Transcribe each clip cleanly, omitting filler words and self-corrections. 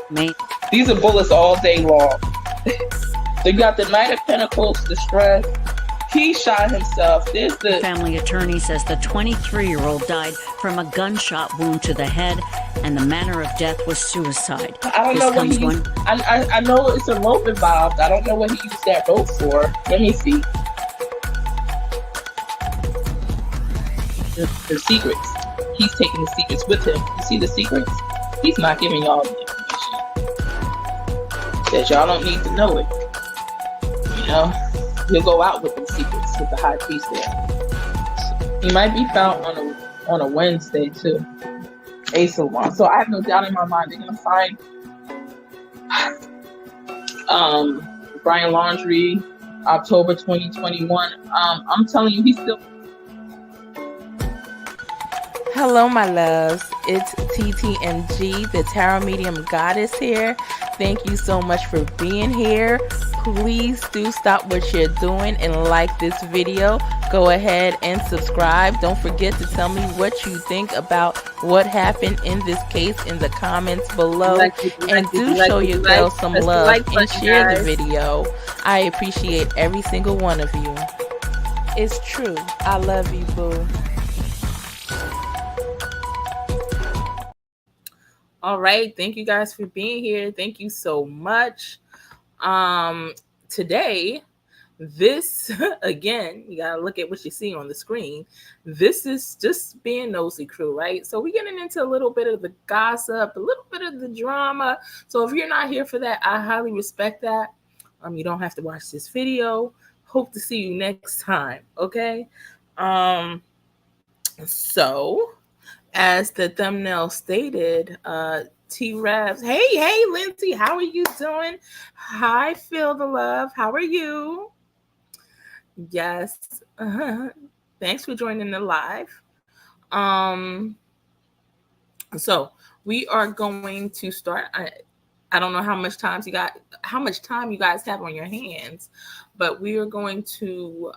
Main These are bullets all day long. They got the Knight of Pentacles, the stress. He shot himself. There's the family attorney says the 23-year-old died from a gunshot wound to the head, and the manner of death was suicide. I don't This know what comes he when used. I know it's a rope involved. I don't know what he used that rope for. Let me see. The secrets. He's taking the secrets with him. You see the secrets? He's not giving y'all the information. Says y'all don't need to know it. You know? He'll go out with the secrets with the high priest there. He might be found on a Wednesday too. Ace of Wands. So I have no doubt in my mind they're gonna find Brian Laundrie, October 2021. I'm telling you, he's still. Hello, my loves. It's TTMG, the Tarot Medium Goddess here. Thank you so much for being here. Please do stop what you're doing and like this video. Go ahead and subscribe. Don't forget to tell me what you think about what happened in this case in the comments below. And do show your girl some love and share the video. I appreciate every single one of you. It's true. I love you, boo. All right, thank you guys for being here. Thank you so much. Today, this again, you gotta look at what you see on the screen. This is just being nosy crew, right? So we're getting into a little bit of the gossip, a little bit of the drama. So if you're not here for that, I highly respect that. You don't have to watch this video. Hope to see you next time. Okay. So as the thumbnail stated, T-Rev'S. Hey, Lindsay, how are you doing? Hi, Feel the Love. How are you? Yes. Thanks for joining the live. So we are going to start. I don't know how much time you guys have on your hands, but we are going to.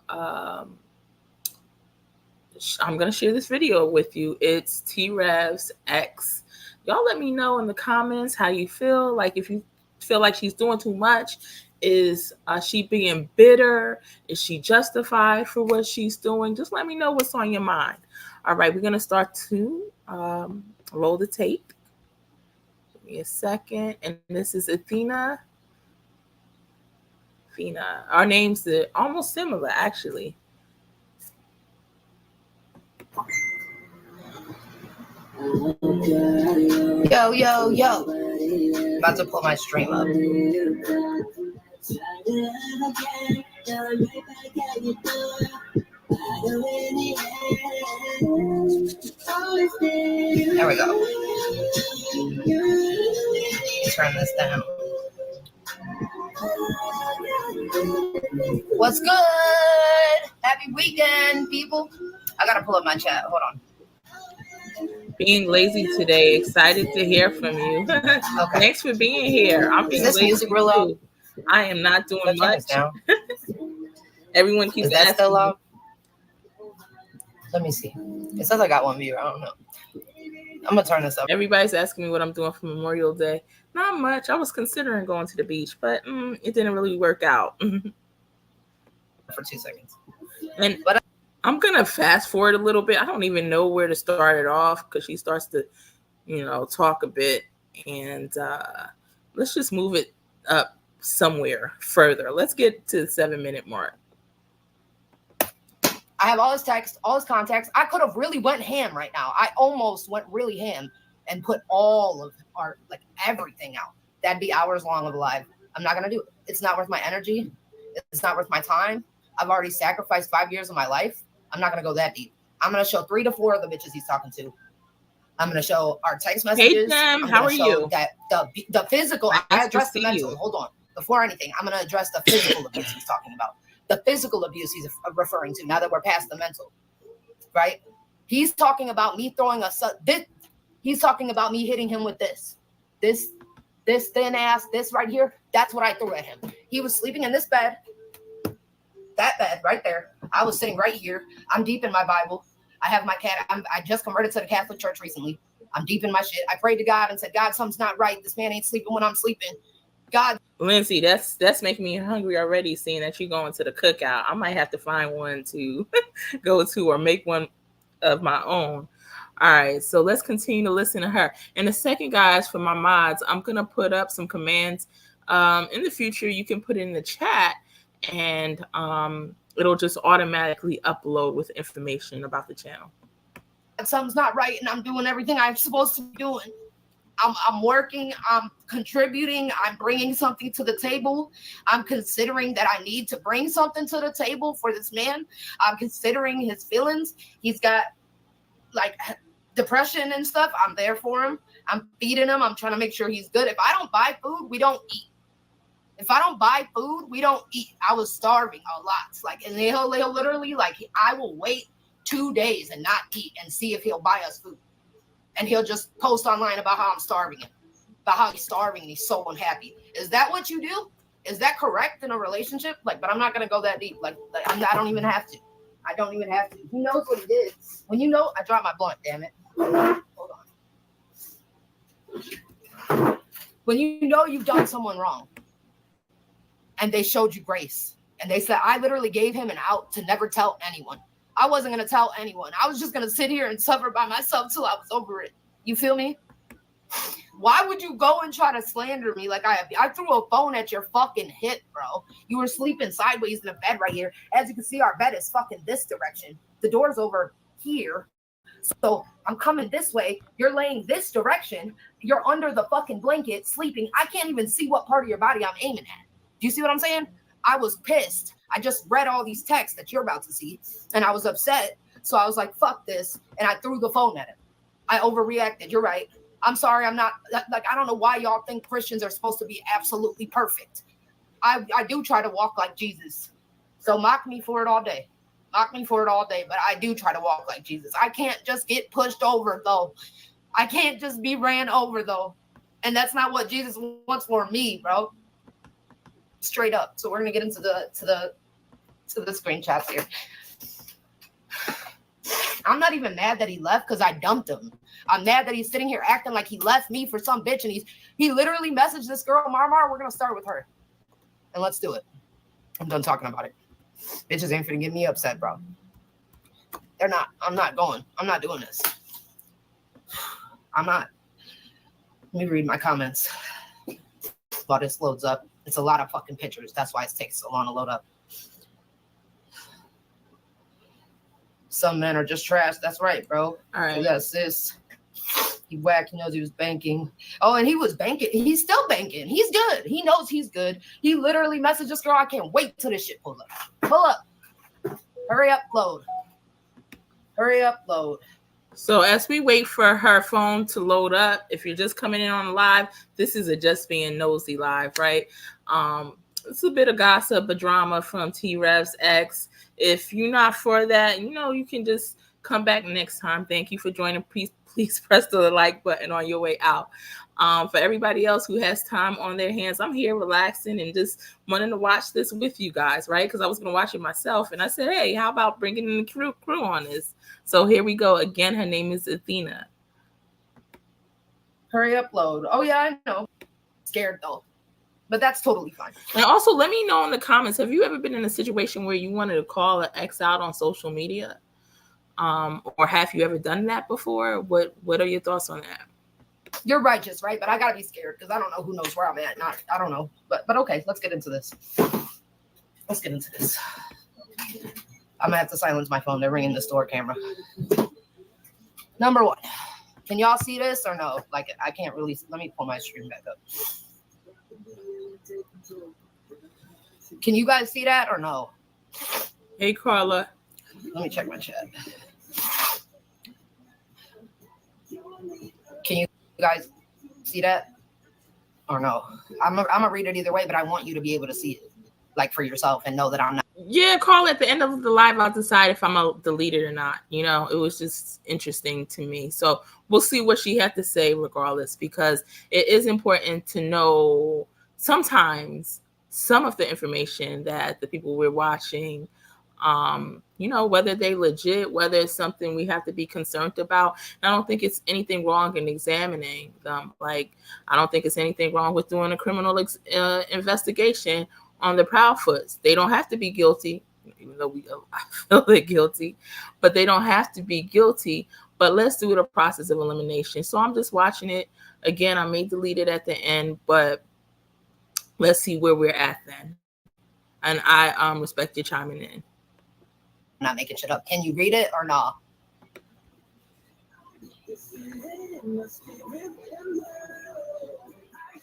I'm going to share this video with you. It's T-Rev'S X. Y'all let me know in the comments how you feel. Like if you feel like she's doing too much, is she being bitter? Is she justified for what she's doing? Just let me know what's on your mind. All right, we're going to start to roll the tape. Give me a second. And this is Athena. Our names are almost similar, actually. Yo. About to pull my stream up. There we go. Turn this down. What's good? Happy weekend, people. I gotta pull up my chat. Hold on. Being lazy today. Excited to hear from you. Okay. Thanks for being here. I'm being lazy music real loud? I am not doing much. Everyone keeps Is that asking still loud? Let me see. It says I got one viewer. I don't know. I'm gonna turn this up. Everybody's asking me what I'm doing for Memorial Day. Not much. I was considering going to the beach, but it didn't really work out. For 2 seconds. But I'm gonna fast forward a little bit. I don't even know where to start it off because she starts to, talk a bit, and let's just move it up somewhere further. Let's get to the 7-minute mark. I have all his text, all his contacts. I could have really went ham right now. I almost went really ham and put all of our, everything out. That'd be hours long of a live. I'm not going to do it. It's not worth my energy. It's not worth my time. I've already sacrificed 5 years of my life. I'm not going to go that deep. I'm going to show 3 to 4 of the bitches he's talking to. I'm going to show our text messages. Hey, Sam, how are you? That the physical, I address the mental. Hold on. Before anything, I'm going to address the physical abuse he's talking about. The physical abuse he's referring to now that we're past the mental, right? He's talking about me throwing he's talking about me hitting him with this thin ass, this right here. That's what I threw at him. He was sleeping in this bed, that bed right there. I was sitting right here. I'm deep in my Bible. I have my cat. I just converted to the Catholic Church recently. I'm deep in my shit. I prayed to God and said, God, something's not right. This man ain't sleeping when I'm sleeping. God. Lindsay, that's making me hungry already, seeing that you're going to the cookout. I might have to find one to go to or make one of my own. All right, so let's continue to listen to her. And the second, guys, for my mods, I'm going to put up some commands. In the future, you can put in the chat, and it'll just automatically upload with information about the channel. Something's not right, and I'm doing everything I'm supposed to be doing. I'm working, I'm contributing, I'm bringing something to the table. I'm considering that I need to bring something to the table for this man. I'm considering his feelings. He's got like depression and stuff. I'm there for him. I'm feeding him. I'm trying to make sure he's good. If I don't buy food, we don't eat. If I don't buy food, we don't eat. I was starving a lot. Like, and he'll literally, like, I will wait 2 days and not eat and see if he'll buy us food. And he'll just post online about how I'm starving him, about how he's starving and he's so unhappy. Is that what you do? Is that correct in a relationship? Like, but I'm not going to go that deep. Like I don't even have to. I don't even have to. He knows what he did. When you know, I dropped my blunt, damn it. Hold on. When you know you've done someone wrong and they showed you grace and they said, I literally gave him an out to never tell anyone. I wasn't going to tell anyone. I was just going to sit here and suffer by myself till I was over it. You feel me? Why would you go and try to slander me like I threw a phone at your fucking hip, bro? You were sleeping sideways in the bed right here. As you can see, our bed is fucking this direction. The door's over here. So I'm coming this way. You're laying this direction. You're under the fucking blanket sleeping. I can't even see what part of your body I'm aiming at. Do you see what I'm saying? I was pissed. I just read all these texts that you're about to see, and I was upset. So I was like, fuck this. And I threw the phone at him. I overreacted. You're right. I'm sorry. I'm not, like, I don't know why y'all think Christians are supposed to be absolutely perfect. I do try to walk like Jesus. So mock me for it all day. Mock me for it all day. But I do try to walk like Jesus. I can't just get pushed over, though. I can't just be ran over, though. And that's not what Jesus wants for me, bro. Straight up. So we're gonna get into the screenshots here. I'm not even mad that he left because I dumped him. I'm mad that he's sitting here acting like he left me for some bitch, and he literally messaged this girl, Marmar. We're gonna start with her, and let's do it. I'm done talking about it. Bitches ain't finna get me upset, bro. They're not. I'm not going. I'm not doing this. I'm not. Let me read my comments while this loads up. It's a lot of fucking pictures. That's why it takes so long to load up. Some men are just trash. That's right, bro. All right. That's this. He whack. He knows he was banking. Oh, and he was banking. He's still banking. He's good. He knows he's good. He literally messaged this girl. I can't wait till this shit pulls up. Pull up. Hurry up, load. Hurry up, load. So as we wait for her phone to load up, if you're just coming in on the live, this is a Just Being Nosy live, right? It's a bit of gossip, a drama from T-Rev'S X. If you're not for that, you can just come back next time. Thank you for joining. Please press the like button on your way out. For everybody else who has time on their hands, I'm here relaxing and just wanting to watch this with you guys, right? Because I was going to watch it myself. And I said, hey, how about bringing in the crew on this? So here we go. Again, her name is Athena. Hurry up, load. Oh, yeah, I know. Scared, though. But that's totally fine. And also, let me know in the comments, have you ever been in a situation where you wanted to call an ex out on social media? Or have you ever done that before? What are your thoughts on that? You're righteous, right? But I gotta be scared because I don't know who knows where I'm at. I don't know. But okay, let's get into this. Let's get into this. I'm gonna have to silence my phone. They're ringing the store camera. Number one. Can y'all see this or no? Like, I can't really. Let me pull my screen back up. Can you guys see that or no? Hey, Carla. Let me check my chat. Can you guys see that or no? I'm gonna read it either way, but I want you to be able to see it, like, for yourself and know that I'm not. Yeah, Carla, at the end of the live, I'll decide if I'm gonna delete it or not. It was just interesting to me. So we'll see what she had to say regardless, because it is important to know sometimes some of the information that the people we're watching Whether they legit, whether it's something we have to be concerned about. And I don't think it's anything wrong in examining them. Like, I don't think it's anything wrong with doing a criminal investigation on the Proudfoots. They don't have to be guilty, even though I feel they're guilty, but they don't have to be guilty. But let's do the process of elimination. So I'm just watching it. Again, I may delete it at the end, but let's see where we're at then. And I respect you chiming in. Not making shit up. Can you read it or not?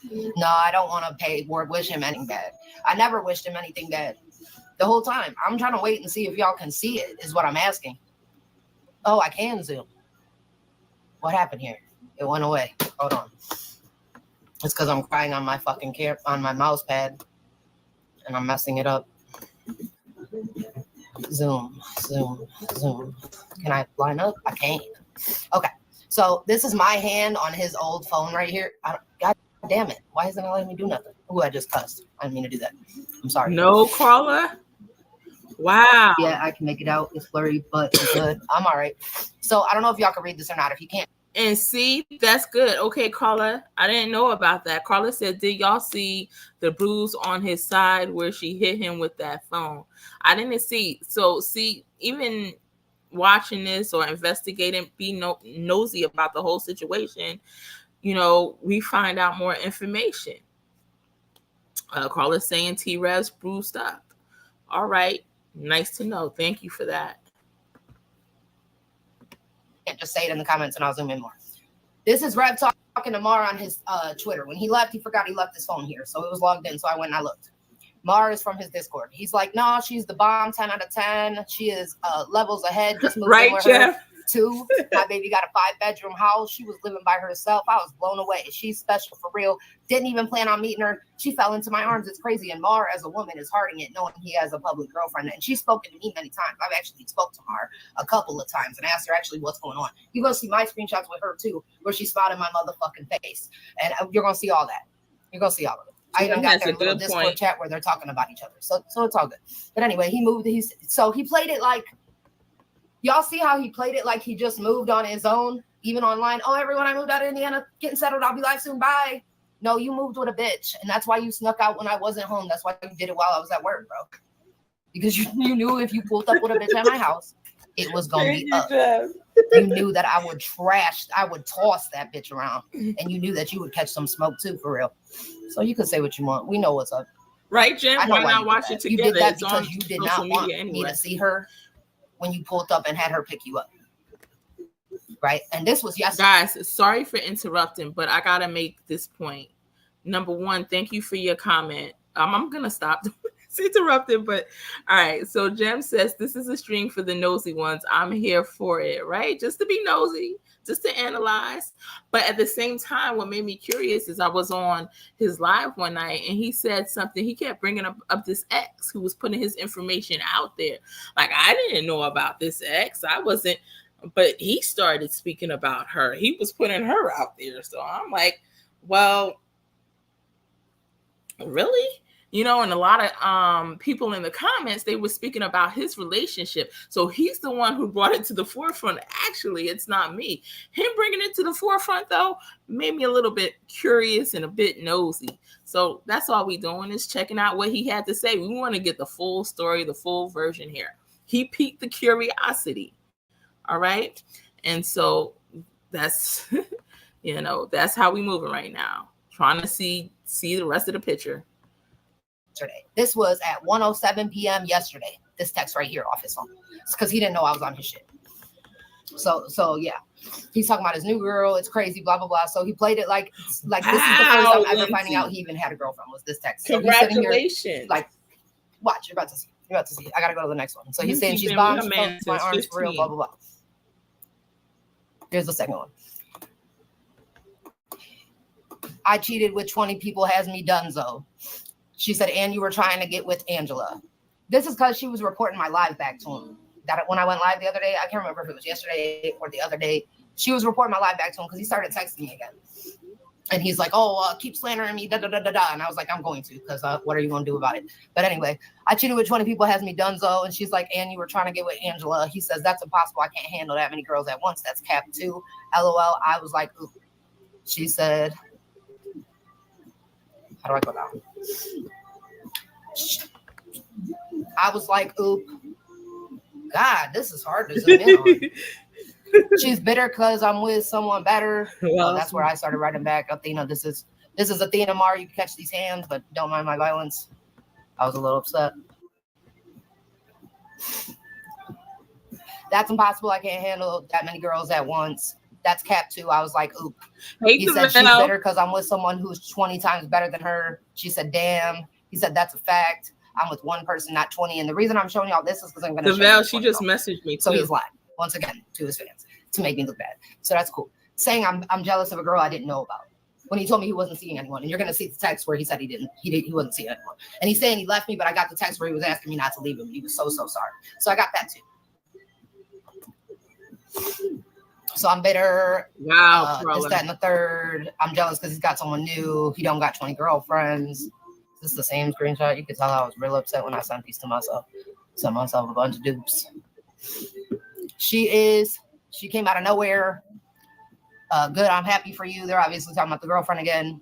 No, I don't want to wish him anything bad. I never wished him anything bad. The whole time. I'm trying to wait and see if y'all can see it, is what I'm asking. Oh, I can zoom. What happened here? It went away. Hold on. It's because I'm crying on my fucking on my mouse pad. And I'm messing it up. Zoom. Can I line up? I can't. Okay. So this is my hand on his old phone right here. God damn it. Why isn't it letting me do nothing? Ooh, I just cussed. I didn't mean to do that. I'm sorry. No, Carla? Wow. Yeah, I can make it out. It's blurry, but it's good. I'm all right. So I don't know if y'all can read this or not. If you can't. And see, that's good. Okay, Carla, I didn't know about that. Carla said, did y'all see the bruise on his side where she hit him with that phone? I didn't see. So see, even watching this or investigating, be nosy about the whole situation, we find out more information. Carla's saying T-Rev'S bruised up. All right. Nice to know. Thank you for that. Just say it in the comments and I'll zoom in more. This is Rev talking to Mar on his Twitter. When he left, he forgot he left his phone here. So it was logged in. So I went and I looked. Mar is from his Discord. He's like, no, she's the bomb, 10 out of 10. She is levels ahead. Just moved right, in with Jeff? her. 2, my baby got a 5-bedroom house. She was living by herself. I was blown away. She's special for real. Didn't even plan on meeting her. She fell into my arms. It's crazy. And Mar, as a woman, is hearting it, knowing he has a public girlfriend. And she's spoken to me many times. I've actually spoke to Mar a couple of times and asked her actually what's going on. You're going to see my screenshots with her, too, where she smiled in my motherfucking face. And you're going to see all that. You're going to see all of it. I even got their little Discord chat where they're talking about each other. So it's all good. But anyway, he played it like, y'all see how he played it like he just moved on his own, even online. Oh, everyone, I moved out of Indiana, getting settled. I'll be live soon. Bye. No, you moved with a bitch. And that's why you snuck out when I wasn't home. That's why you did it while I was at work, bro. Because you knew if you pulled up with a bitch at my house, it was going to be up. You knew that I would toss that bitch around. And you knew that you would catch some smoke too, for real. So you can say what you want. We know what's up. Right, Jen? Why not watch it together? You did that because you did not want me to see her when you pulled up and had her pick you up. Right? And this was yesterday. Guys, sorry for interrupting, but I got to make this point. Number one, thank you for your comment. I'm going to stop interrupting, but all right. So Jem says, this is a stream for the nosy ones. I'm here for it, right? Just to be nosy, just to analyze. But at the same time, what made me curious is I was on his live one night and he said something. He kept bringing up this ex who was putting his information out there. Like, I didn't know about this ex. I wasn't, but he started speaking about her. He was putting her out there. So I'm like, well, really? And a lot of people in the comments, they were speaking about his relationship. So he's the one who brought it to the forefront. Actually, it's not me. Him bringing it to the forefront, though, made me a little bit curious and a bit nosy. So that's all we doing is checking out what he had to say. We want to get the full story, the full version here. He piqued the curiosity. All right. And so that's, that's how we moving right now. Trying to see the rest of the picture. This was at 1:07 p.m. yesterday. This text right here off his phone. It's because he didn't know I was on his shit. So yeah, he's talking about his new girl. It's crazy, blah blah blah. So he played it like this is the first time ever finding out he even had a girlfriend. Was this text? So Congratulations! Here, like, watch, you're about to see. I gotta go to the next one. So he's saying she's bombed. She my arms for real. Blah blah blah. Here's the second one. I cheated with 20 people. Has me donezo. She said, and you were trying to get with Angela. This is because she was reporting my live back to him. That when I went live the other day, I can't remember if it was yesterday or the other day. She was reporting my live back to him because he started texting me again. And he's like, oh, keep slandering me, da da da da da. And I was like, I'm going to, because what are you going to do about it? But anyway, I cheated with 20 people, has me donezo. And she's like, and you were trying to get with Angela. He says, that's impossible. I can't handle that many girls at once. That's cap 2. LOL. I was like, ooh. She said, how do I go down? I was like, oop. God, this is hard to zoom in on. She's bitter because I'm with someone better. Well, that's where I started writing back. Athena, this is Athena Mar. You can catch these hands, but don't mind my violence. I was a little upset. That's impossible. I can't handle that many girls at once. That's cap 2. I was like, oop. He said she's bitter because I'm with someone who's 20 times better than her. She said, damn. He said, that's a fact. I'm with one person, not 20. And the reason I'm showing y'all this is because I'm going to show you. She just messaged me too. So he's lying, once again, to his fans to make me look bad. So that's cool. Saying I'm jealous of a girl I didn't know about. When he told me he wasn't seeing anyone. And you're going to see the text where he said he wasn't seeing anyone. And he's saying he left me, but I got the text where he was asking me not to leave him. He was so sorry. So I got that too. So I'm bitter. Wow. This, that, and the third. I'm jealous because he's got someone new. He don't got 20 girlfriends. This is the same screenshot. You can tell I was real upset when I sent these to myself. Sent myself a bunch of dupes. She came out of nowhere. Good, I'm happy for you. They're obviously talking about the girlfriend again.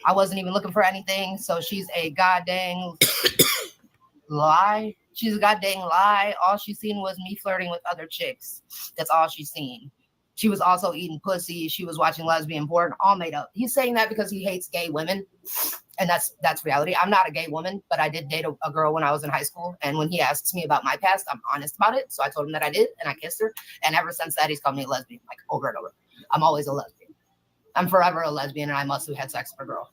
I wasn't even looking for anything. So she's a goddamn lie. She's a goddamn lie. All she's seen was me flirting with other chicks. That's all she's seen. She was also eating pussy. She was watching lesbian porn, all made up. He's saying that because he hates gay women. And that's reality. I'm not a gay woman, but I did date a girl when I was in high school. And when he asks me about my past, I'm honest about it. So I told him that I did, and I kissed her. And ever since that, he's called me a lesbian, like over and over. I'm always a lesbian. I'm forever a lesbian, and I must have had sex with a girl.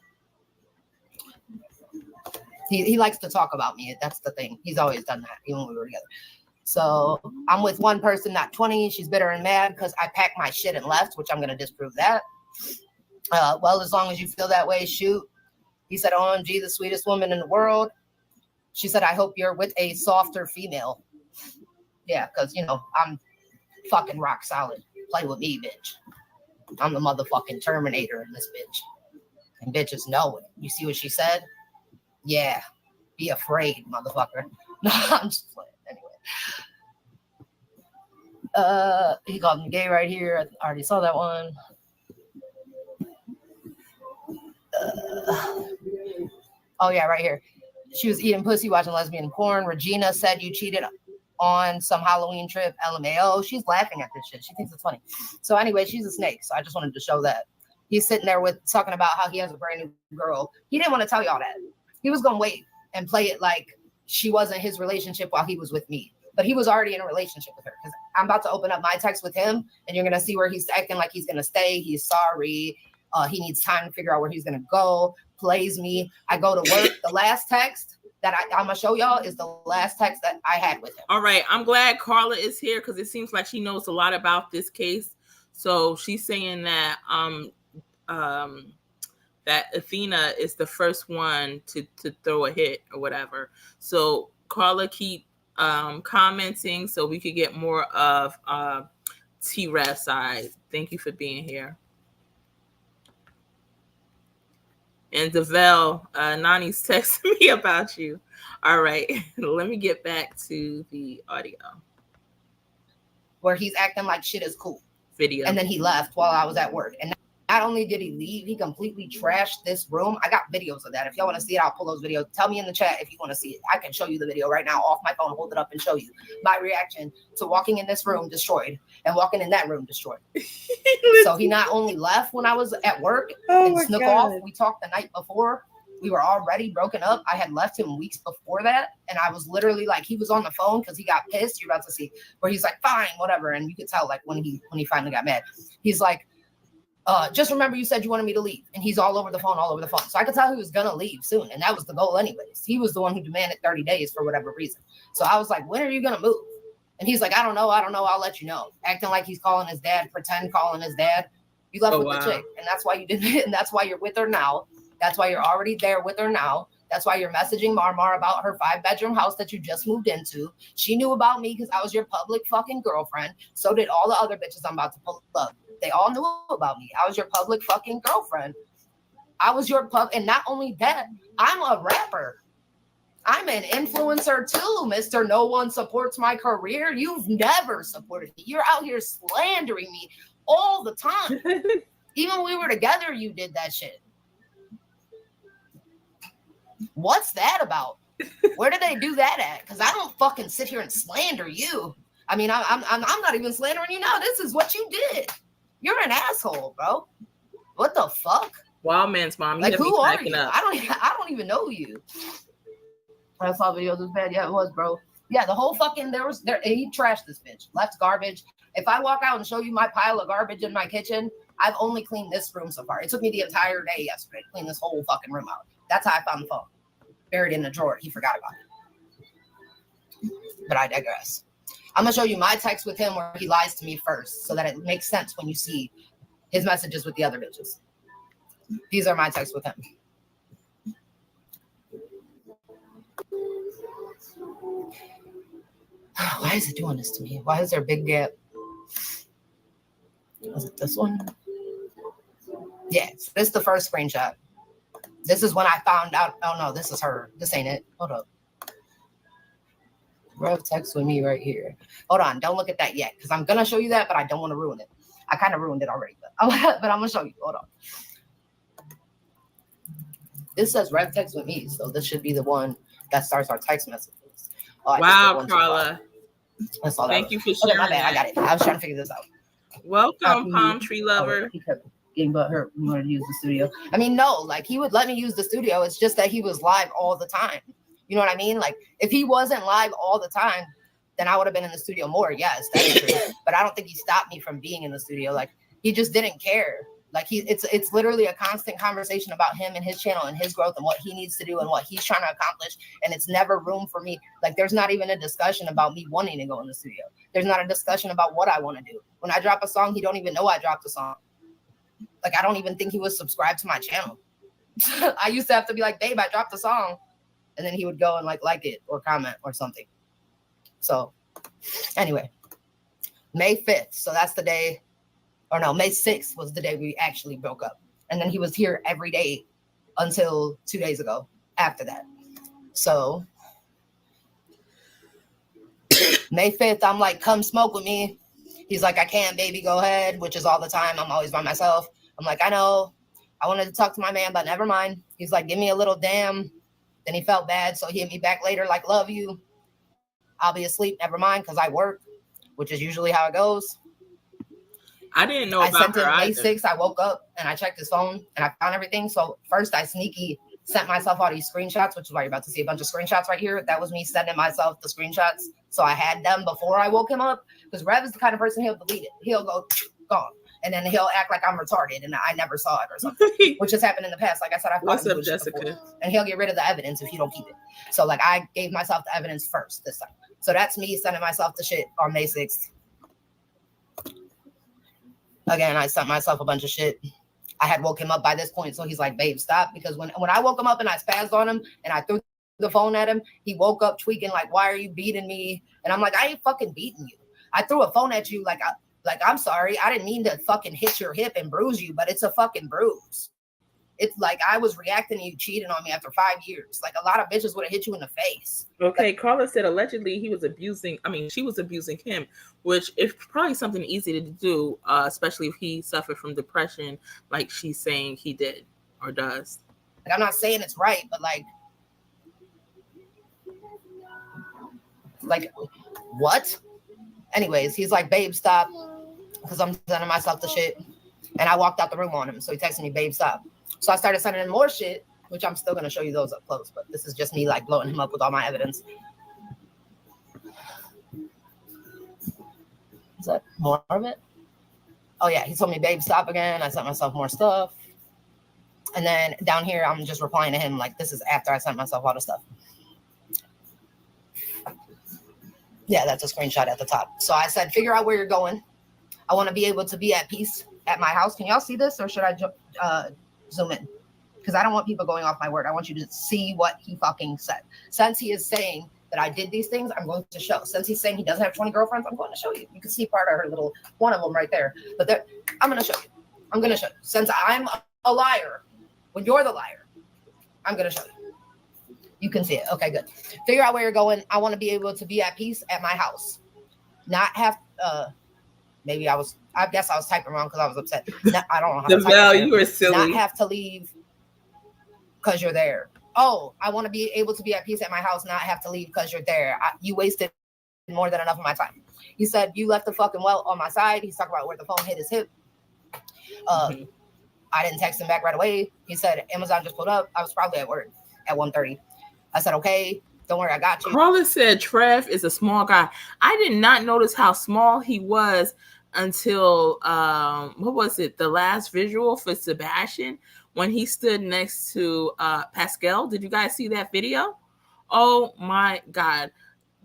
He likes to talk about me. That's the thing. He's always done that, even when we were together. So I'm with one person, not 20. She's bitter and mad because I packed my shit and left, which I'm going to disprove that. Well, as long as you feel that way, shoot. He said, OMG, the sweetest woman in the world. She said, I hope you're with a softer female. Yeah, because, I'm fucking rock solid. Play with me, bitch. I'm the motherfucking Terminator in this bitch. And bitches know it. You see what she said? Yeah. Be afraid, motherfucker. No, I'm just playing. Anyway. He called me gay right here. I already saw that one. Oh yeah, right here. She was eating pussy, watching lesbian porn. Regina said you cheated on some Halloween trip. LMAO. She's laughing at this shit. She thinks it's funny. So anyway, she's a snake. So I just wanted to show that. He's sitting there talking about how he has a brand new girl. He didn't want to tell y'all that. He was gonna wait and play it like she wasn't his relationship while he was with me. But he was already in a relationship with her. Because I'm about to open up my text with him, and you're gonna see where he's acting like he's gonna stay. He's sorry. He needs time to figure out where he's going to go, plays me. I go to work. The last text that I'm going to show y'all is the last text that I had with him. All right. I'm glad Carla is here because it seems like she knows a lot about this case. So she's saying that that Athena is the first one to throw a hit or whatever. So Carla, keep commenting so we could get more of T-Rev'S side. Thank you for being here. And Devel, Nani's texting me about you. All right, let me get back to the audio. Where he's acting like shit is cool. Video. And then he left while I was at work. And not only did he leave, he completely trashed this room. I got videos of that. If y'all want to see it, I'll pull those videos. Tell me in the chat if you want to see it. I can show you the video right now off my phone, hold it up and show you my reaction to walking in this room destroyed and walking in that room destroyed. So he not only left when I was at work and snuck off. We talked the night before. We were already broken up. I had left him weeks before that. And I was literally like, he was on the phone because he got pissed. You're about to see where he's like, fine, whatever. And you could tell like when he finally got mad, he's like, just remember you said you wanted me to leave. And he's all over the phone. So I could tell he was going to leave soon. And that was the goal anyways. He was the one who demanded 30 days for whatever reason. So I was like, when are you going to move? And he's like, I don't know. I'll let you know. Acting like he's calling his dad, pretend calling his dad. You left with the chick. And that's why you did it. And that's why you're with her now. That's why you're already there with her now. That's why you're messaging Marmar about her 5-bedroom house that you just moved into. She knew about me because I was your public fucking girlfriend. So did all the other bitches I'm about to pull up. They all knew about me. I was your public fucking girlfriend. I was your pub. And not only that, I'm a rapper. I'm an influencer too, Mr. No one supports my career. You've never supported me. You're out here slandering me all the time. Even when we were together, you did that shit. What's that about? Where did they do that at? Because I don't fucking sit here and slander you. I mean, I'm not even slandering you now. This is what you did. You're an asshole, bro. What the fuck? Wild man's mom. Like, who are you? I don't even know you. I saw videos was bad. Yeah, it was, bro. Yeah, the whole fucking he trashed this bitch. Left garbage. If I walk out and show you my pile of garbage in my kitchen, I've only cleaned this room so far. It took me the entire day yesterday to clean this whole fucking room out. That's how I found the phone. Buried in the drawer. He forgot about it. But I digress. I'm gonna show you my text with him where he lies to me first, so that it makes sense when you see his messages with the other bitches. These are my texts with him. Why is it doing this to me? Why is there a big gap? Was it this one? Yeah, so this is the first screenshot. This is when I found out. Oh no, this is her. This ain't it. Hold up. Rev text with me right here. Hold on, don't look at that yet, because I'm gonna show you that, but I don't want to ruin it. I kind of ruined it already, but I'm gonna show you. Hold on. This says Rev text with me, so this should be the one that starts our text messages. Oh, wow, Carla. Thank you for sharing. Okay, my bad. I got it. I was trying to figure this out. Welcome, palm tree lover. He kept getting but her wanted to use the studio. I mean, no, like he would let me use the studio. It's just that he was live all the time. You know what I mean? Like if he wasn't live all the time, then I would have been in the studio more. Yes, that's true. But I don't think he stopped me from being in the studio. Like he just didn't care. Like it's literally a constant conversation about him and his channel and his growth and what he needs to do and what he's trying to accomplish. And it's never room for me. Like there's not even a discussion about me wanting to go in the studio. There's not a discussion about what I want to do. When I drop a song, he don't even know I dropped a song. Like I don't even think he was subscribed to my channel. I used to have to be like, babe, I dropped a song. And then he would go and like it or comment or something. So anyway, May 5th. So that's the day. Or no, May 6th was the day we actually broke up. And then he was here every day until 2 days ago after that. So May 5th, I'm like, come smoke with me. He's like, I can't, baby, go ahead, which is all the time. I'm always by myself. I'm like, I know. I wanted to talk to my man, but never mind. He's like, give me a little damn. Then he felt bad, so he hit me back later like, love you. I'll be asleep, never mind, because I work, which is usually how it goes. I didn't know I about sent her him May either. 6th. I woke up and I checked his phone and I found everything. So first I sneaky sent myself all these screenshots, which is why you're about to see a bunch of screenshots right here. That was me sending myself the screenshots. So I had them before I woke him up, because Rev is the kind of person he'll delete it. He'll go gone. And then he'll act like I'm retarded and I never saw it or something, which has happened in the past. Like I said, I've What's up, Jessica? And he'll get rid of the evidence if you don't keep it. So like I gave myself the evidence first this time. So that's me sending myself the shit on May 6th. Again, I sent myself a bunch of shit. I had woke him up by this point. So he's like, babe, stop. Because when I woke him up and I spazzed on him and I threw the phone at him, he woke up tweaking like, why are you beating me? And I'm like, I ain't fucking beating you. I threw a phone at you like I'm sorry. I didn't mean to fucking hit your hip and bruise you, but it's a fucking bruise. It's like I was reacting to you cheating on me after 5 years. Like a lot of bitches would have hit you in the face. Okay, Carla said allegedly she was abusing him, which is probably something easy to do, especially if he suffered from depression, like she's saying he did or does. Like I'm not saying it's right, but like what? Anyways, he's like, babe, stop, because I'm sending myself the shit. And I walked out the room on him. So he texted me, babe, stop. So I started sending him more shit, which I'm still going to show you those up close. But this is just me like blowing him up with all my evidence. Is that more of it? Oh, yeah. He told me, babe, stop again. I sent myself more stuff. And then down here, I'm just replying to him like, this is after I sent myself all the stuff. Yeah, that's a screenshot at the top. So I said, figure out where you're going. I want to be able to be at peace at my house. Can y'all see this, or should I zoom in? Because I don't want people going off my word. I want you to see what he fucking said. Since he is saying that I did these things, I'm going to show. Since he's saying he doesn't have 20 girlfriends, I'm going to show you. You can see part of her little, one of them right there. But I'm going to show you. I'm going to show you. Since I'm a liar when you're the liar. I'm going to show you. You can see it. Okay, good. Figure out where you're going. I want to be able to be at peace at my house. Not have, I guess I was typing wrong because I was upset. I don't know how to type. You were silly. Not have to leave because you're there. Oh, I want to be able to be at peace at my house, not have to leave because you're there. You wasted more than enough of my time. He said, you left the fucking well on my side. He's talking about where the phone hit his hip. I didn't text him back right away. He said, Amazon just pulled up. I was probably at work at 1:30. I said, okay, don't worry, I got you. Carla said Trev is a small guy. I did not notice how small he was until, what was it? The last visual for Sebastian when he stood next to Pascal. Did you guys see that video? Oh my God.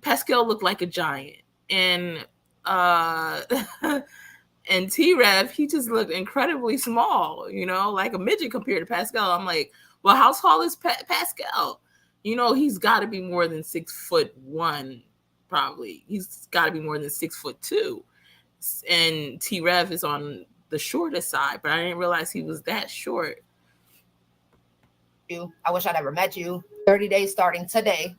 Pascal looked like a giant. And and T-Rev, he just looked incredibly small, like a midget compared to Pascal. I'm like, well, how tall is Pascal? He's got to be more than 6'1", probably. He's got to be more than 6'2". And T-Rev is on the shorter side, but I didn't realize he was that short. I wish I'd ever met you. 30 days starting today.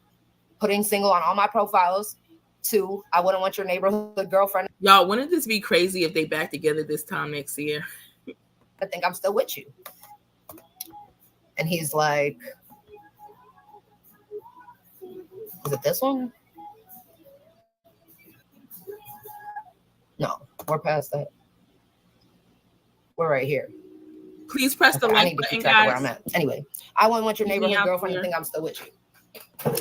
Putting single on all my profiles. 2, I wouldn't want your neighborhood girlfriend. Y'all, wouldn't this be crazy if they back together this time next year? I think I'm still with you. And he's like, is it this one? No, we're past that. We're right here. Please press the like button, guys. Where I'm at. Anyway, I wouldn't want your neighborhood girlfriend to think I'm still with you.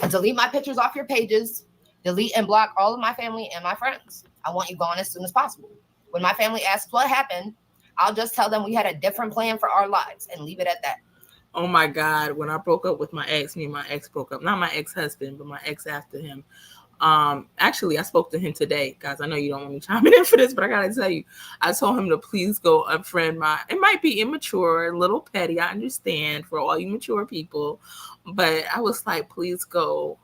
Delete my pictures off your pages. Delete and block all of my family and my friends. I want you gone as soon as possible. When my family asks what happened, I'll just tell them we had a different plan for our lives and leave it at that. Oh my God. When I broke up with my ex, me and my ex broke up. Not my ex-husband, but my ex after him. Actually, I spoke to him today. Guys, I know you don't want me chiming in for this, but I gotta tell you, I told him to please go unfriend it might be immature, a little petty, I understand, for all you mature people, but I was like, please go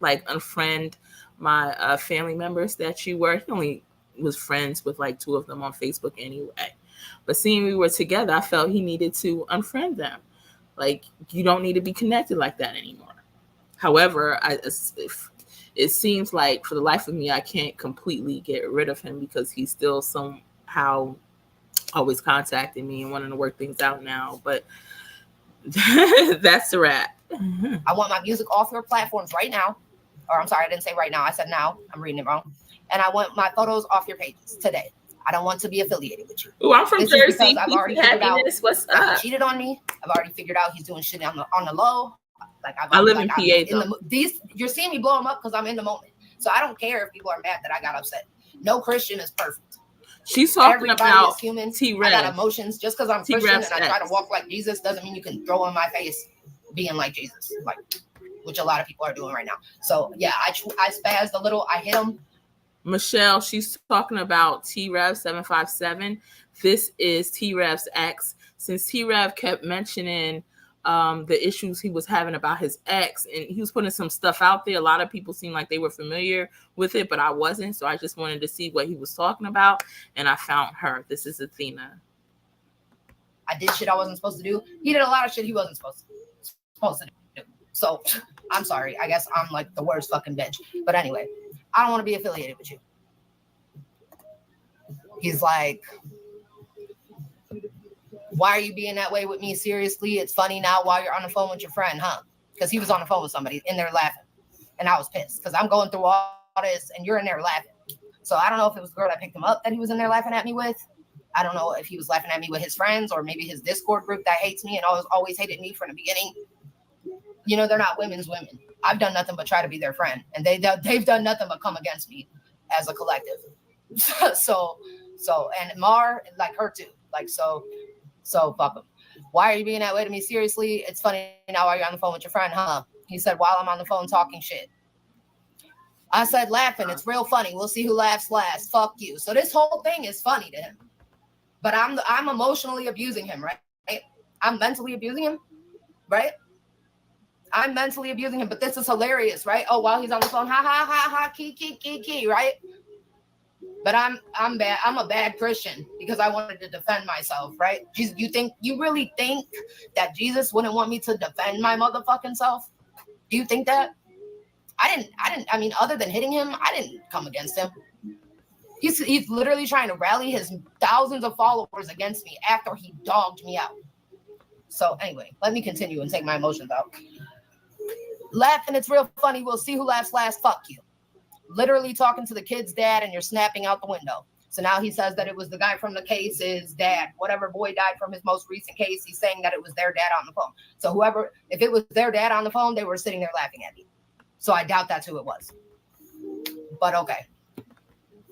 unfriend my family members that you were. He only was friends with like 2 of them on Facebook anyway. But seeing we were together, I felt he needed to unfriend them. Like, you don't need to be connected like that anymore. However, it seems like for the life of me, I can't completely get rid of him because he's still somehow always contacting me and wanting to work things out now. But that's the wrap. I want my music off your platforms right now. Or I'm sorry, I didn't say right now. I said now. I'm reading it wrong. And I want my photos off your pages today. I don't want to be affiliated with you. Oh, I'm from Jersey. I've already figured out what's up? He cheated on me. I've already figured out he's doing shit on the low. Like I live in PA. You're seeing me blow him up because I'm in the moment. So I don't care if people are mad that I got upset. No Christian is perfect. She's talking Everybody about is human. T-Rev. I got emotions. Just because I'm Christian T-Rev'S and I try to walk like Jesus doesn't mean you can throw in my face being like Jesus, like which a lot of people are doing right now. So yeah, I spazzed a little. I hit him. Michelle, she's talking about T-Rev 757. This is T-Rev's ex. Since T-Rev kept mentioning the issues he was having about his ex, and he was putting some stuff out there. A lot of people seemed like they were familiar with it, but I wasn't. So I just wanted to see what he was talking about, and I found her. This is Athena. I did shit I wasn't supposed to do. He did a lot of shit he wasn't supposed to do. So I'm sorry. I guess I'm like the worst fucking bitch. But anyway, I don't want to be affiliated with you. He's like, why are you being that way with me? Seriously, it's funny now while you're on the phone with your friend, huh? Because he was on the phone with somebody and they're laughing. And I was pissed because I'm going through all this and you're in there laughing. So I don't know if it was the girl that picked him up that he was in there laughing at me with. I don't know if he was laughing at me with his friends or maybe his Discord group that hates me and always hated me from the beginning. You know, they're not women's women. I've done nothing but try to be their friend. And they've done nothing but come against me as a collective. So, and Mar, like her too. Like, so fuck him. Why are you being that way to me? Seriously, it's funny now while you're on the phone with your friend, huh? He said, while I'm on the phone talking shit. I said, laughing. It's real funny. We'll see who laughs last. Fuck you. So this whole thing is funny to him. But I'm emotionally abusing him, right? I'm mentally abusing him, right? I'm mentally abusing him, but this is hilarious, right? Oh, while he's on the phone, ha, ha, ha, ha, key, right? But I'm bad. I'm a bad Christian because I wanted to defend myself, right? You really think that Jesus wouldn't want me to defend my motherfucking self? Do you think that? I mean, other than hitting him, I didn't come against him. He's literally trying to rally his thousands of followers against me after he dogged me out. So anyway, let me continue and take my emotions out. Laughing, it's real funny. We'll see who laughs last. Fuck you. Literally talking to the kid's dad and you're snapping out the window. So now he says that it was the guy from the case's dad. Whatever boy died from his most recent case, he's saying that it was their dad on the phone. So whoever, if it was their dad on the phone, they were sitting there laughing at me. So I doubt that's who it was. But okay.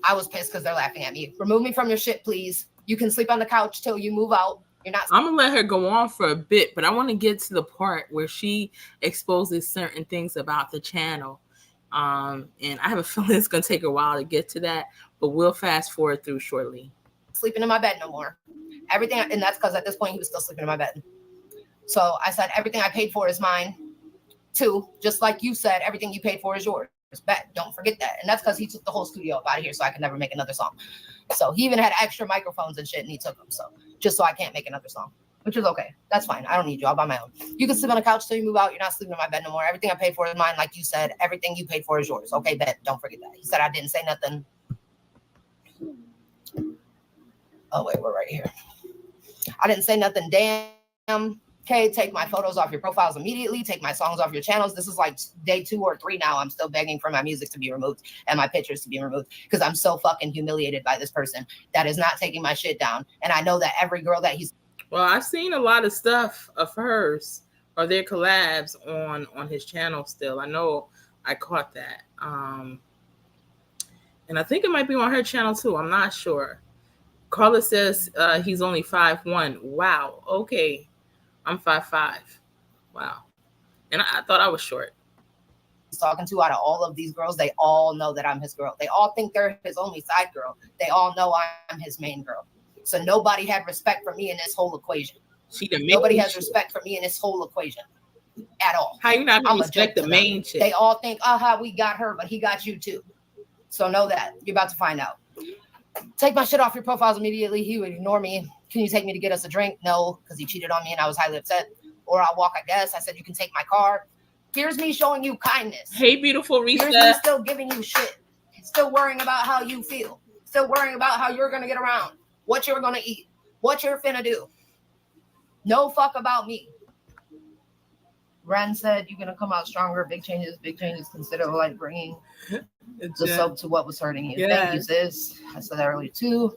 I was pissed because they're laughing at me. Remove me from your shit, please. You can sleep on the couch till you move out. You're not. I'm gonna let her go on for a bit, but I want to get to the part where she exposes certain things about the channel. And I have a feeling it's gonna take a while to get to that, but we'll fast forward through shortly. Sleeping in my bed no more. Everything, and that's because at this point he was still sleeping in my bed. So I said, everything I paid for is mine. Too, just like you said, everything you paid for is yours. Bet, don't forget that. And that's because he took the whole studio up out of here so I could never make another song. So he even had extra microphones and shit and he took them. So just so I can't make another song, which is okay. That's fine. I don't need you. I'll buy my own. You can sleep on the couch till you move out. You're not sleeping in my bed no more. Everything I paid for is mine. Like you said, everything you paid for is yours. Okay, bet. Don't forget that. He said I didn't say nothing. Oh, wait, we're right here. I didn't say nothing. Damn. Okay, take my photos off your profiles immediately. Take my songs off your channels. This is like day 2 or 3 now. I'm still begging for my music to be removed and my pictures to be removed because I'm so fucking humiliated by this person that is not taking my shit down. And I know that every girl that he's... Well, I've seen a lot of stuff of hers or their collabs on his channel still. I know I caught that. And I think it might be on her channel too. I'm not sure. Carla says he's only 5'1". Wow. Okay. I'm 5'5". Wow. And I thought I was short. Talking to out of all of these girls, they all know that I'm his girl. They all think they're his only side girl. They all know I'm his main girl. So nobody had respect for me in this whole equation. Nobody has respect for me in this whole equation at all. How you not gonna respect the main chick? They all think, aha, we got her, but he got you too. So know that. You're about to find out. Take my shit off your profiles immediately. He would ignore me. Can you take me to get us a drink? No, because he cheated on me and I was highly upset. Or I'll walk, I guess. I said, you can take my car. Here's me showing you kindness. Hey, beautiful Risa. Here's me still giving you shit. Still worrying about how you feel. Still worrying about how you're going to get around. What you're going to eat. What you're finna do. No fuck about me. Ren said, you're going to come out stronger. Big changes, consider like bringing the soap to what was hurting you. Yeah. Thank you, sis. I said that earlier too.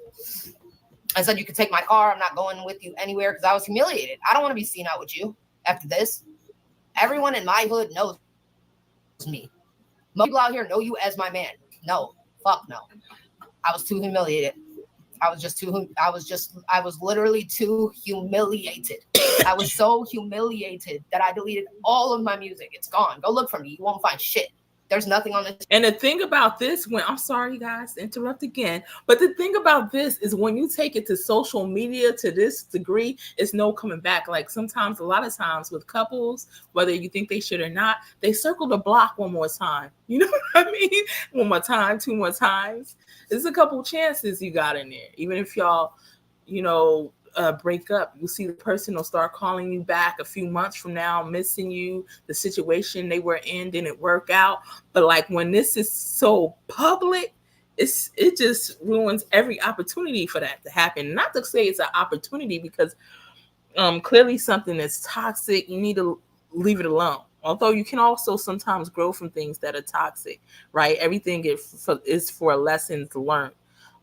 I said, you can take my car. I'm not going with you anywhere because I was humiliated. I don't want to be seen out with you after this. Everyone in my hood knows me. Most people out here know you as my man. No, fuck no. I was too humiliated. I was literally too humiliated. I was so humiliated that I deleted all of my music. It's gone. Go look for me. You won't find shit. There's nothing on this. And the thing about this, I'm sorry, guys, to interrupt again. But the thing about this is when you take it to social media to this degree, it's no coming back. Like sometimes, a lot of times with couples, whether you think they should or not, they circle the block one more time. You know what I mean? One more time, 2 more times. There's a couple chances you got in there. Even if y'all, break up, you see the person will start calling you back a few months from now, missing you, the situation they were in didn't work out. But like when this is so public, it just ruins every opportunity for that to happen. Not to say it's an opportunity because clearly something that's toxic, you need to leave it alone. Although you can also sometimes grow from things that are toxic, right? Everything is for lessons learned,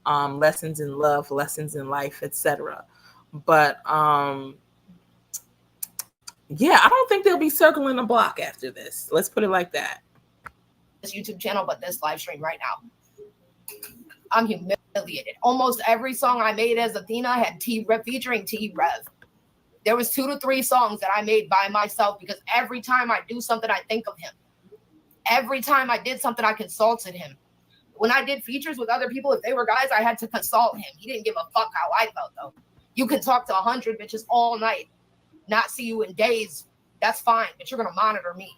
lessons in love, lessons in life, etc. But yeah, I don't think they'll be circling the block after this. Let's put it like that. This YouTube channel, but this live stream right now. I'm humiliated. Almost every song I made as Athena had T-Rev featuring T-Rev. There was 2 to 3 songs that I made by myself because every time I do something, I think of him. Every time I did something, I consulted him. When I did features with other people, if they were guys, I had to consult him. He didn't give a fuck how I felt, though. You can talk to 100 bitches all night, not see you in days. That's fine, but you're going to monitor me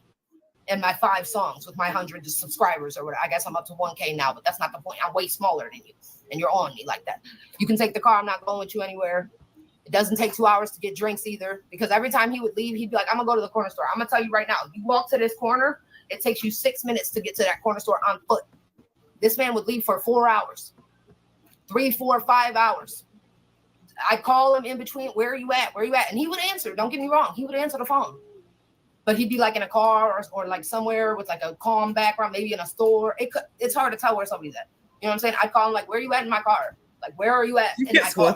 and my 5 songs with my 100 subscribers or whatever. I guess I'm up to 1K now, but that's not the point. I'm way smaller than you. and you're on me like that. You can take the car. I'm not going with you anywhere. It doesn't take 2 hours to get drinks either, because every time he would leave, he'd be like, I'm gonna go to the corner store. I'm gonna tell you right now, you walk to this corner, it takes you 6 minutes to get to that corner store on foot. This man would leave for 4 hours, 3, 4, 5 hours. I'd call him in between, where are you at? Where are you at? And he would answer. Don't get me wrong. He would answer the phone. But he'd be like in a car or like somewhere with like a calm background, maybe in a store. It's hard to tell where somebody's at. You know what I'm saying? I'd call him like, where are you at in my car? Like, where are you at in my car?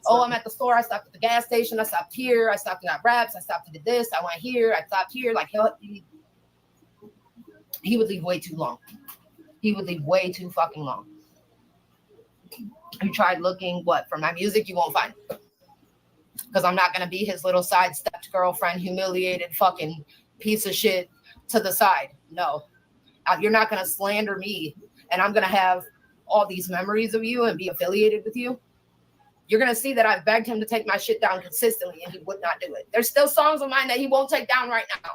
Oh, I'm at the store. I stopped at the gas station. I stopped here. I stopped and got wraps. I stopped and did this. I went here. I stopped here. Like, he would leave way too long. He would leave way too fucking long. You tried looking, for my music? You won't find it. Because I'm not going to be his little sidestepped girlfriend, humiliated fucking piece of shit to the side. No. You're not going to slander me, and I'm going to have all these memories of you and be affiliated with you. You're going to see that I've begged him to take my shit down consistently, and he would not do it. There's still songs of mine that he won't take down right now.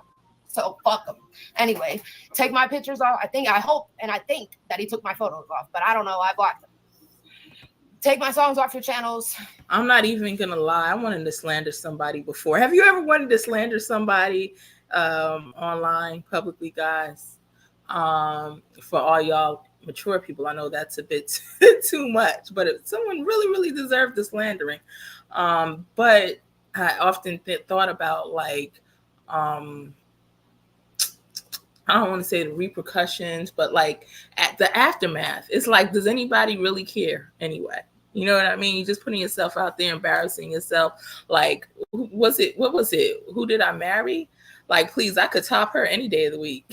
So fuck him. Anyway, take my pictures off. I hope that he took my photos off, but I don't know. I blocked them. Take my songs off your channels. I'm not even gonna lie. I wanted to slander somebody before. Have you ever wanted to slander somebody online, publicly, guys? For all y'all mature people, I know that's a bit too much, but if someone really, really deserved the slandering. But I often thought about like, I don't want to say the repercussions, but like at the aftermath. It's like, does anybody really care anyway? You know what I mean? You're just putting yourself out there, embarrassing yourself. Like, what was it? Who did I marry? Like, please, I could top her any day of the week.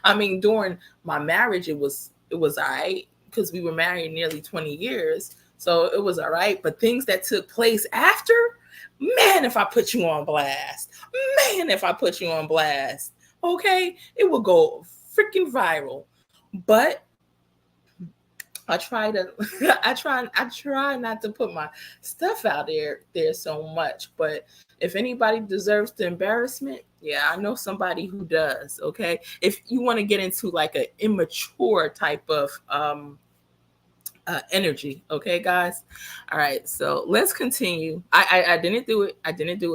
I mean, during my marriage, it was all right, because we were married nearly 20 years. So it was all right. But things that took place after, man, if I put you on blast, okay, it will go freaking viral. But I try not to put my stuff out there so much. But if anybody deserves the embarrassment, yeah, I know somebody who does. Okay, if you want to get into like an immature type of energy, okay, guys. All right, so let's continue. I didn't do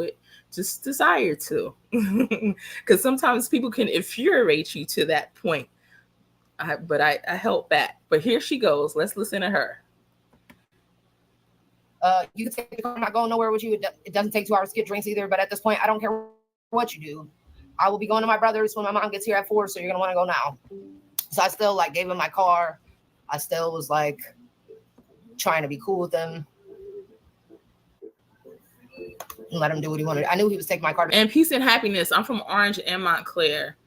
it. Just desire to, because sometimes people can infuriate you to that point. But I held back. But here she goes. Let's listen to her. You can take the car. I'm not going nowhere with you. It doesn't take 2 hours to get drinks either. But at this point, I don't care what you do. I will be going to my brother's when my mom gets here at 4. So you're gonna want to go now. So I still like gave him my car. I still was like trying to be cool with him. And let him do what he wanted. I knew he was taking my car. And peace and happiness. I'm from Orange and Montclair.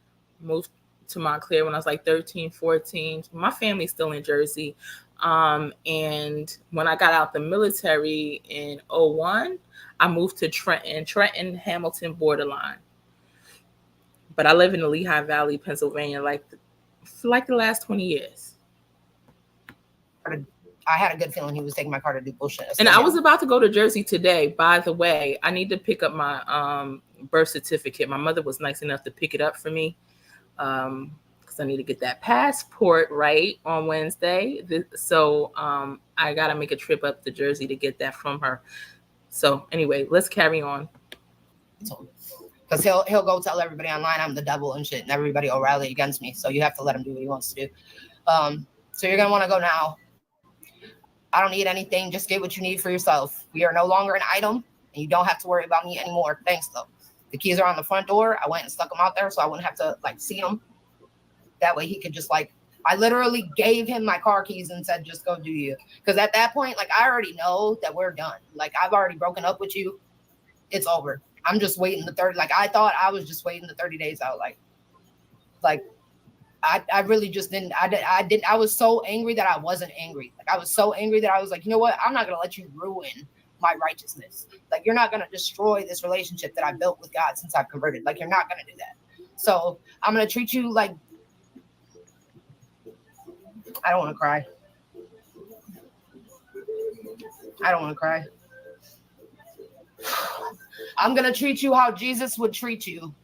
Moved to Montclair when I was like 13, 14. My family's still in Jersey. And when I got out the military in 2001, I moved to Trenton, Hamilton borderline. But I live in the Lehigh Valley, Pennsylvania, for the last 20 years. I had a good feeling he was taking my car to do bullshit. And I was about to go to Jersey today. By the way, I need to pick up my birth certificate. My mother was nice enough to pick it up for me. Because I need to get that passport right on Wednesday. So I got to make a trip up to Jersey to get that from her. So anyway, let's carry on. Because he'll go tell everybody online I'm the devil and shit, and everybody will rally against me. So you have to let him do what he wants to do. So you're going to want to go now. I don't need anything. Just get what you need for yourself. We are no longer an item, and you don't have to worry about me anymore. Thanks, though. The keys are on the front door. I went and stuck them out there so I wouldn't have to see them. That way he could just I literally gave him my car keys and said, just go do you. Because at that point, I already know that we're done. I've already broken up with you. It's over. I'm just waiting the 30. I thought I was just waiting the 30 days out. I really just didn't. I was so angry that I wasn't angry. I was so angry that I was like, you know what? I'm not going to let you ruin my righteousness. You're not going to destroy this relationship that I built with God since I've converted. You're not going to do that. So I'm going to treat you like, I don't want to cry. I'm going to treat you how Jesus would treat you.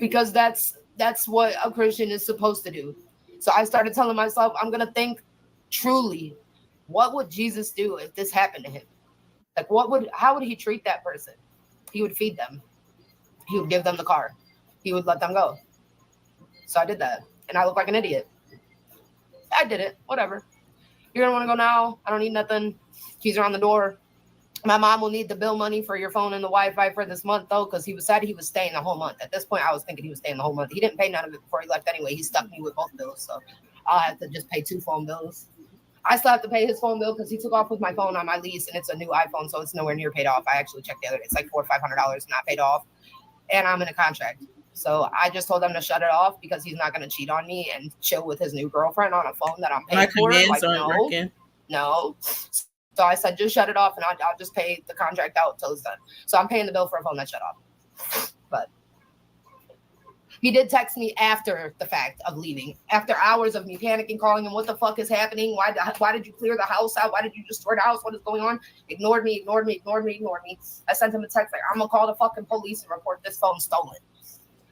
Because that's what a Christian is supposed to do. So I started telling myself, I'm going to think truly, what would Jesus do if this happened to him? Like, how would he treat that person? He would feed them. He would give them the car. He would let them go. So I did that. And I look like an idiot. I did it. Whatever. You're going to want to go now. I don't need nothing. Keys are on the door. My mom will need the bill money for your phone and the Wi-Fi for this month, though, because he said he was staying the whole month. At this point, I was thinking he was staying the whole month. He didn't pay none of it before he left anyway. He stuck me with both bills, so I'll have to just pay 2 phone bills. I still have to pay his phone bill because he took off with my phone on my lease, and it's a new iPhone, so it's nowhere near paid off. I actually checked the other day. It's like $400 or $500 not paid off, and I'm in a contract. So I just told him to shut it off because he's not going to cheat on me and chill with his new girlfriend on a phone that I'm paying for. Like, no. So I said, just shut it off, and I'll just pay the contract out till it's done. So I'm paying the bill for a phone that shut off. But he did text me after the fact of leaving, after hours of me panicking, calling him, what the fuck is happening? Why did you clear the house out? Why did you destroy the house? What is going on? Ignored me. I sent him a text like, I'm going to call the fucking police and report this phone stolen.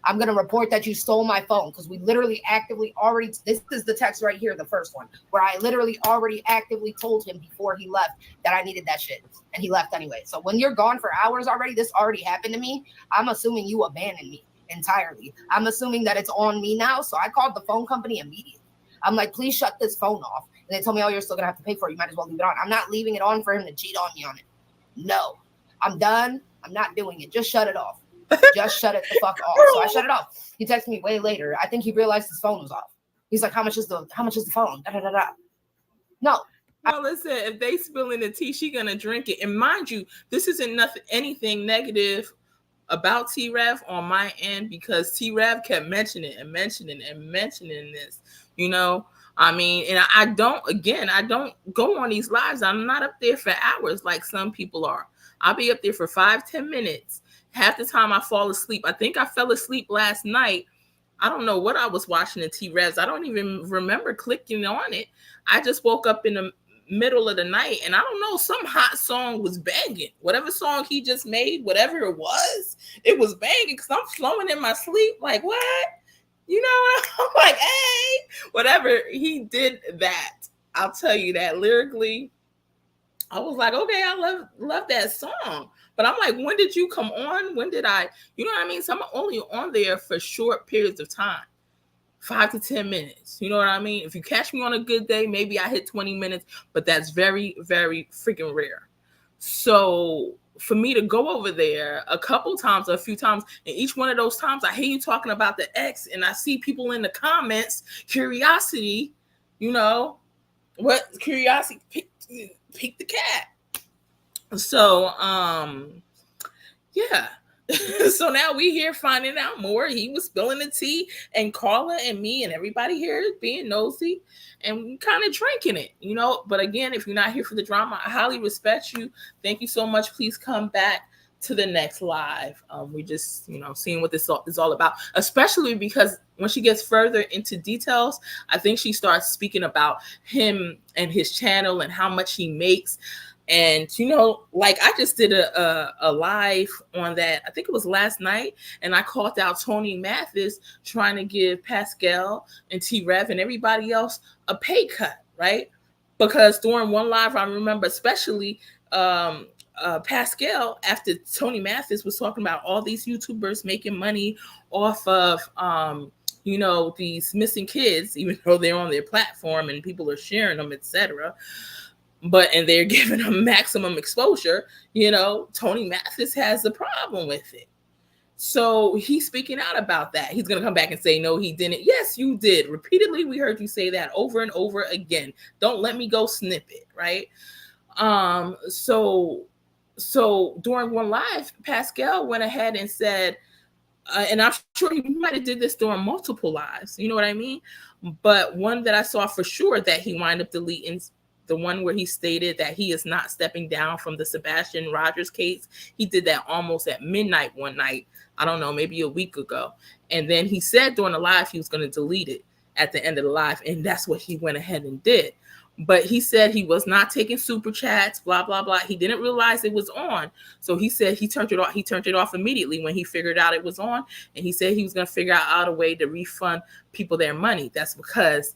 I'm going to report that you stole my phone because we literally actively already, this is the text right here, the first one, where I literally already actively told him before he left that I needed that shit. And he left anyway. So when you're gone for hours already, this already happened to me. I'm assuming you abandoned me entirely. I'm assuming that it's on me now. So I called the phone company immediately. I'm like, please shut this phone off. And they told me, oh, you're still going to have to pay for it. You might as well leave it on. I'm not leaving it on for him to cheat on me on it. No, I'm done. I'm not doing it. Just shut it off. Just shut it the fuck off. So I shut it off. He texted me way later. I think he realized his phone was off. He's like, how much is the phone? Da, da, da, da. No. Well, listen, if they spilling the tea, she gonna drink it. And mind you, this isn't anything negative about T-Rev on my end, because T-Rev kept mentioning this, you know. I mean, and I don't go on these lives. I'm not up there for hours like some people are. I'll be up there for 5-10 minutes. Half the time I fall asleep. I think I fell asleep last night. I don't know what I was watching in T-Rev'S. I don't even remember clicking on it. I just woke up in the middle of the night, and I don't know, some hot song was banging. Whatever song he just made, whatever it was banging, because I'm flowing in my sleep like, what? You know, I'm like, hey, whatever. He did that. I'll tell you that lyrically, I was like, okay, I love that song. But I'm like, when did you come on? When did I, you know what I mean? So I'm only on there for short periods of time, 5 to 10 minutes. You know what I mean? If you catch me on a good day, maybe I hit 20 minutes, but that's very, very freaking rare. So for me to go over there a few times, and each one of those times I hear you talking about the ex, and I see people in the comments, curiosity, you know, what curiosity picked the cat. So, yeah. So now we here finding out more. He was spilling the tea, and Carla and me and everybody here is being nosy and kind of drinking it, you know. But again, if you're not here for the drama, I highly respect you. Thank you so much. Please come back to the next live. We just, you know, seeing what this is all about, especially because when she gets further into details, I think she starts speaking about him and his channel and how much he makes. And, you know, like I just did a live on that. I think it was last night. And I called out Tony Mathis trying to give Pascal and T-Rev and everybody else a pay cut, right? Because during one live, I remember especially Pascal, after Tony Mathis was talking about all these YouTubers making money off of, you know, these missing kids, even though they're on their platform and people are sharing them, etc. And they're giving them maximum exposure, you know, Tony Mathis has a problem with it. So he's speaking out about that. He's going to come back and say, no, he didn't. Yes, you did. Repeatedly, we heard you say that over and over again. Don't let me go snippet, right? So during one live, Pascal went ahead and said, and I'm sure he might have did this during multiple lives, you know what I mean? But one that I saw for sure that he wound up deleting, the one where he stated that he is not stepping down from the Sebastian Rogers case. He did that almost at midnight one night. I don't know, maybe a week ago. And then he said during the live he was going to delete it. at the end of the live, and that's what he went ahead and did. But he said he was not taking super chats, blah blah blah. He didn't realize it was on, so he said he turned it off. He turned it off immediately when he figured out it was on, and he said he was going to figure out a way to refund people their money. That's because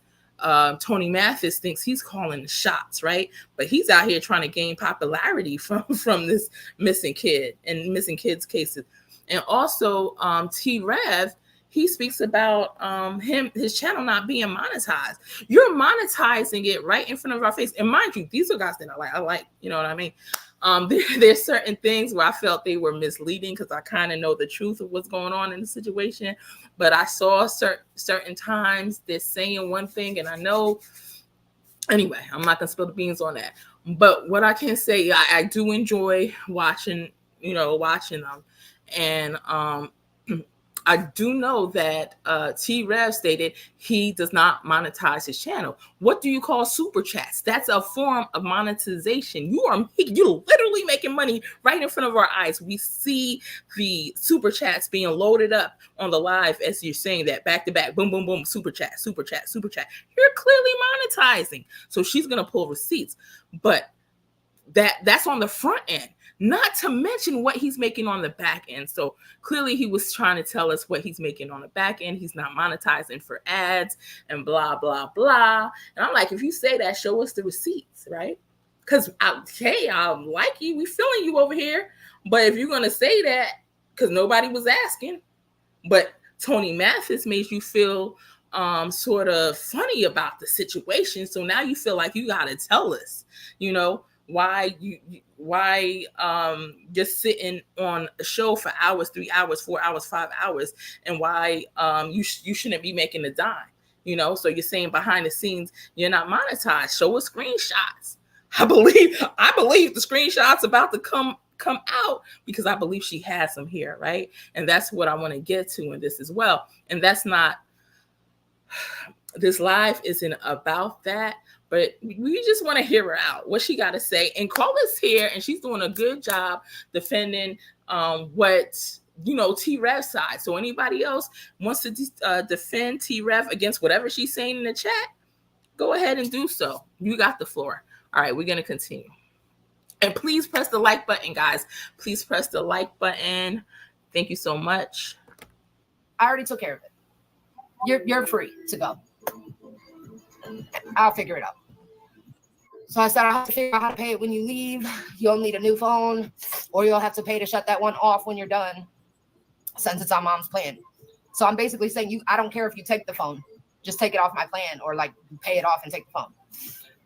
Tony Mathis thinks he's calling the shots, right? But he's out here trying to gain popularity from this missing kid and missing kids cases. And also T-Rev, he speaks about his channel not being monetized. You're monetizing it right in front of our face. And mind you, these are guys that I like, you know what I mean? There's certain things where I felt they were misleading because I kind of know the truth of what's going on in the situation. But I saw certain times they're saying one thing, and I know, anyway, I'm not going to spill the beans on that. But what I can say, I do enjoy watching them. And I do know that T-Rev stated he does not monetize his channel. What do you call super chats? That's a form of monetization. You're literally making money right in front of our eyes. We see the super chats being loaded up on the live as you're saying that back to back, boom, boom, boom, super chat, super chat, super chat. You're clearly monetizing. So she's going to pull receipts. But that's on the front end. Not to mention what he's making on the back end. So clearly he was trying to tell us what he's making on the back end. He's not monetizing for ads and blah, blah, blah. And I'm like, if you say that, show us the receipts, right? Because, hey, I like you. We feeling you over here. But if you're going to say that, because nobody was asking, but Tony Mathis made you feel sort of funny about the situation. So now you feel like you got to tell us, why you're sitting on a show for hours, 3 hours, 4 hours, 5 hours, and why you shouldn't be making a dime, so you're saying behind the scenes you're not monetized. Show us screenshots. I believe the screenshots about to come out because I believe she has them here, right? And that's what I want to get to in this as well. And that's not, this live isn't about that. But we just want to hear her out, what she got to say. And Carla's here, and she's doing a good job defending what, T-Rev's side. So anybody else wants to defend T-Rev against whatever she's saying in the chat, go ahead and do so. You got the floor. All right, we're going to continue. And please press the like button, guys. Please press the like button. Thank you so much. I already took care of it. You're free to go. I'll figure it out. So I said, I'll have to figure out how to pay it when you leave. You'll need a new phone, or you'll have to pay to shut that one off when you're done, since it's on mom's plan. So I'm basically saying, I don't care if you take the phone. Just take it off my plan, or like pay it off and take the phone.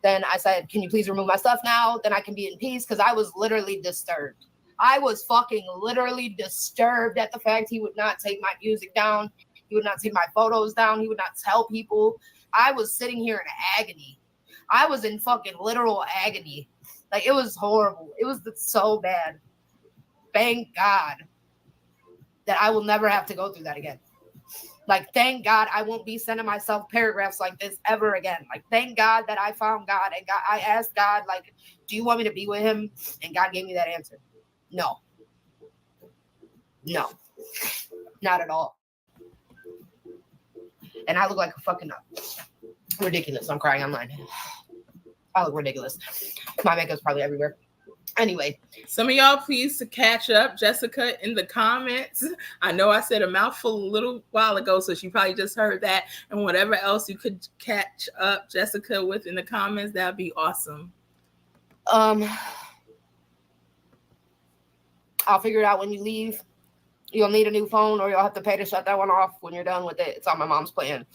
Then I said, can you please remove my stuff now? Then I can be in peace, because I was literally disturbed. I was fucking literally disturbed at the fact he would not take my music down. He would not take my photos down. He would not tell people. I was sitting here in agony. I was in fucking literal agony. Like, it was horrible. It was so bad. Thank God that I will never have to go through that again. Like, thank God I won't be sending myself paragraphs like this ever again. Like, thank God that I found God, and I asked God, like, do you want me to be with him? And God gave me that answer. No. No. Not at all. And I look like a fucking ridiculous. I'm crying online. I look ridiculous. My makeup's probably everywhere. Anyway. Some of y'all please to catch up Jessica in the comments. I know I said a mouthful a little while ago, so she probably just heard that. And whatever else you could catch up Jessica with in the comments, that'd be awesome. I'll figure it out when you leave. You'll need a new phone, or you'll have to pay to shut that one off when you're done with it. It's on my mom's plan.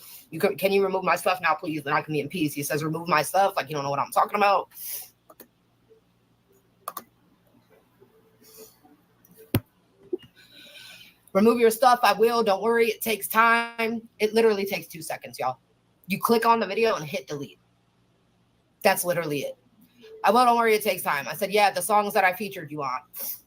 Can you remove my stuff now, please? Then I can be in peace. He says, remove my stuff. Like, you don't know what I'm talking about. Remove your stuff. I will. Don't worry. It takes time. It literally takes 2 seconds, y'all. You click on the video and hit delete. That's literally it. I will. Don't worry. It takes time. I said, yeah, the songs that I featured you on.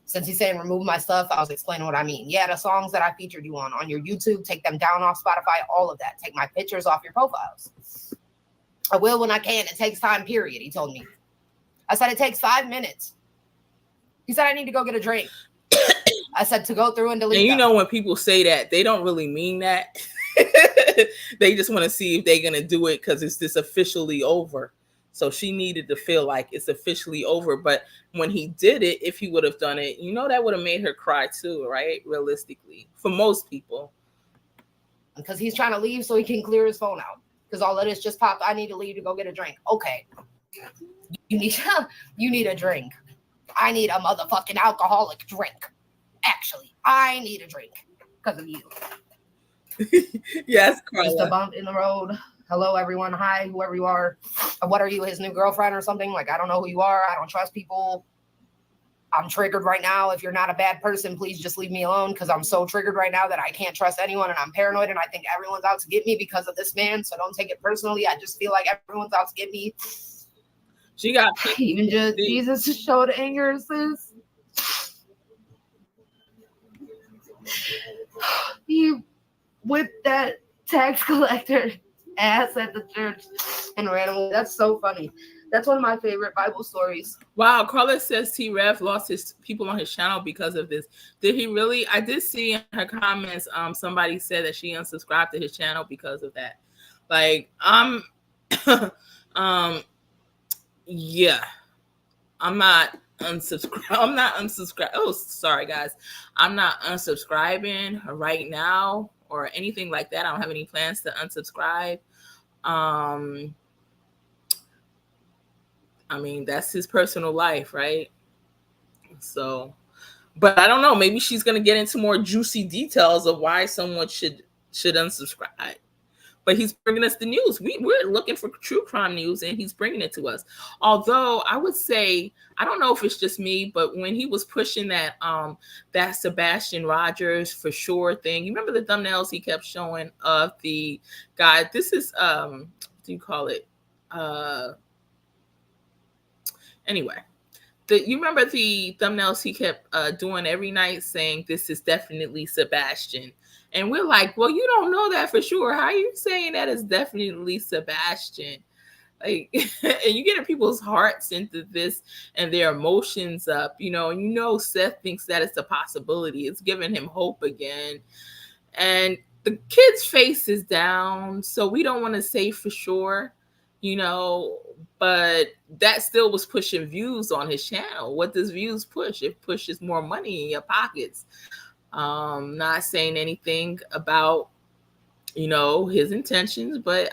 Since he's saying remove my stuff, I was explaining what I mean. Yeah, the songs that I featured you on your YouTube, take them down off Spotify, all of that. Take my pictures off your profiles. I will when I can. It takes time, period, he told me. I said, it takes 5 minutes. He said, I need to go get a drink. I said, to go through and delete And you them. know when people say that, they don't really mean that. They just want to see if they're going to do it because it's this officially over. So she needed to feel like it's officially over. But when he did it, if he would have done it, that would have made her cry too, right? Realistically, for most people. Because he's trying to leave so he can clear his phone out. Because all of this just popped. I need to leave to go get a drink. Okay. You need a drink. I need a motherfucking alcoholic drink. Actually, I need a drink because of you. Yes, Carla. Just a bump in the road. Hello, everyone. Hi, whoever you are. What are you, his new girlfriend or something? Like, I don't know who you are. I don't trust people. I'm triggered right now. If you're not a bad person, please just leave me alone because I'm so triggered right now that I can't trust anyone and I'm paranoid and I think everyone's out to get me because of this man. So don't take it personally. I just feel like everyone's out to get me. She got even just Jesus showed anger, sis. He whipped that tax collector ass at the church and ran away. That's so funny. That's one of my favorite Bible stories. Wow, Carla says T-Rev lost his people on his channel because of this. Did he really? I did see in her comments, somebody said that she unsubscribed to his channel because of that. Like, yeah, I'm not unsubscribed. Oh, sorry guys. I'm not unsubscribing right now or anything like that. I don't have any plans to unsubscribe. I mean, that's his personal life, right? So, but I don't know. Maybe she's going to get into more juicy details of why someone should unsubscribe. But he's bringing us the news. We're looking for true crime news, and he's bringing it to us. Although I would say, I don't know if it's just me, but when he was pushing that Sebastian Rogers for sure thing, you remember the thumbnails he kept showing of the guy? This is what do you call it? Anyway, you remember the thumbnails he kept doing every night saying this is definitely Sebastian. And we're like, well, you don't know that for sure. How are you saying that is definitely Sebastian? Like, and you get people's hearts into this and their emotions up, and Seth thinks that it's a possibility. It's giving him hope again. And the kid's face is down, so we don't want to say for sure, but that still was pushing views on his channel. What does views push? It pushes more money in your pockets. Not saying anything about, his intentions, but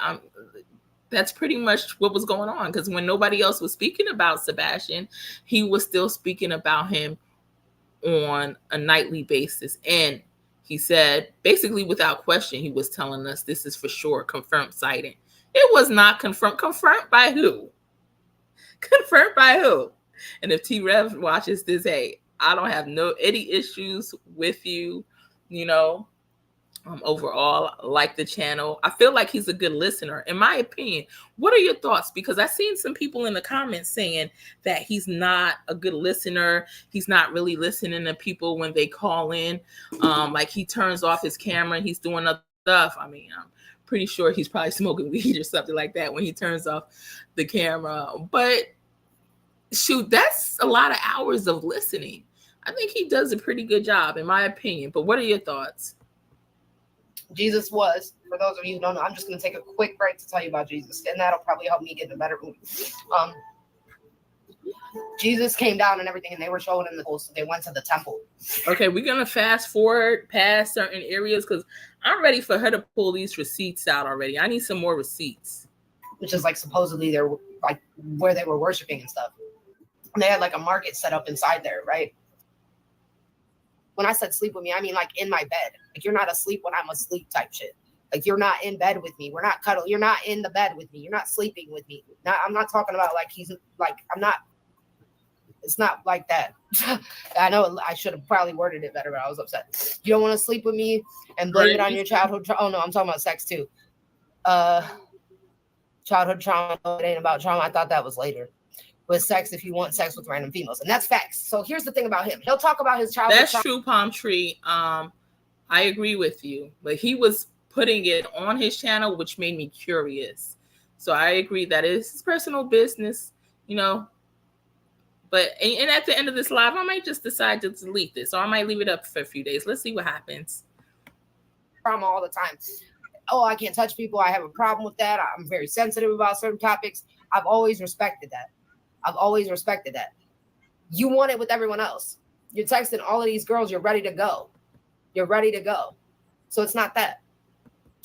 that's pretty much what was going on. Because when nobody else was speaking about Sebastian, he was still speaking about him on a nightly basis. And he said, basically without question, he was telling us this is for sure confirmed sighting. It was not confirmed. Confirmed by who? Confirmed by who? And if T-Rev watches this, hey, I don't have any issues with you, overall, like the channel. I feel like he's a good listener, in my opinion. What are your thoughts? Because I've seen some people in the comments saying that he's not a good listener. He's not really listening to people when they call in. Like he turns off his camera and he's doing other stuff. I mean, I'm pretty sure he's probably smoking weed or something like that when he turns off the camera. But shoot, that's a lot of hours of listening. I think he does a pretty good job, in my opinion. But what are your thoughts? Jesus was, for those of you who don't know, I'm just going to take a quick break to tell you about Jesus, and that'll probably help me get in a better mood. Jesus came down and everything, and they were showing him the goals, so they went to the temple. Okay, we're going to fast forward past certain areas because I'm ready for her to pull these receipts out already. I need some more receipts. Which is like supposedly they're like where they were worshiping and stuff. And they had like a market set up inside there, right? When I said sleep with me, I mean like in my bed. Like you're not asleep when I'm asleep type shit. Like you're not in bed with me. We're not cuddle. You're not in the bed with me. You're not sleeping with me. I'm not talking about like he's like, I'm not. It's not like that. I know I should have probably worded it better, but I was upset. You don't want to sleep with me and blame it on your childhood trauma. Oh no, I'm talking about sex too. Childhood trauma. No, it ain't about trauma. I thought that was later. With sex, if you want sex with random females, and that's facts. So here's the thing about him. He'll talk about his childhood. That's true, Palm Tree. I agree with you, but he was putting it on his channel, which made me curious. So I agree that it's his personal business, But and at the end of this live, I might just decide to delete this, or I might leave it up for a few days. Let's see what happens. Trauma all the time. oh, I can't touch people. I have a problem with that. I'm very sensitive about certain topics. I've always respected that. You want it with everyone else. You're texting all of these girls. You're ready to go. So it's not that.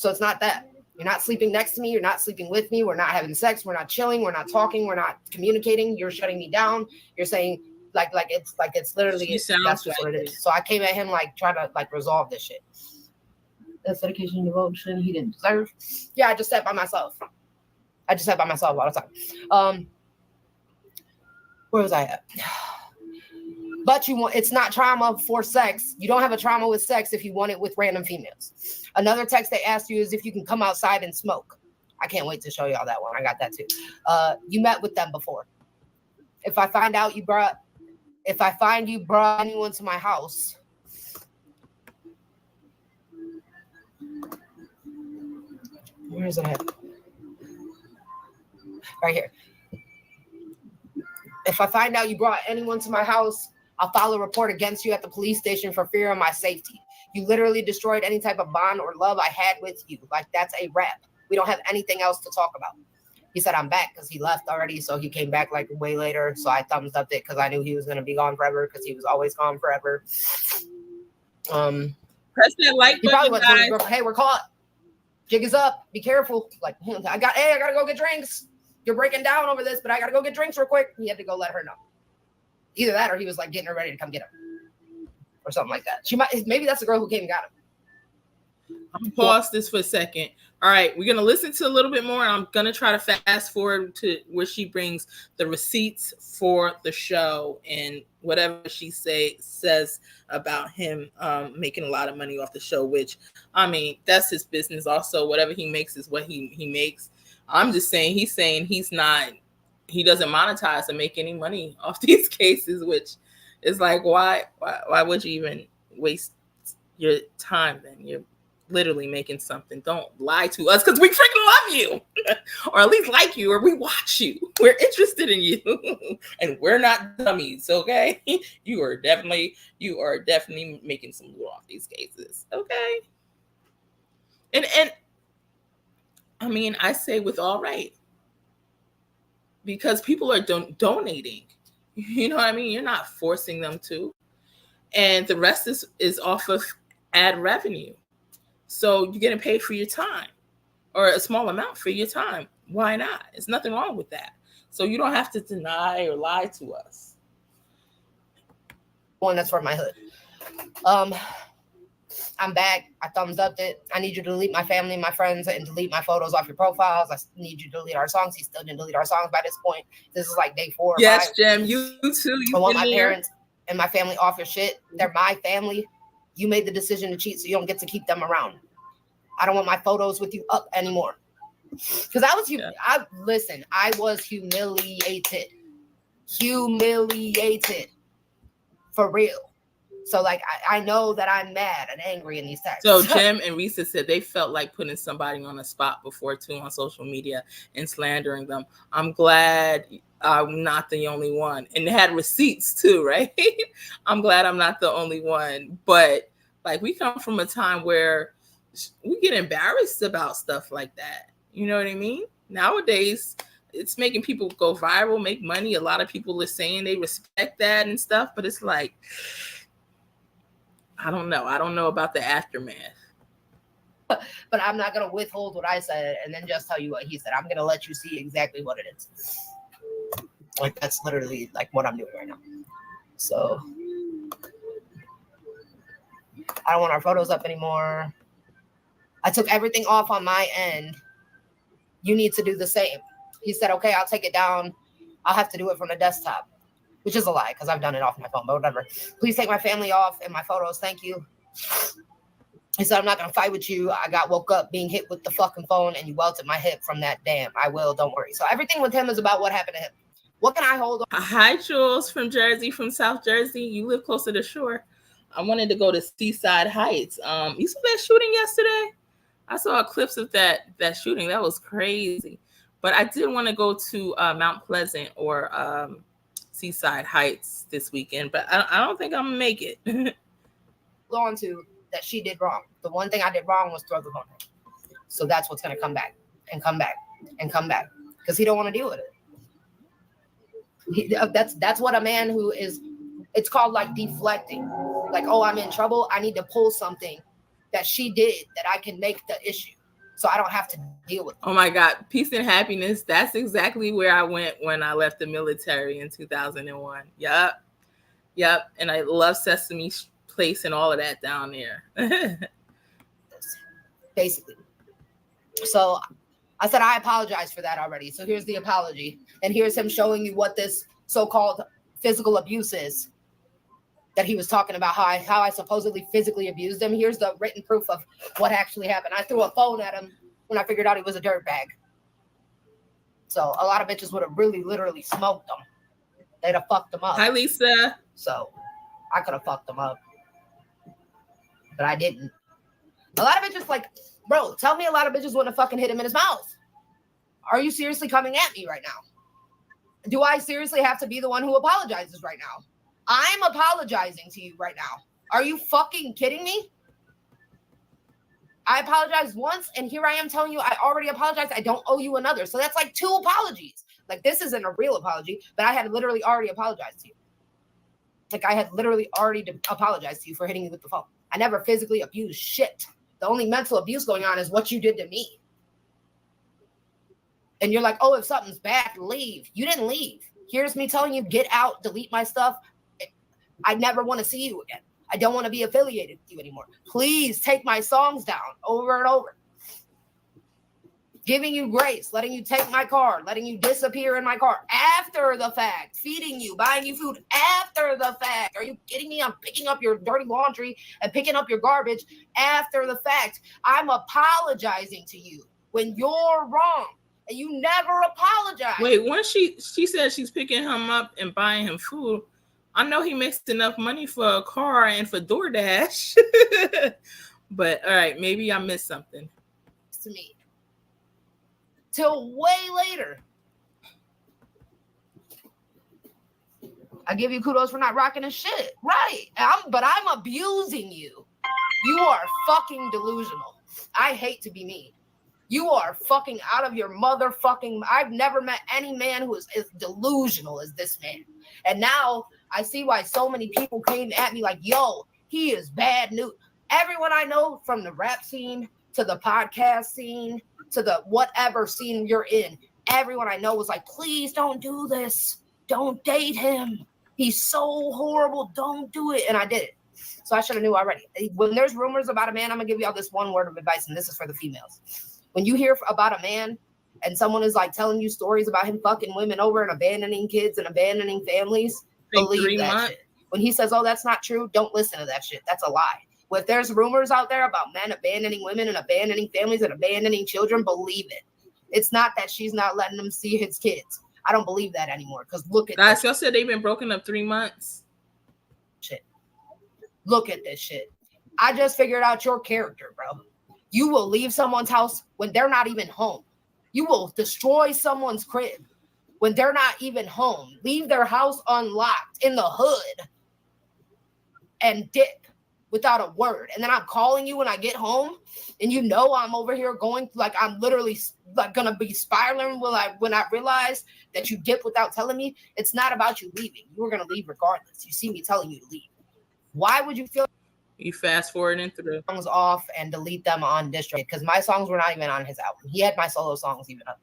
You're not sleeping next to me. You're not sleeping with me. We're not having sex. We're not chilling. We're not talking. We're not communicating. You're shutting me down. You're saying like it's literally that's just what it is. So I came at him like trying to like resolve this shit. That's dedication and devotion he didn't deserve. Yeah, I just sat by myself. all the time. Where was I at? But it's not trauma for sex. You don't have a trauma with sex if you want it with random females. Another text they asked you is if you can come outside and smoke. I can't wait to show y'all that one. I got that too. You met with them before. If I find you brought anyone to my house, where is it at? Right here. If I find out you brought anyone to my house, I'll file a report against you at the police station for fear of my safety. You literally destroyed any type of bond or love I had with you. Like, that's a wrap. We don't have anything else to talk about. He said I'm back because he left already. So he came back like way later. So I thumbs upped it because I knew he was going to be gone forever because he was always gone forever. Press that like he probably button, went guys. to his girl, hey, we're caught. Jig is up. Be careful. Like, I gotta go get drinks. You're breaking down over this, but I gotta go get drinks real quick. He had to go let her know. Either that or he was like getting her ready to come get him. Or something like that. Maybe that's the girl who came and got him. I'm gonna pause this for a second. All right, we're gonna listen to a little bit more. I'm gonna try to fast forward to where she brings the receipts for the show and whatever she says about him making a lot of money off the show, which I mean that's his business. Also, whatever he makes is what he makes. I'm just saying he doesn't monetize and make any money off these cases, which is like why would you even waste your time then? You're literally making something. Don't lie to us because we freaking love you or at least like you or we watch you. We're interested in you and we're not dummies, okay? You are definitely making some loot off these cases, okay? And I mean, I say with all right because people are donating. You know what I mean? You're not forcing them to. And the rest is off of ad revenue. So you're getting paid for your time or a small amount for your time. Why not? There's nothing wrong with that. So you don't have to deny or lie to us. One that's for my hood. I'm back. I thumbs upped it. I need you to delete my family, my friends, and delete my photos off your profiles. I need you to delete our songs. He still didn't delete our songs by this point. This is like day 4. Yes, Jem, you too. I want my parents and my family off your shit. They're my family. You made the decision to cheat, so you don't get to keep them around. I don't want my photos with you up anymore. Because I was humiliated. For real. So, like, I know that I'm mad and angry in these texts. So, Jim and Risa said they felt like putting somebody on the spot before, too, on social media and slandering them. I'm glad I'm not the only one. And they had receipts, too, right? I'm glad I'm not the only one. But, like, we come from a time where we get embarrassed about stuff like that. You know what I mean? Nowadays, it's making people go viral, make money. A lot of people are saying they respect that and stuff. But it's like... I don't know about the aftermath. But I'm not going to withhold what I said and then just tell you what he said. I'm going to let you see exactly what it is. Like, that's literally like what I'm doing right now. So I don't want our photos up anymore. I took everything off on my end. You need to do the same. He said, okay, I'll take it down. I'll have to do it from the desktop. Which is a lie, because I've done it off my phone, but whatever. Please take my family off and my photos. Thank you. He said, I'm not going to fight with you. I got woke up being hit with the fucking phone, and you welted my hip from that. Damn, I will. Don't worry. So everything with him is about what happened to him. What can I hold on? Hi, Jules from Jersey, from South Jersey. You live closer to shore. I wanted to go to Seaside Heights. You saw that shooting yesterday? I saw clips of that shooting. That was crazy. But I did want to go to Mount Pleasant or Seaside Heights this weekend, but I don't think I'm gonna make it. On to that she did wrong. The one thing I did wrong was throw the phone. So that's what's going to come back and come back and come back because he don't want to deal with it. That's what a man who is, it's called like deflecting. Like, oh, I'm in trouble. I need to pull something that she did that I can make the issue so I don't have to deal with it. Oh my God. Peace and happiness. That's exactly where I went when I left the military in 2001. Yep. And I love Sesame Place and all of that down there. Basically. So I said, I apologize for that already. So here's the apology. And here's him showing you what this so-called physical abuse is that he was talking about, how I supposedly physically abused him. Here's the written proof of what actually happened. I threw a phone at him when I figured out he was a dirtbag. So a lot of bitches would have really literally smoked him. They'd have fucked him up. Hi, Lisa. So I could have fucked him up. But I didn't. A lot of bitches like, bro, tell me a lot of bitches wouldn't have fucking hit him in his mouth. Are you seriously coming at me right now? Do I seriously have to be the one who apologizes right now? I'm apologizing to you right now. Are you fucking kidding me? I apologized once, and here I am telling you I already apologized. I don't owe you another. So that's like 2 apologies. Like, this isn't a real apology, but I had literally already apologized to you. Like, I had literally already apologized to you for hitting you with the phone. I never physically abused shit. The only mental abuse going on is what you did to me. And you're like, oh, if something's bad, leave. You didn't leave. Here's me telling you, get out, delete my stuff. I never want to see you again. I don't want to be affiliated with you anymore. Please take my songs down over and over. Giving you grace, letting you take my car, letting you disappear in my car after the fact, feeding you, buying you food after the fact. Are you kidding me? I'm picking up your dirty laundry and picking up your garbage after the fact. I'm apologizing to you when you're wrong. And you never apologize. Wait, once she said she's picking him up and buying him food, I know he makes enough money for a car and for DoorDash. But all right, maybe I missed something. To me. Till way later. I give you kudos for not rocking his shit. Right. But I'm abusing you. You are fucking delusional. I hate to be mean. You are fucking out of your motherfucking... I've never met any man who is as delusional as this man. And now I see why so many people came at me like, yo, he is bad news. Everyone I know, from the rap scene to the podcast scene to the whatever scene you're in, everyone I know was like, please don't do this. Don't date him. He's so horrible. Don't do it. And I did it. So I should have knew already. When there's rumors about a man, I'm going to give you all this one word of advice, and this is for the females. When you hear about a man and someone is like telling you stories about him fucking women over and abandoning kids and abandoning families, believe that shit. When he says, oh, that's not true, don't listen to that shit. That's a lie. Well, if there's rumors out there about men abandoning women and abandoning families and abandoning children, believe it. It's not that she's not letting them see his kids. I don't believe that anymore. Because look at guys, y'all said they've been broken up 3 months. Shit. Look at this shit. I just figured out your character, bro. You will leave someone's house when they're not even home. You will destroy someone's crib when they're not even home. Leave their house unlocked in the hood and dip without a word. And then I'm calling you when I get home, and you know I'm over here going like I'm literally like gonna be spiraling when I realize that you dip without telling me. It's not about you leaving. You were gonna leave regardless. You see me telling you to leave. Why would you feel? You fast forwarding through songs off and delete them on distro because my songs were not even on his album. He had my solo songs even up.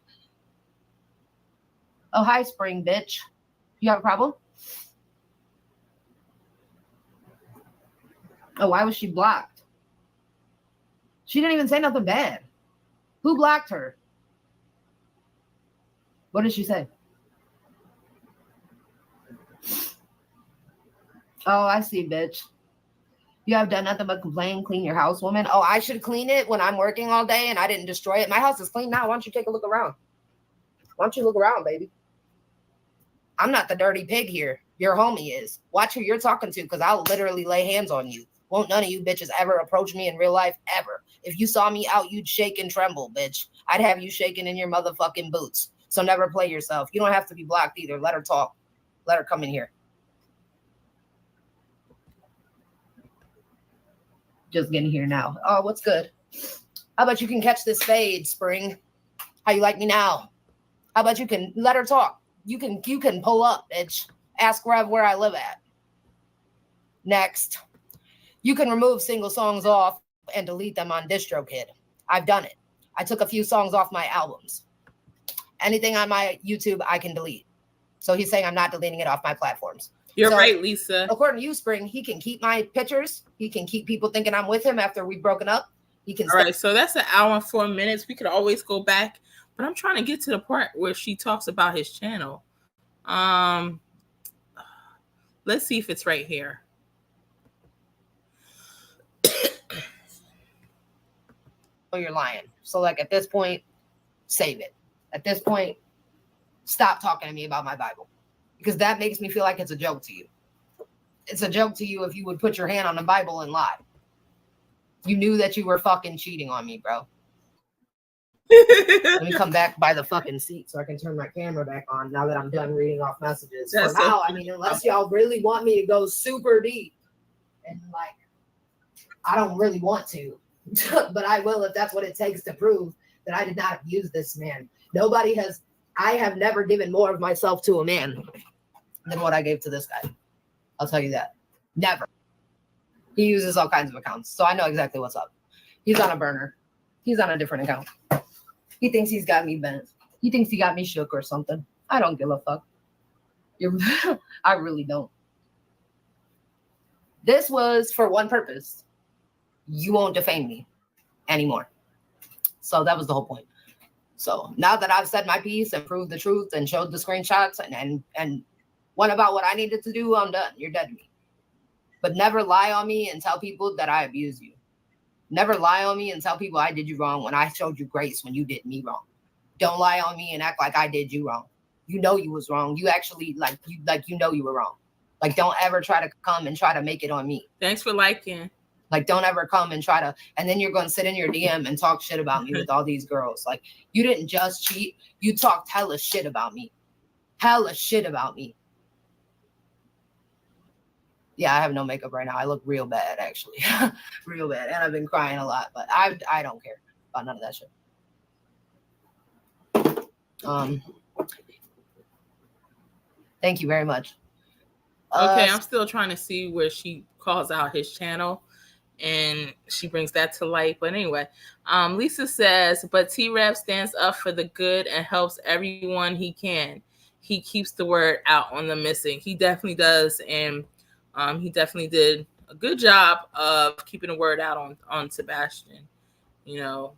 Oh, hi, Spring, bitch. You have a problem? Oh, why was she blocked? She didn't even say nothing bad. Who blocked her? What did she say? Oh, I see, bitch. You have done nothing but complain, clean your house, woman. Oh, I should clean it when I'm working all day and I didn't destroy it. My house is clean now. Why don't you take a look around? Why don't you look around, baby? I'm not the dirty pig here. Your homie is. Watch who you're talking to because I'll literally lay hands on you. Won't none of you bitches ever approach me in real life, ever. If you saw me out, you'd shake and tremble, bitch. I'd have you shaking in your motherfucking boots. So never play yourself. You don't have to be blocked either. Let her talk. Let her come in here. Just getting here now. Oh, what's good? How about you can catch this fade, Spring? How you like me now? How about you can let her talk? You can pull up, bitch. Ask Rev where I live at. Next, you can remove single songs off and delete them on DistroKid. I've done it. I took a few songs off my albums. Anything on my YouTube, I can delete. So he's saying I'm not deleting it off my platforms. You're right, Lisa. According to you, Spring, he can keep my pictures. He can keep people thinking I'm with him after we've broken up. He can. All right, so that's an hour and 4 minutes. We could always go back, but I'm trying to get to the part where she talks about his channel. Let's see if it's right here. Oh, you're lying. So, like, at this point, save it. At this point, stop talking to me about my Bible, because that makes me feel like it's a joke to you. It's a joke to you if you would put your hand on the Bible and lie. You knew that you were fucking cheating on me, bro. Let me come back by the fucking seat so I can turn my camera back on now that I'm done reading off messages. For now, I mean, unless y'all really want me to go super deep, and like, I don't really want to, but I will if that's what it takes to prove that I did not abuse this man. I have never given more of myself to a man than what I gave to this guy. I'll tell you that. Never. He uses all kinds of accounts, so I know exactly what's up. He's on a burner. He's on a different account. He thinks he's got me bent. He thinks he got me shook or something. I don't give a fuck. I really don't. This was for one purpose. You won't defame me anymore. So that was the whole point. So now that I've said my piece and proved the truth and showed the screenshots and went about what I needed to do, I'm done. You're dead to me. But never lie on me and tell people that I abuse you. Never lie on me and tell people I did you wrong when I showed you grace when you did me wrong. Don't lie on me and act like I did you wrong. You know you was wrong. You actually you know you were wrong. Like, don't ever try to come and try to make it on me. Thanks for liking. Like, don't ever come and try to, and then you're going to sit in your DM and talk shit about me with all these girls. Like, you didn't just cheat. You talked hella shit about me. Hella shit about me. Yeah, I have no makeup right now. I look real bad, actually. Real bad. And I've been crying a lot, but I don't care about none of that shit. Thank you very much. Okay, I'm still trying to see where she calls out his channel and she brings that to light. But anyway, Lisa says, but T-Rev stands up for the good and helps everyone he can. He keeps the word out on the missing. He definitely does. And he definitely did a good job of keeping the word out on Sebastian. You know,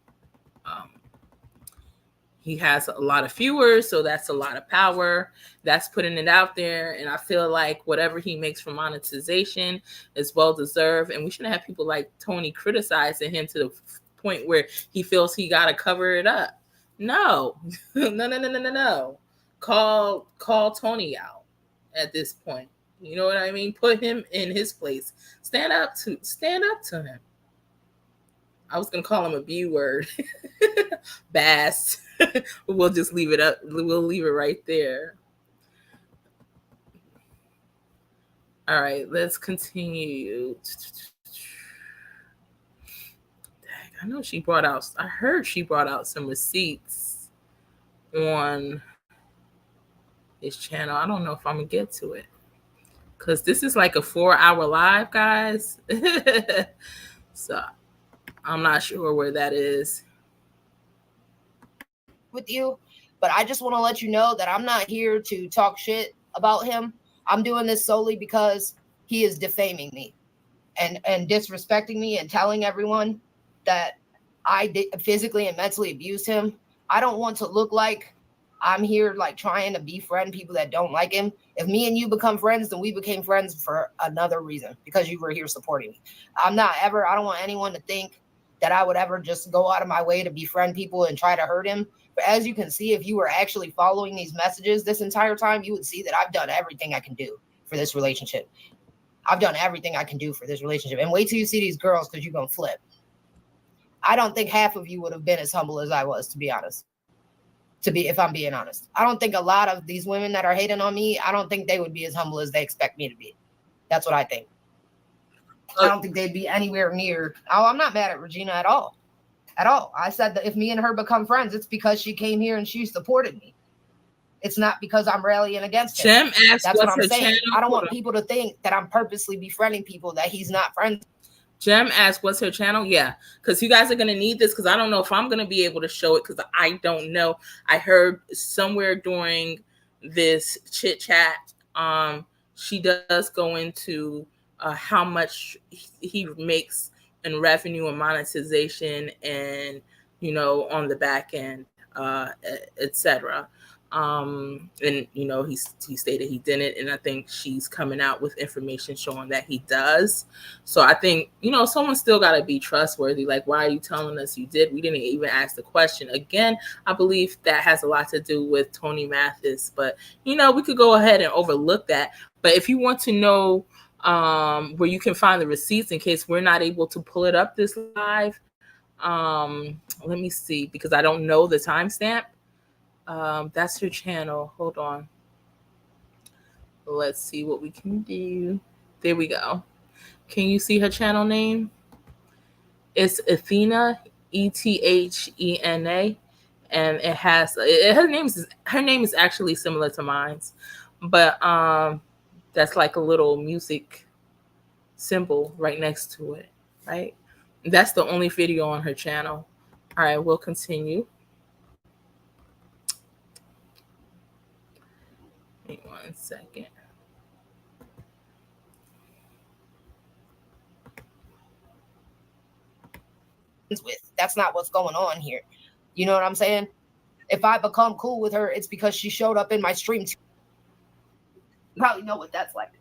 he has a lot of viewers, so that's a lot of power. That's putting it out there. And I feel like whatever he makes from monetization is well deserved. And we shouldn't have people like Tony criticizing him to the point where he feels he got to cover it up. No, no. Call Tony out at this point. You know what I mean? Put him in his place. Stand up to him. I was gonna call him a B word. Bass. We'll just leave it up. We'll leave it right there. All right, let's continue. Dang, I heard she brought out some receipts on his channel. I don't know if I'm gonna get to it, because this is like a 4-hour live, guys. So I'm not sure where that is. With you, but I just want to let you know that I'm not here to talk shit about him. I'm doing this solely because he is defaming me and disrespecting me and telling everyone that I did physically and mentally abused him. I don't want to look like I'm here like trying to befriend people that don't like him. If me and you become friends, then we became friends for another reason, because you were here supporting me. I don't want anyone to think that I would ever just go out of my way to befriend people and try to hurt him. But as you can see, if you were actually following these messages this entire time, you would see that I've done everything I can do for this relationship. I've done everything I can do for this relationship. And wait till you see these girls, because you're going to flip. I don't think half of you would have been as humble as I was, to be honest. If I'm being honest. I don't think a lot of these women that are hating on me, I don't think they would be as humble as they expect me to be. That's what I think. I don't think they'd be anywhere near. Oh, I'm not mad at Regina at all. at all. I said that if me and her become friends, it's because she came here and she supported me. It's not because I'm rallying against him. Jem asked, that's what what's I'm her saying. channel? I don't want people to think that I'm purposely befriending people that he's not friends. Jem asked, what's her channel? Yeah, because you guys are going to need this, because I don't know if I'm going to be able to show it, because I don't know. I heard somewhere during this chit chat, she does go into how much he makes in revenue and monetization and, you know, on the back end, etc. And you know, he stated he didn't, and I think she's coming out with information showing that he does. So I think, you know, someone still got to be trustworthy. Like, why are you telling us you did? We didn't even ask the question. Again, I believe that has a lot to do with Tony Mathis, but you know, we could go ahead and overlook that. But if you want to know where you can find the receipts, in case we're not able to pull it up this live, let me see, because I don't know the timestamp. That's her channel. Hold on. Let's see what we can do. There we go. Can you see her channel name? It's Athena, Ethena, and it has her name is actually similar to mine's, but that's like a little music symbol right next to it, right? That's the only video on her channel. All right, we'll continue. Wait 1 second. With that's not what's going on here. You know what I'm saying? If I become cool with her, it's because she showed up in my stream. You probably know what that's like.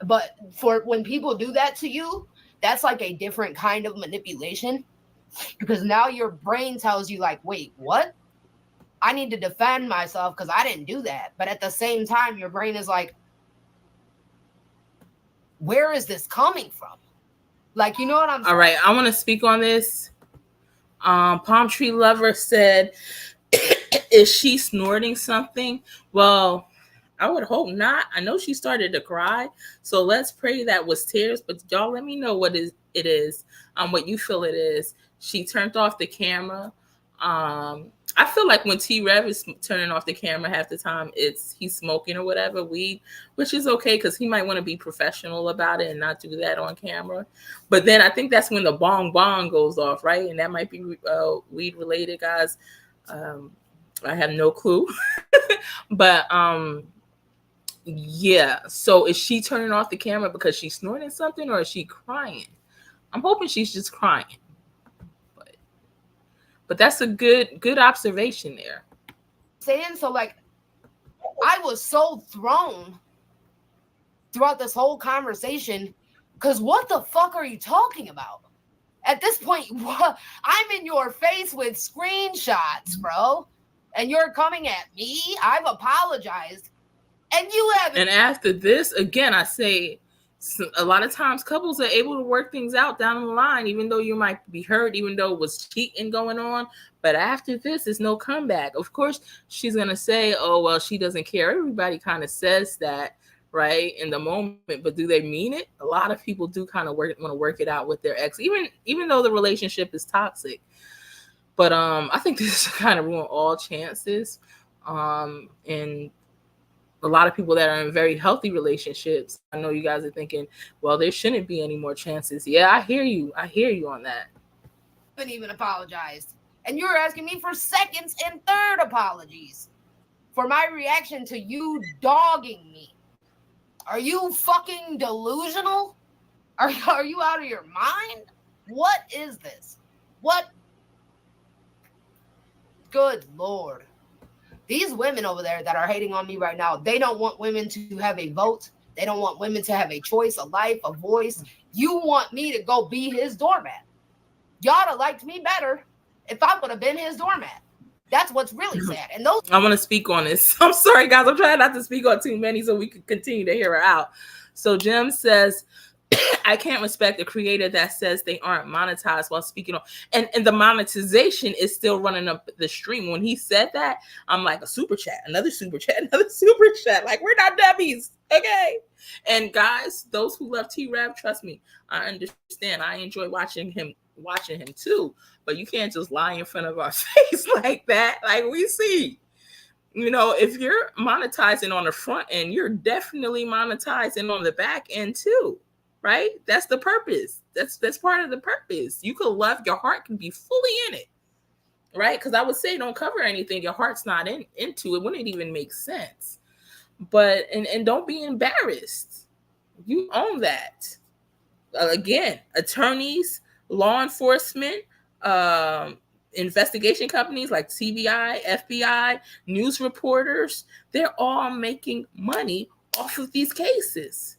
But for when people do that to you, that's like a different kind of manipulation, because now your brain tells you like, wait, what? I need to defend myself because I didn't do that. But at the same time, your brain is like, where is this coming from? Like, you know what I'm saying? All right, I want to speak on this. Palm Tree Lover said, is she snorting something? Well, I would hope not. I know she started to cry, so let's pray that was tears. But y'all, let me know what it is. What you feel it is. She turned off the camera. I feel like when T-Rev'S is turning off the camera half the time, he's smoking or whatever, weed, which is okay because he might want to be professional about it and not do that on camera. But then I think that's when the bong bong goes off, right? And that might be weed related, guys. I have no clue. But yeah. So is she turning off the camera because she's snorting something, or is she crying? I'm hoping she's just crying. But that's a good observation there. Saying so, like, I was so thrown throughout this whole conversation because what the fuck are you talking about? At this point, I'm in your face with screenshots, bro, and you're coming at me. I've apologized, and you haven't. And after this, again, I say, a lot of times couples are able to work things out down the line, even though you might be hurt, even though it was cheating going on. But after this, there's no comeback. Of course, she's going to say, oh, well, she doesn't care. Everybody kind of says that, right, in the moment. But do they mean it? A lot of people do kind of want to work it out with their ex, even though the relationship is toxic. But I think this kind of ruin all chances. And a lot of people that are in very healthy relationships, I know you guys are thinking, well, there shouldn't be any more chances. Yeah, I hear you on that. I haven't even apologized. And you're asking me for seconds and third apologies for my reaction to you dogging me. Are you fucking delusional? Are you out of your mind? What is this? What? Good Lord. These women over there that are hating on me right now, they don't want women to have a vote. They don't want women to have a choice, a life, a voice. You want me to go be his doormat. Y'all have liked me better if I would have been his doormat. That's what's really sad. And those I want to speak on this. I'm sorry, guys. I'm trying not to speak on too many so we can continue to hear her out. So Jim says, I can't respect a creator that says they aren't monetized while speaking on, and the monetization is still running up the stream. When he said that, I'm like, a super chat, another super chat, another super chat. Like, we're not dummies, okay? And guys, those who love T-Rev, trust me, I understand. I enjoy watching him watching him too. But you can't just lie in front of our face like that. Like we see, you know, if you're monetizing on the front end, you're definitely monetizing on the back end too, right? That's the purpose. That's part of the purpose. You could love, your heart can be fully in it, right? Because I would say don't cover anything your heart's not into. It wouldn't even make sense. But and don't be embarrassed. You own that. Again, attorneys, law enforcement, investigation companies like CBI, FBI, news reporters, they're all making money off of these cases.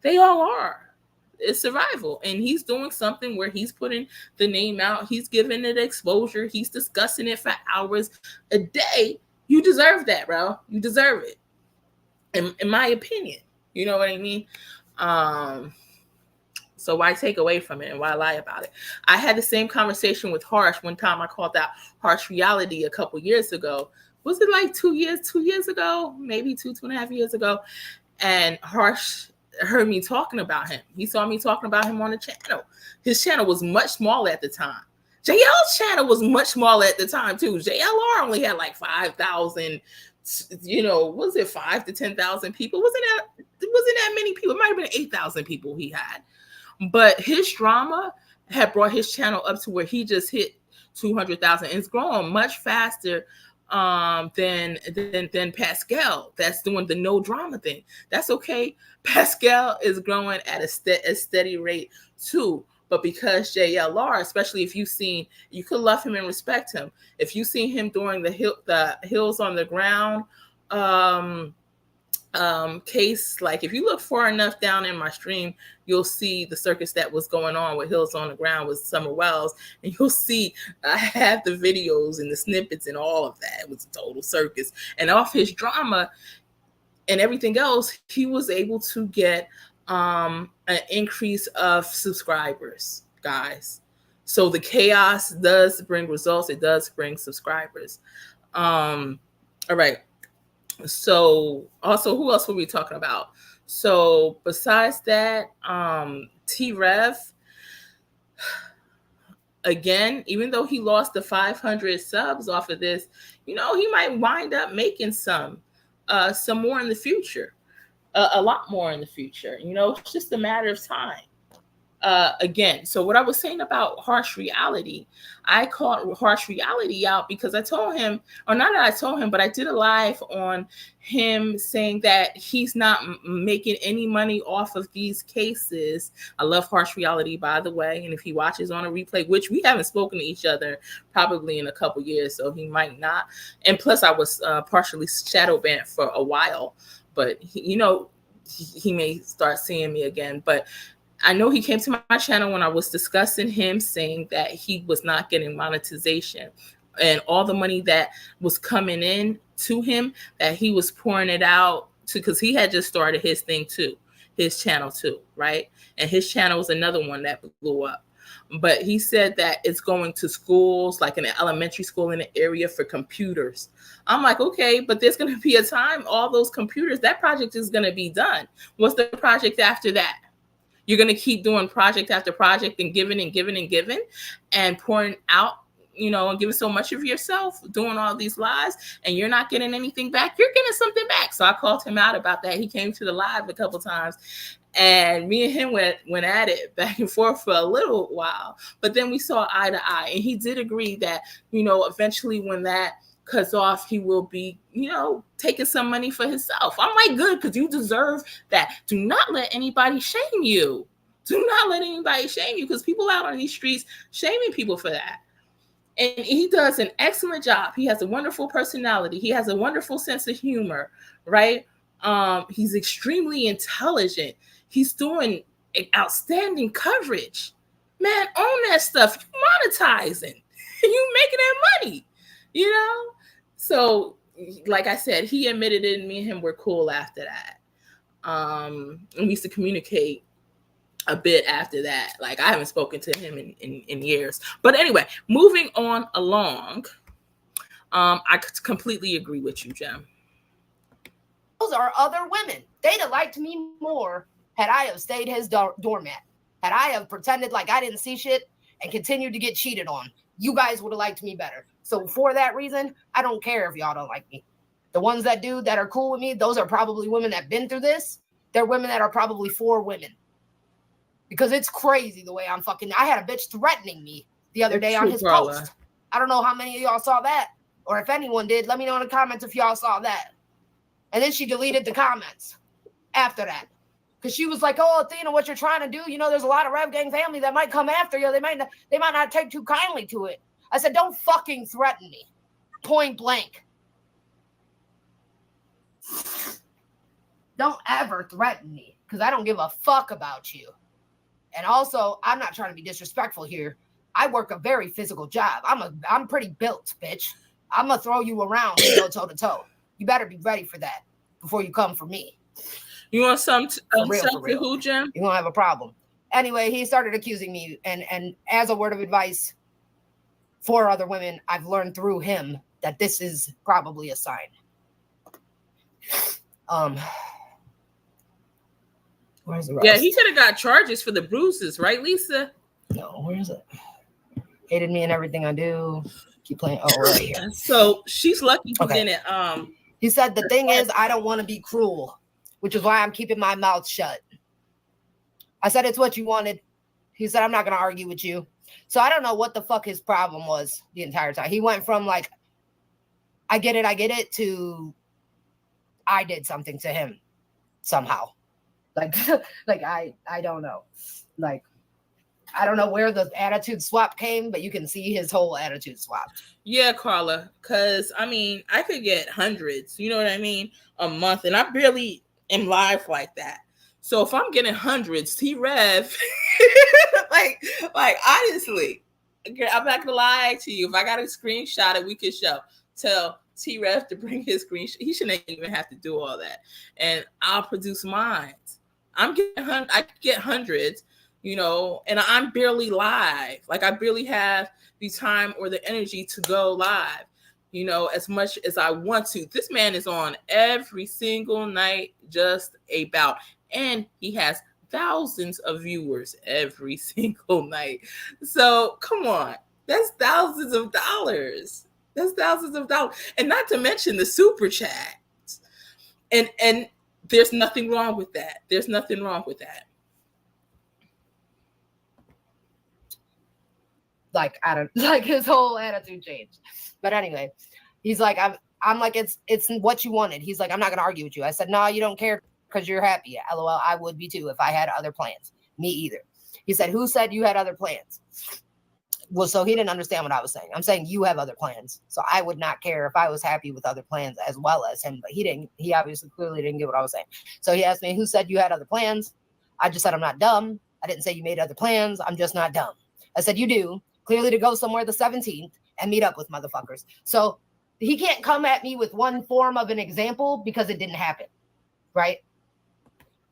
They all are. It's survival. And he's doing something where he's putting the name out. He's giving it exposure. He's discussing it for hours a day. You deserve that, bro. You deserve it. In my opinion. You know what I mean? So why take away from it and why lie about it? I had the same conversation with Harsh one time. I called out Harsh Reality a couple years ago. Was it like 2 years ago? Maybe 2.5 years ago. And Harsh heard me talking about him. He saw me talking about him on the channel. His channel was much smaller at the time. JL's channel was much smaller at the time too. JLR only had like 5,000, you know, was it 5 to 10,000 people? Wasn't that many people? It might have been 8,000 people he had. But his drama had brought his channel up to where he just hit 200,000. It's growing much faster than Pascal. That's doing the no drama thing. That's okay. Pascal is growing at a steady rate too. But because JLR, especially if you've seen, you could love him and respect him. If you've seen him during the Hills on the Ground case, like if you look far enough down in my stream, you'll see the circus that was going on with Hills on the Ground with Summer Wells, and you'll see I have the videos and the snippets and all of that. It was a total circus. And off his drama and everything else, he was able to get an increase of subscribers, guys. So the chaos does bring results. It does bring subscribers. All right. So also, who else were we talking about? So besides that, T-Rev, again, even though he lost the 500 subs off of this, you know, he might wind up making some more in the future, a lot more in the future. You know, it's just a matter of time. Again, so what I was saying about Harsh Reality, I called Harsh Reality out because I told him, or not that I told him, but I did a live on him saying that he's not making any money off of these cases. I love Harsh Reality, by the way, and if he watches on a replay, which we haven't spoken to each other probably in a couple years, so he might not. And plus, I was partially shadow banned for a while, but he may start seeing me again, but I know he came to my channel when I was discussing him, saying that he was not getting monetization and all the money that was coming in to him, that he was pouring it out to, because he had just started his thing too, his channel too, right? And his channel was another one that blew up. But he said that it's going to schools, like an elementary school in the area for computers. I'm like, okay, but there's going to be a time all those computers, that project is going to be done. What's the project after that? You're going to keep doing project after project and giving and giving and giving and pouring out, you know, and giving so much of yourself, doing all these lies, and you're not getting anything back. You're getting something back. So I called him out about that. He came to the live a couple times, and me and him went at it back and forth for a little while. But then we saw eye to eye, and he did agree that, you know, eventually when that cuts off, he will be, you know, taking some money for himself. I'm like, good, because you deserve that. Do not let anybody shame you. Do not let anybody shame you, because people out on these streets shaming people for that. And he does an excellent job. He has a wonderful personality. He has a wonderful sense of humor, right? He's extremely intelligent. He's doing outstanding coverage. Man, own that stuff. You monetizing. You making that money, you know? So, like I said, he admitted it, and me and him were cool after that. And we used to communicate a bit after that. Like, I haven't spoken to him in years. But anyway, moving on along, I completely agree with you, Jem. Those are other women. They'd have liked me more had I have stayed his doormat. Had I have pretended like I didn't see shit and continued to get cheated on, you guys would have liked me better. So for that reason, I don't care if y'all don't like me. The ones that do, that are cool with me, those are probably women that have been through this. They're women that are probably for women. Because it's crazy the way I'm fucking... I had a bitch threatening me the other day on his post. I don't know how many of y'all saw that. Or if anyone did, let me know in the comments if y'all saw that. And then she deleted the comments after that. Because she was like, oh, Athena, what you're trying to do, you know, there's a lot of Rev Gang family that might come after you. They might not take too kindly to it. I said, don't fucking threaten me. Point blank. Don't ever threaten me. Because I don't give a fuck about you. And also, I'm not trying to be disrespectful here. I work a very physical job. I'm pretty built, bitch. I'm going to throw you around and go toe to toe. You better be ready for that before you come for me. You want some for real. who, Jim? You won't have a problem. Anyway, he started accusing me. And as a word of advice for other women, I've learned through him that this is probably a sign. Where's the roast? Yeah, he could have got charges for the bruises, right, Lisa? No, where is it? Hated me and everything I do. Keep playing. Oh, right here. So she's lucky he didn't. He said the thing is, I don't want to be cruel, which is why I'm keeping my mouth shut. I said it's what you wanted. He said I'm not gonna argue with you. So I don't know what the fuck his problem was the entire time. He went from like, I get it, to I did something to him somehow. Like, I don't know. Like, I don't know where the attitude swap came, but you can see his whole attitude swap. Yeah, Carla, because, I mean, I could get hundreds, you know what I mean, a month, and I barely am live like that. So if I'm getting hundreds, T-Rev, like honestly, I'm not gonna lie to you. If I got a screenshot it, we could tell T-Rev to bring his screenshot. He shouldn't even have to do all that, and I'll produce mine. I get hundreds, you know, and I'm barely live. Like, I barely have the time or the energy to go live, you know, as much as I want to. This man is on every single night, just about, and he has thousands of viewers every single night. So come on, that's thousands of dollars. And not to mention the super chats. And there's nothing wrong with that. Like, I don't, like, his whole attitude changed. But anyway, he's like, I'm like, it's what you wanted. He's like, I'm not gonna argue with you. I said, no, you don't care because you're happy. LOL, I would be too if I had other plans. Me either. He said, who said you had other plans? Well, so he didn't understand what I was saying. I'm saying you have other plans. So I would not care if I was happy with other plans as well as him. But he didn't. He obviously clearly didn't get what I was saying. So he asked me, who said you had other plans? I just said, I'm not dumb. I didn't say you made other plans. I'm just not dumb. I said, you do. Clearly to go somewhere the 17th and meet up with motherfuckers. So he can't come at me with one form of an example because it didn't happen. Right?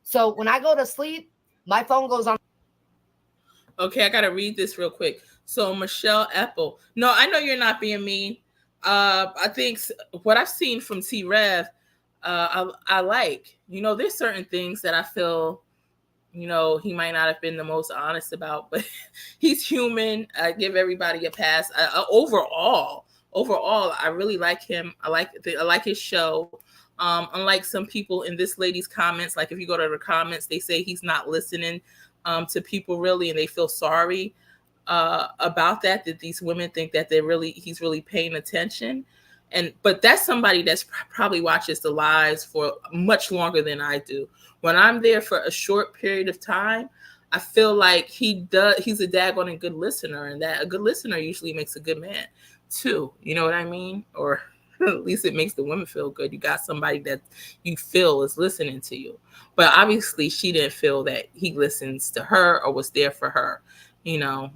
So when I go to sleep, my phone goes on. Okay, I got to read this real quick. So Michelle Apple. No, I know you're not being mean. I think what I've seen from T-Rev, I like. You know, there's certain things that I feel, you know, he might not have been the most honest about, but he's human. I give everybody a pass. Overall, I really like him. I like his show. Unlike some people in this lady's comments, like if you go to the comments, they say he's not listening to people really, and they feel sorry about that these women think that he's really paying attention. But that's somebody that's probably watches the lives for much longer than I do. When I'm there for a short period of time, I feel like he's a daggone good listener, and that a good listener usually makes a good man too. You know what I mean? Or at least it makes the women feel good. You got somebody that you feel is listening to you. But obviously she didn't feel that he listens to her or was there for her, you know.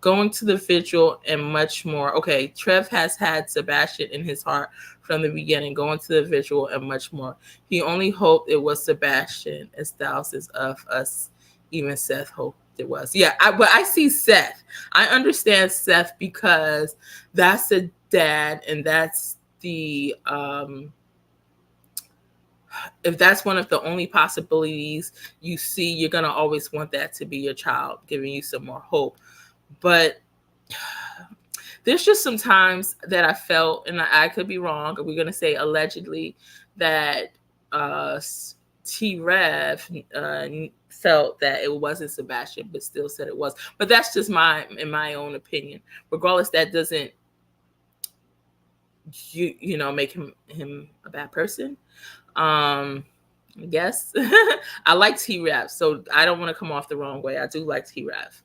Going to the vigil and much more. Okay, Trev has had Sebastian in his heart from the beginning, going to the vigil and much more. He only hoped it was Sebastian, as thousands of us, even Seth, hoped it was. Yeah, but I see Seth. I understand Seth because that's a dad, and that's the if that's one of the only possibilities you see, you're going to always want that to be your child, giving you some more hope. But there's just some times that I felt, and I could be wrong, we're going to say allegedly, that T-Rev felt that it wasn't Sebastian, but still said it was. But that's just in my own opinion. Regardless, that doesn't make him a bad person. I guess I like T-Rev, so I don't want to come off the wrong way. I do like T-Rev.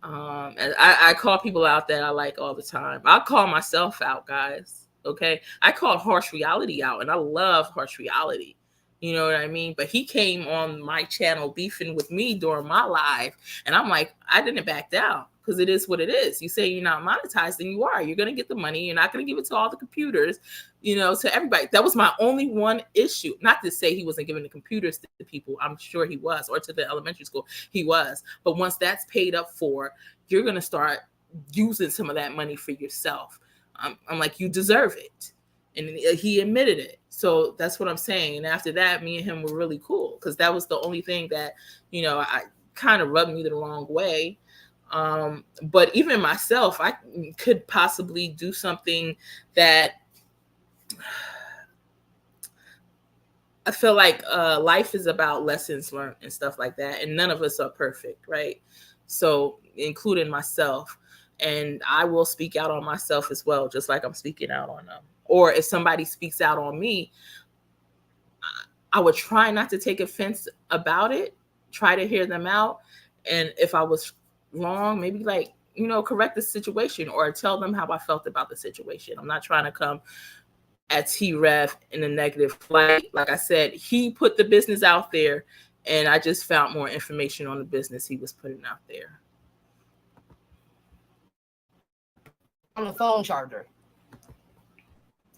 And I call people out that I like all the time. I'll call myself out, guys. Okay. I call harsh reality out, and I love harsh reality. You know what I mean? But he came on my channel beefing with me during my live, and I'm like, I didn't back down, because it is what it is. You say you're not monetized, then you are. You're going to get the money. You're not going to give it to all the computers, to everybody. That was my only one issue. Not to say he wasn't giving the computers to the people. I'm sure he was, or to the elementary school. He was. But once that's paid up for, you're going to start using some of that money for yourself. I'm like, you deserve it. And he admitted it. So that's what I'm saying. And after that, me and him were really cool, because that was the only thing that, I kind of rubbed me the wrong way. But even myself, I could possibly do something that I feel like life is about lessons learned and stuff like that. And none of us are perfect, right? So including myself. And I will speak out on myself as well, just like I'm speaking out on them. Or if somebody speaks out on me, I would try not to take offense about it, try to hear them out. And if I was wrong, maybe correct the situation, or tell them how I felt about the situation. I'm not trying to come at T-Rev in a negative light. Like I said, he put the business out there, and I just found more information on the business he was putting out there. On the phone charger,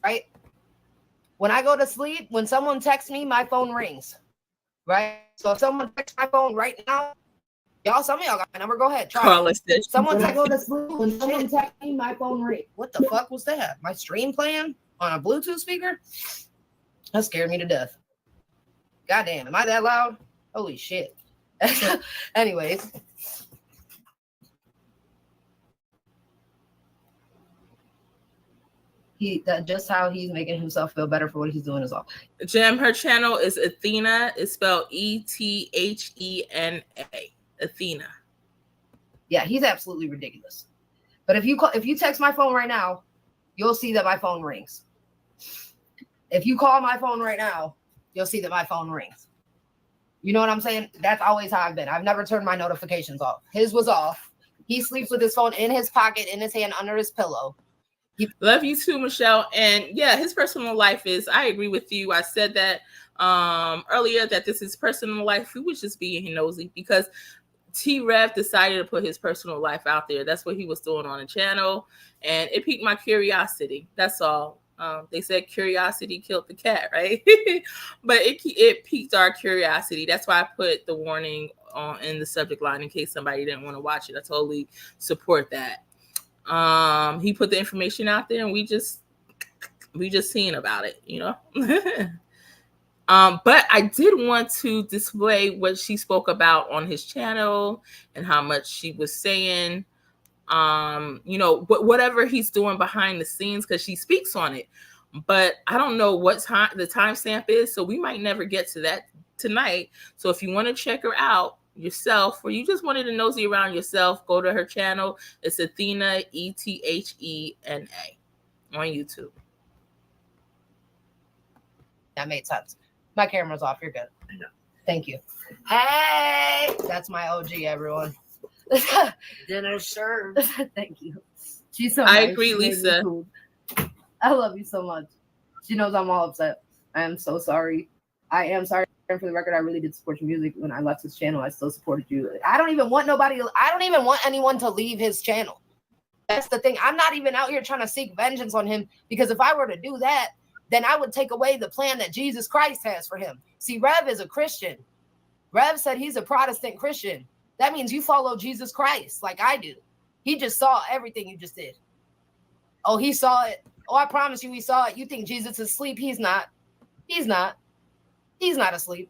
right? When I go to sleep, when someone texts me, my phone rings, right? So if someone texts my phone right now, some of y'all got my number. Go ahead, try. Someone text me to sleep. When someone texts me, my phone rings. What the fuck was that? My stream playing on a Bluetooth speaker? That scared me to death. Goddamn, am I that loud? Holy shit. Anyways. That just how he's making himself feel better for what he's doing is all. Jim, her channel is Athena. It's spelled Ethena. Athena. Yeah, he's absolutely ridiculous. But if you text my phone right now, you'll see that my phone rings. If you call my phone right now, you'll see that my phone rings. You know what I'm saying? That's always how I've been. I've never turned my notifications off. His was off. He sleeps with his phone in his pocket, in his hand, under his pillow. Love you too, Michelle. And yeah, his personal life is, I agree with you. I said that earlier, that this is personal life. We was just being nosy, because T-Rev decided to put his personal life out there. That's what he was doing on the channel. And it piqued my curiosity. That's all. They said curiosity killed the cat, right? But it piqued our curiosity. That's why I put the warning in the subject line in case somebody didn't want to watch it. I totally support that. He put the information out there, and we just seeing about it, But I did want to display what she spoke about on his channel and how much she was saying, whatever he's doing behind the scenes, because she speaks on it. But I don't know what time the timestamp is, so we might never get to that tonight. So if you want to check her out yourself, or you just wanted to nosy around yourself, go to her channel. It's Athena, Ethena, on YouTube. That made sense. My camera's off. You're good. Thank you. Hey, that's my OG, everyone. Dinner served. Thank you. She's so I nice. agree, Lisa. Cool. I love you so much. She knows I'm all upset. I am so sorry. I am sorry. For the record, I really did support your music. When I left his channel, I still supported you. I don't even want anyone to leave his channel. That's the thing. I'm not even out here trying to seek vengeance on him, because if I were to do that, then I would take away the plan that Jesus Christ has for him. See, Rev is a Christian. Rev said he's a Protestant Christian. That means you follow Jesus Christ like I do. He just saw everything you just did. Oh, he saw it. Oh, I promise you he saw it. You think Jesus is asleep. He's not. He's not. He's not asleep.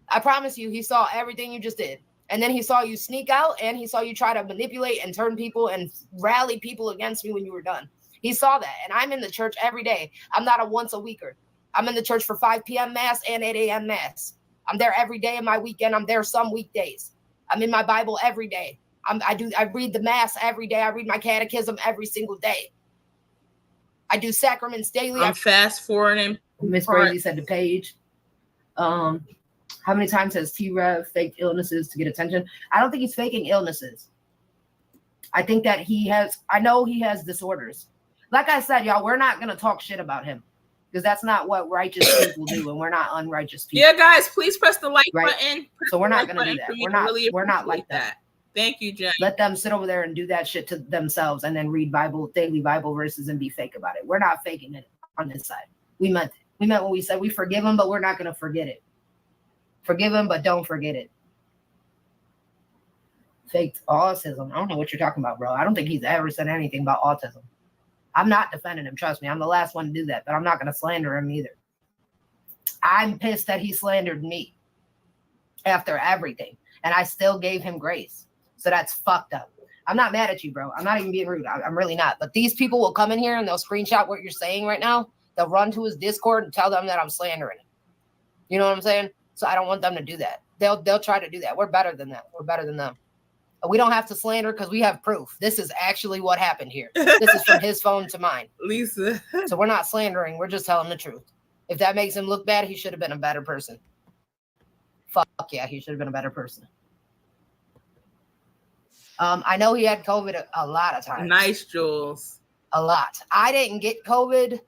I promise you, he saw everything you just did. And then he saw you sneak out, and he saw you try to manipulate and turn people and rally people against me when you were done. He saw that. And I'm in the church every day. I'm not a once a weeker. I'm in the church for 5 p.m. mass and 8 a.m. mass. I'm there every day of my weekend. I'm there some weekdays. I'm in my Bible every day. I read the mass every day. I read my catechism every single day. I do sacraments daily. I'm fast forwarding. Miss Crazy said to Paige. How many times has T-Rev faked illnesses to get attention? I don't think he's faking illnesses. I think that I know he has disorders. Like I said, y'all, we're not going to talk shit about him because that's not what righteous people do, and we're not unrighteous people. Yeah, guys, please press the like button. So we're not going to do that. We're not like that. Thank you, Jen. Let them sit over there and do that shit to themselves and then read daily Bible verses and be fake about it. We're not faking it on this side. We meant it. We meant when we said we forgive him, but we're not going to forget it. Forgive him, but don't forget it. Faked autism. I don't know what you're talking about, bro. I don't think he's ever said anything about autism. I'm not defending him. Trust me. I'm the last one to do that, but I'm not going to slander him either. I'm pissed that he slandered me after everything, and I still gave him grace. So that's fucked up. I'm not mad at you, bro. I'm not even being rude. I'm really not. But these people will come in here and they'll screenshot what you're saying right now. They'll run to his Discord and tell them that I'm slandering him. You know what I'm saying? So I don't want them to do that. They'll try to do that. We're better than that. We're better than them. We don't have to slander because we have proof. This is actually what happened here. This is from his phone to mine. Lisa. So we're not slandering. We're just telling the truth. If that makes him look bad, he should have been a better person. Fuck yeah, he should have been a better person. I know he had COVID a lot of times. Nice, Jules. A lot. I didn't get COVID.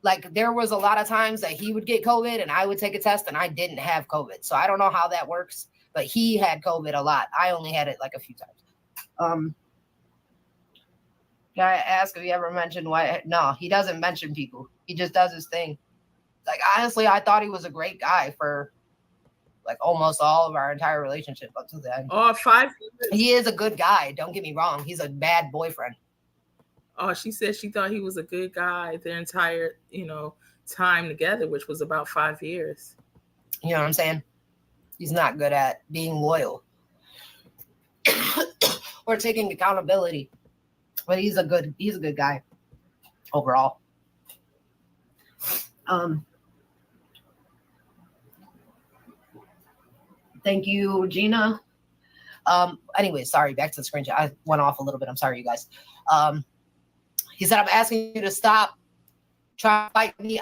Like, there was a lot of times that he would get COVID and I would take a test and I didn't have COVID. So I don't know how that works, but he had COVID a lot. I only had it like a few times. Can I ask if he ever mentioned why? No, he doesn't mention people. He just does his thing. Like, honestly, I thought he was a great guy for like almost all of our entire relationship up to then. Oh, 5 years. He is a good guy. Don't get me wrong. He's a bad boyfriend. Oh, she said she thought he was a good guy their entire, time together, which was about 5 years. You know what I'm saying? He's not good at being loyal or taking accountability. But he's a good guy overall. Thank you, Regina. Anyway, sorry, back to the screenshot. I went off a little bit. I'm sorry, you guys. He said, I'm asking you to stop trying to fight me.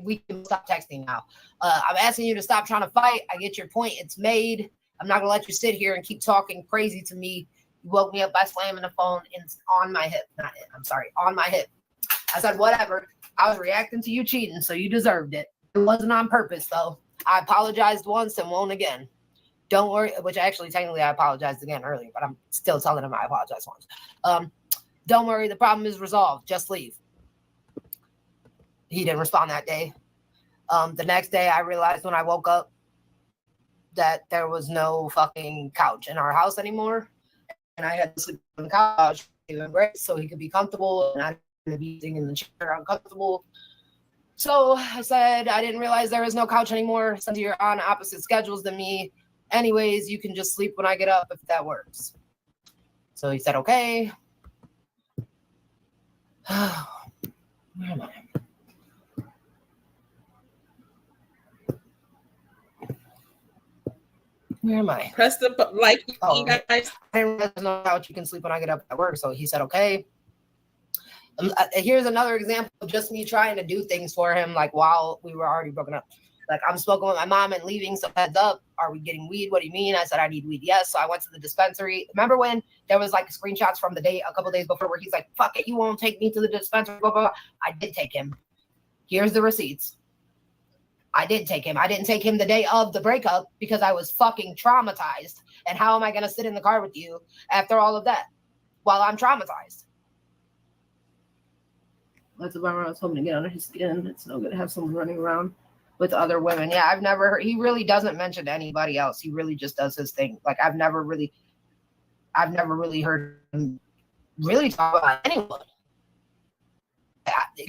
We can stop texting now. I'm asking you to stop trying to fight. I get your point. It's made. I'm not going to let you sit here and keep talking crazy to me. You woke me up by slamming the phone on my hip. Not it. I'm sorry. On my hip. I said, whatever. I was reacting to you cheating, so you deserved it. It wasn't on purpose, though. I apologized once and won't again. Don't worry, which actually technically I apologized again earlier, but I'm still telling him I apologized once. Don't worry, the problem is resolved. Just leave. He didn't respond that day. The next day I realized when I woke up that there was no fucking couch in our house anymore. And I had to sleep on the couch, even great, so he could be comfortable and I didn't be sitting in the chair uncomfortable. So I said, I didn't realize there was no couch anymore. Since you're on opposite schedules than me, anyways, you can just sleep when I get up if that works. So he said, okay. Where am I? Where am I? Press the like. Oh, guys. I didn't realize there's no couch. You can sleep when I get up at work. So he said, okay. Here's another example of just me trying to do things for him, like while we were already broken up. Like, I'm smoking with my mom and leaving, so heads up. Are we getting weed? What do you mean? I said, I need weed. Yes. So I went to the dispensary. Remember when there was like screenshots from the day, a couple days before, where he's like, fuck it, you won't take me to the dispensary, blah, blah, blah. I did take him. Here's the receipts. I did take him. I didn't take him the day of the breakup because I was fucking traumatized. And how am I going to sit in the car with you after all of that while I'm traumatized? That's a bummer. I was hoping to get under his skin. It's no good to have someone running around with other women. Yeah, I've never heard. He really doesn't mention anybody else. He really just does his thing. Like, I've never really heard him really talk about anyone,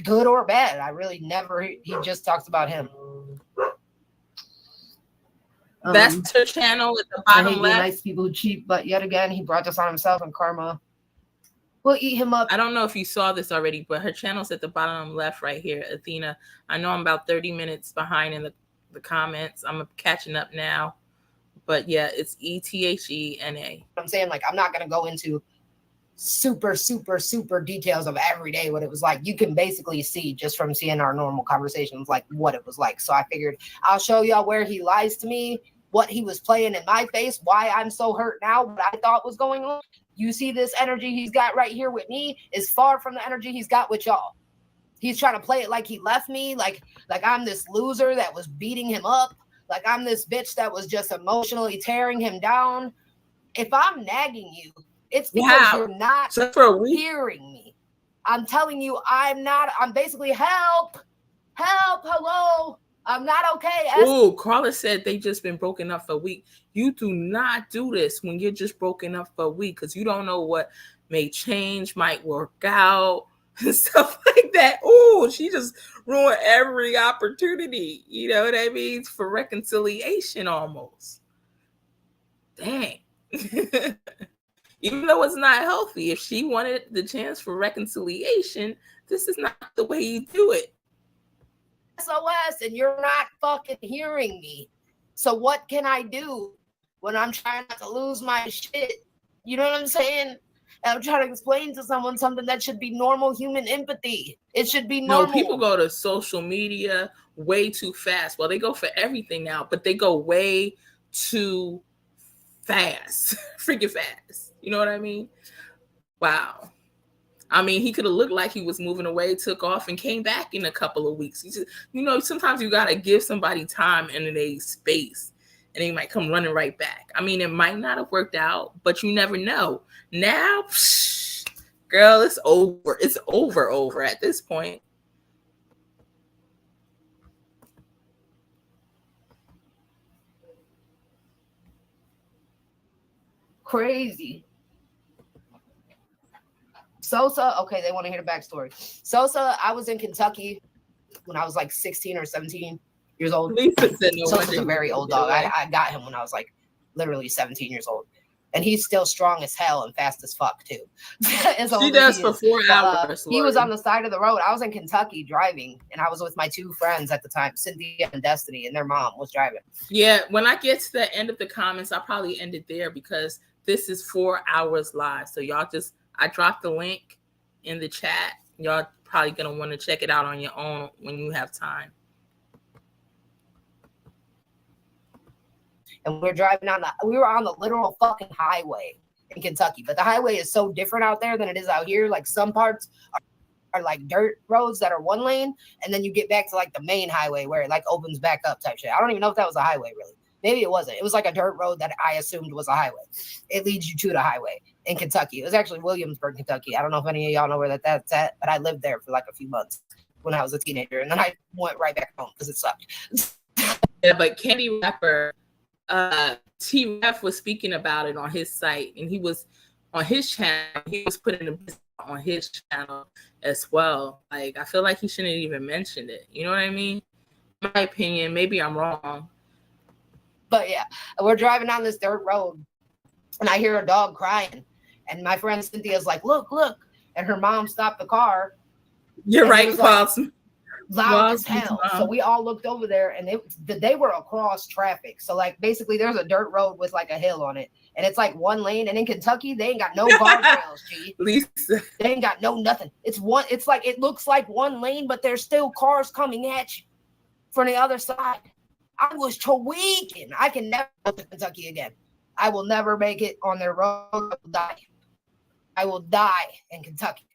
good or bad. I really never. He just talks about him. That's her channel at the I bottom hate left. nice people who cheat, but yet again, he brought this on himself, and karma will eat him up. I don't know if you saw this already, but her channel's at the bottom left right here, Athena. I know I'm about 30 minutes behind in the comments. I'm catching up now. But yeah, it's ETHENA. I'm saying, like, I'm not going to go into super details of every day what it was like. You can basically see just from seeing our normal conversations, like what it was like. So I figured I'll show y'all where he lies to me, what he was playing in my face, why I'm so hurt now, what I thought was going on. You see this energy he's got right here with me is far from the energy he's got with y'all. He's trying to play it like he left me, like I'm this loser that was beating him up, like I'm this bitch that was just emotionally tearing him down. If I'm nagging you, it's because you're not hearing me. I'm telling you, I'm basically help, hello. I'm not okay. Oh, Carla said they just been broken up for a week. You do not do this when you're just broken up for a week because you don't know what may change, might work out, and stuff like that. Oh, she just ruined every opportunity. You know what I mean? For reconciliation almost. Dang. Even though it's not healthy, if she wanted the chance for reconciliation, this is not the way you do it. SOS, and you're not fucking hearing me. So what can I do when I'm trying not to lose my shit? You know what I'm saying? And I'm trying to explain to someone something that should be normal human empathy. It should be normal. No, people go to social media way too fast. Well, they go for everything now, but they go way too fast. Freaking fast. You know what I mean? Wow. I mean, he could have looked like he was moving away, took off, and came back in a couple of weeks. Just, sometimes you got to give somebody time and a space, and they might come running right back. I mean, it might not have worked out, but you never know. Now, girl, it's over. It's over at this point. Crazy. Sosa, okay, they want to hear the backstory. Sosa, I was in Kentucky when I was like 16 or 17 years old. Sosa's a very old dog. I got him when I was like literally 17 years old. And he's still strong as hell and fast as fuck too. She does for 4 hours. He was on the side of the road. I was in Kentucky driving, and I was with my two friends at the time, Cynthia and Destiny, and their mom was driving. Yeah, when I get to the end of the comments, I'll probably end it there because this is 4 hours live. So y'all I dropped the link in the chat. Y'all probably going to want to check it out on your own when you have time. And we were on the literal fucking highway in Kentucky. But the highway is so different out there than it is out here. Like some parts are like dirt roads that are one lane. And then you get back to like the main highway where it like opens back up type shit. I don't even know if that was a highway really. Maybe it wasn't. It was like a dirt road that I assumed was a highway. It leads you to the highway in Kentucky. It was actually Williamsburg, Kentucky. I don't know if any of y'all know where that's at, but I lived there for like a few months when I was a teenager. And then I went right back home because it sucked. Yeah, but Candy Rapper, T-Rev'S was speaking about it on his site, and he was on his channel. He was putting the business on his channel as well. Like, I feel like he shouldn't have even mentioned it. You know what I mean? In my opinion, maybe I'm wrong. But yeah, we're driving down this dirt road, and I hear a dog crying. And my friend Cynthia's like, look. And her mom stopped the car. You're right, Klaus. Loud as hell. So we all looked over there, and they were across traffic. So like basically there's a dirt road with like a hill on it, and it's like one lane. And in Kentucky they ain't got no guardrails. G. Lisa. They ain't got no nothing. It's like it looks like one lane, but there's still cars coming at you from the other side. I was tweaking. I can never go to Kentucky again. I will never make it on their road. I will die in Kentucky.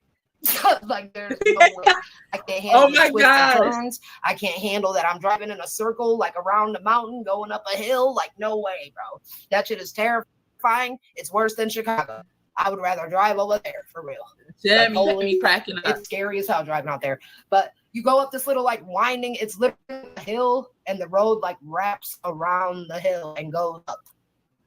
Like there's no way. I can't handle the twists and turns. I can't handle that I'm driving in a circle like around the mountain going up a hill. Like no way, bro. That shit is terrifying. It's worse than Chicago. I would rather drive over there for real. Yeah, me cracking up. It's scary as hell driving out there. But you go up this little like winding, it's literally a hill, and the road like wraps around the hill and goes up.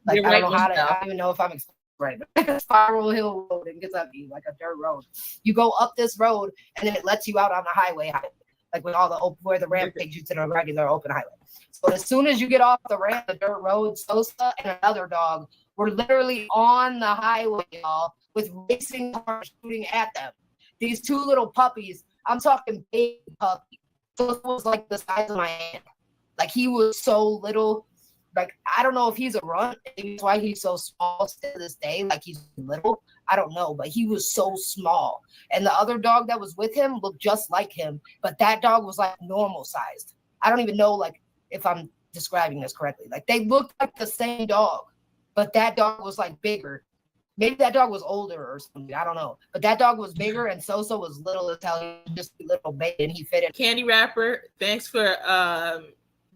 Like I don't even know if I'm explaining right. Like a spiral hill road in Kentucky, like a dirt road. You go up this road and then it lets you out on the highway. like with all the where the ramp takes you to the regular open highway. So as soon as you get off the ramp, the dirt road, Sosa and another dog were literally on the highway, y'all, with racing cars shooting at them. These two little puppies, I'm talking big puppy. Sosa was like the size of my hand. Like he was so little. Like, I don't know if he's a runt. Maybe that's why he's so small to this day. Like, he's little. I don't know. But he was so small. And the other dog that was with him looked just like him. But that dog was, like, normal sized. I don't even know, like, if I'm describing this correctly. Like, they looked like the same dog. But that dog was, like, bigger. Maybe that dog was older or something. I don't know. But that dog was bigger, and Sosa was little as hell. Just a little baby, and he fit in. Candy Wrapper, thanks for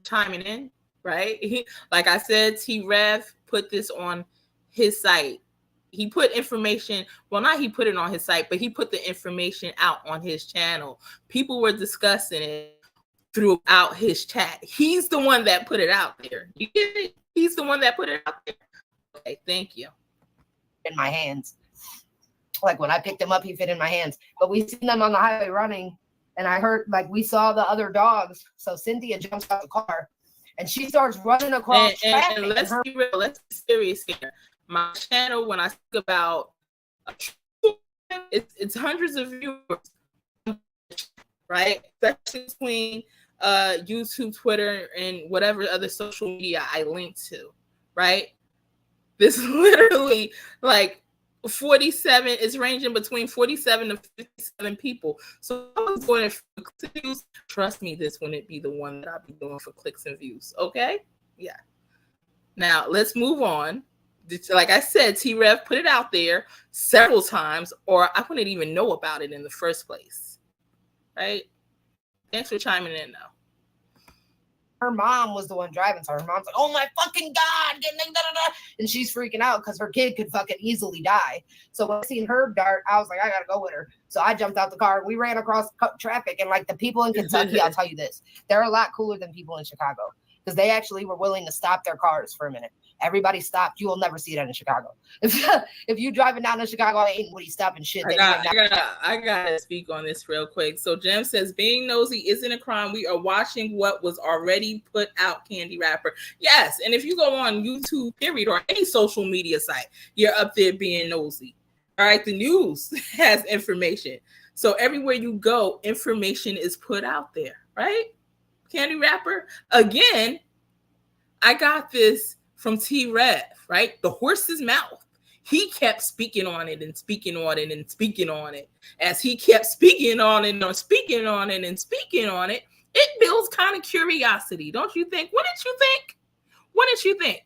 chiming in. Right? Like I said, T-Rev put this on his site. He put information, well, not he put it on his site, but he put the information out on his channel. People were discussing it throughout his chat. He's the one that put it out there. You get it? He's the one that put it out there. Okay, thank you. In my hands. Like when I picked him up, he fit in my hands. But we seen them on the highway running, and I heard, like, we saw the other dogs. So Cynthia jumps out the car. And she starts running across traffic. And let's be real, let's be serious here. My channel, when I speak about it's hundreds of viewers, right? Especially between YouTube, Twitter, and whatever other social media I link to, right? This literally like 47, it's ranging between 47 to 57 people. So I was going for clicks and views. Trust me, this wouldn't be the one that I'd be doing for clicks and views. Okay? Yeah. Now let's move on. Like I said, T-Rev put it out there several times, or I wouldn't even know about it in the first place. Right? Thanks for chiming in though. Her mom was the one driving, so her mom's like, "Oh my fucking god!" And she's freaking out because her kid could fucking easily die. So when I seen her dart, I was like, "I gotta go with her." So I jumped out the car. We ran across traffic, and like the people in Kentucky, I'll tell you this: they're a lot cooler than people in Chicago because they actually were willing to stop their cars for a minute. Everybody stopped. You will never see that in Chicago. If you driving down to Chicago, ain't nobody stopping shit. I gotta speak on this real quick. So Jem says, being nosy isn't a crime. We are watching what was already put out, Candy Wrapper. Yes, and if you go on YouTube, period, or any social media site, you're up there being nosy. All right, the news has information. So everywhere you go, information is put out there, right? Candy Wrapper. Again, I got this from T-Rev, right? The horse's mouth. He kept speaking on it and speaking on it and speaking on it. As he kept speaking on it or speaking on it and speaking on it, it builds kind of curiosity, don't you think? What did you think? What did you think?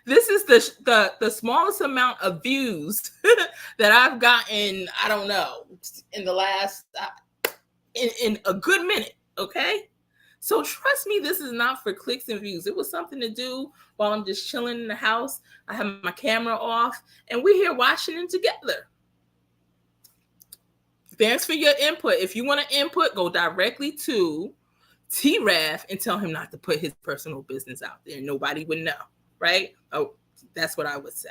This is the smallest amount of views that I've gotten, I don't know, in the last, in a good minute, okay? So trust me, this is not for clicks and views. It was something to do while I'm just chilling in the house. I have my camera off, and we're here watching it together. Thanks for your input. If you want to input, go directly to T-Rev and tell him not to put his personal business out there. Nobody would know, right? Oh, that's what I would say.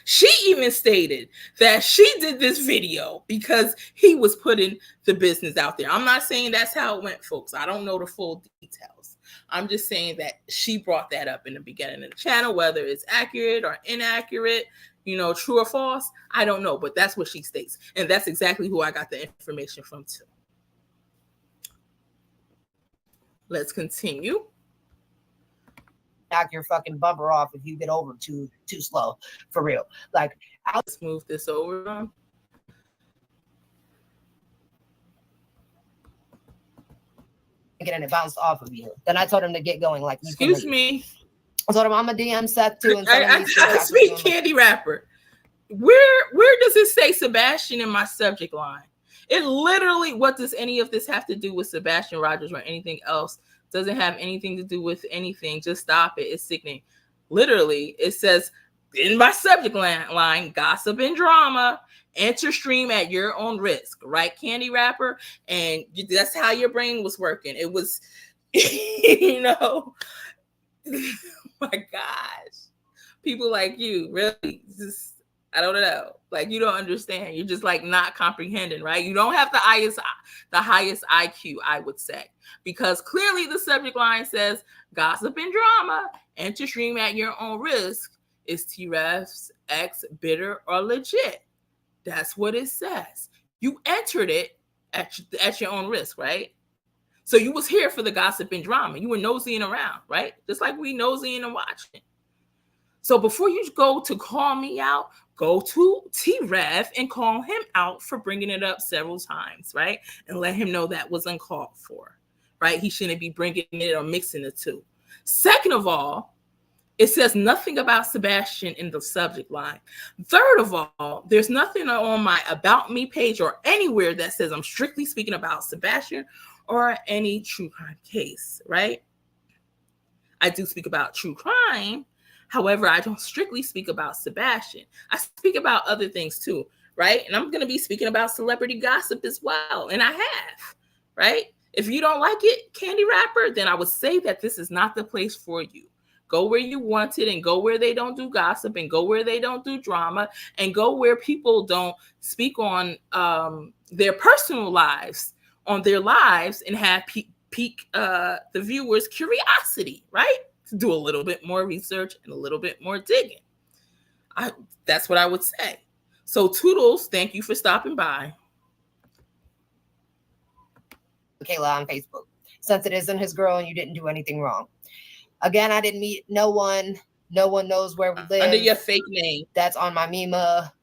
She even stated that she did this video because he was putting the business out there. I'm not saying that's how it went, folks. I don't know the full details. I'm just saying that she brought that up in the beginning of the channel, whether it's accurate or inaccurate, you know, true or false, I don't know, but that's what she states. And that's exactly who I got the information from too. Let's continue. Knock your fucking bumper off if you get over too slow, for real. Like, let's move this over. And it bounced off of you. Then I told him to get going. Like, excuse me. I told him I'm a DM Seth too. And I speak Candy Wrapper. Where does it say Sebastian in my subject line? It literally, what does any of this have to do with Sebastian Rogers or anything else? Doesn't have anything to do with anything. Just stop it. It's sickening. Literally, it says in my subject line, gossip and drama, enter stream at your own risk, right, Candy Wrapper? And that's how your brain was working. It was, you know, oh my gosh. People like you, really, just, I don't know. Like, you don't understand. You're just like not comprehending, right? You don't have the highest IQ, I would say, because clearly the subject line says gossip and drama, enter stream at your own risk. Is T-Rev'S X bitter or legit? That's what it says. You entered it at your own risk, right? So you was here for the gossip and drama. You were nosying around, right? Just like we nosying and watching. So before you go to call me out, go to T-Rev and call him out for bringing it up several times, right? And let him know that was uncalled for, right? He shouldn't be bringing it or mixing the two. Second of all, it says nothing about Sebastian in the subject line. Third of all, there's nothing on my About Me page or anywhere that says I'm strictly speaking about Sebastian or any true crime case, right? I do speak about true crime. However, I don't strictly speak about Sebastian. I speak about other things too, right? And I'm going to be speaking about celebrity gossip as well. And I have, right? If you don't like it, Candy Rapper, then I would say that this is not the place for you. Go where you want it and go where they don't do gossip and go where they don't do drama and go where people don't speak on their personal lives, on their lives, and have pique the viewers' curiosity, right? To do a little bit more research and a little bit more digging. That's what I would say. So toodles, thank you for stopping by. Kayla on Facebook, since it isn't his girl and you didn't do anything wrong. Again, I didn't meet no one. No one knows where we live. Under your fake name. That's on my Mima.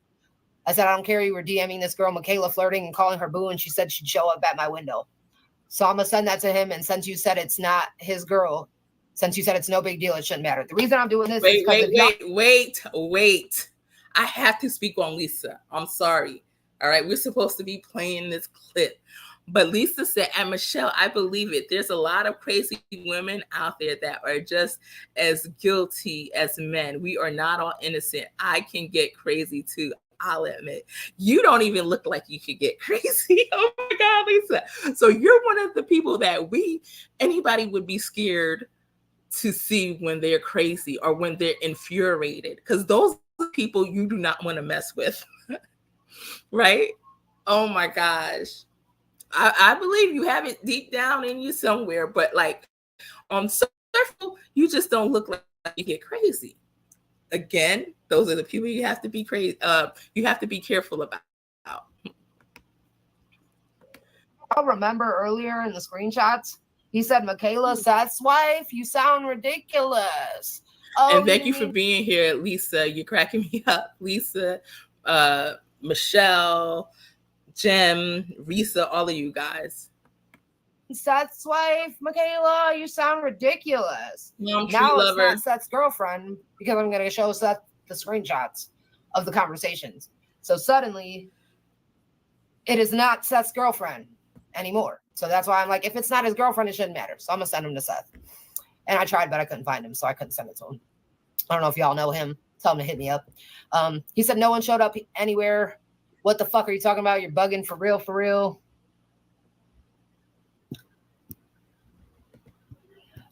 I said, I don't care. You were DMing this girl, Michaela, flirting and calling her boo, and she said she'd show up at my window. So I'm going to send that to him. And since you said it's not his girl, since you said it's no big deal, it shouldn't matter. The reason I'm doing this is because wait. I have to speak on Lisa. I'm sorry. All right. We're supposed to be playing this clip. But Lisa said, and Michelle, I believe it. There's a lot of crazy women out there that are just as guilty as men. We are not all innocent. I can get crazy too. I'll admit. You don't even look like you could get crazy. Oh my God, Lisa. So you're one of the people that anybody would be scared to see when they're crazy or when they're infuriated, because those are people you do not want to mess with. Right? Oh my gosh. I believe you have it deep down in you somewhere, but like on surface, you just don't look like you get crazy. Again, those are the people you have to be crazy. You have to be careful about. I'll remember earlier in the screenshots, he said, Michaela, Seth's wife, you sound ridiculous. And thank you for being here, Lisa. You're cracking me up. Lisa, Michelle, Jem, Risa, all of you guys. Seth's wife, Michaela, you sound ridiculous. Now it's not Seth's girlfriend because I'm going to show Seth the screenshots of the conversations. So suddenly, it is not Seth's girlfriend anymore. So that's why I'm like, if it's not his girlfriend, it shouldn't matter. So I'm going to send him to Seth. And I tried, but I couldn't find him, so I couldn't send it to him. I don't know if y'all know him. Tell him to hit me up. He said no one showed up anywhere. What the fuck are you talking about? You're bugging for real, for real.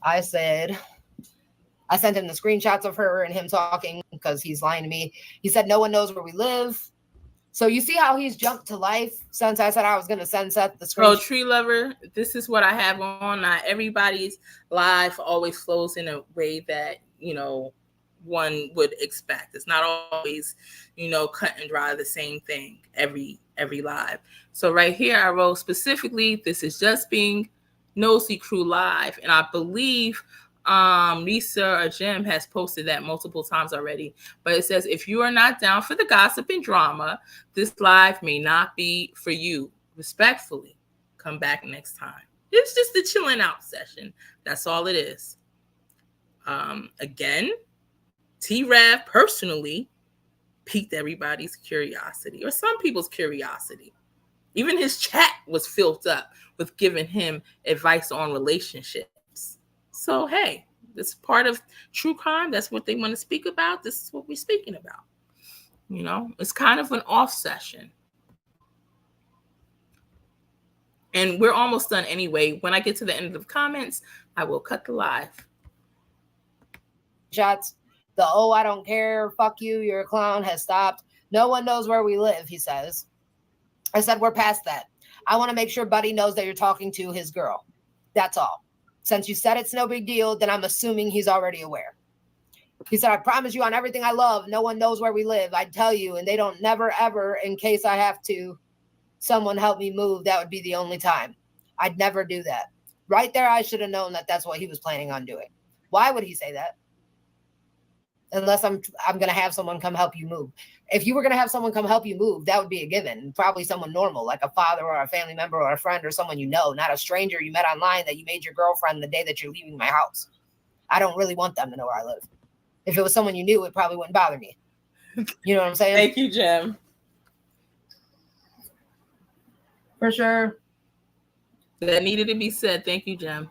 I sent him the screenshots of her and him talking because he's lying to me. He said no one knows where we live. So you see how he's jumped to life since I said I was going to send Seth the screenshot. Oh, Tree Lover, this is what I have on. Not everybody's life always flows in a way that, one would expect. It's not always, cut and dry the same thing every live. So right here, I wrote specifically, this is just being Nosy Crew live. And I believe Lisa or Jim has posted that multiple times already. But it says, if you are not down for the gossip and drama, this live may not be for you. Respectfully, come back next time. It's just a chilling out session. That's all it is. Again, T-Rev personally piqued everybody's curiosity, or some people's curiosity. Even his chat was filled up with giving him advice on relationships. So, hey, this is part of true crime. That's what they want to speak about. This is what we're speaking about. It's kind of an off session. And we're almost done anyway. When I get to the end of the comments, I will cut the live. Shots. The I don't care, fuck you, you're a clown has stopped. No one knows where we live, he says. I said, we're past that. I want to make sure Buddy knows that you're talking to his girl. That's all. Since you said it's no big deal, then I'm assuming he's already aware. He said, I promise you on everything I love, no one knows where we live. I'd tell you, and they don't never, ever, in case I have to, someone help me move. That would be the only time. I'd never do that. Right there, I should have known that that's what he was planning on doing. Why would he say that? Unless I'm going to have someone come help you move. If you were going to have someone come help you move, that would be a given. Probably someone normal, like a father or a family member or a friend or someone you know, not a stranger you met online that you made your girlfriend the day that you're leaving my house. I don't really want them to know where I live. If it was someone you knew, it probably wouldn't bother me. You know what I'm saying? Thank you, Jim. For sure. That needed to be said. Thank you, Jim.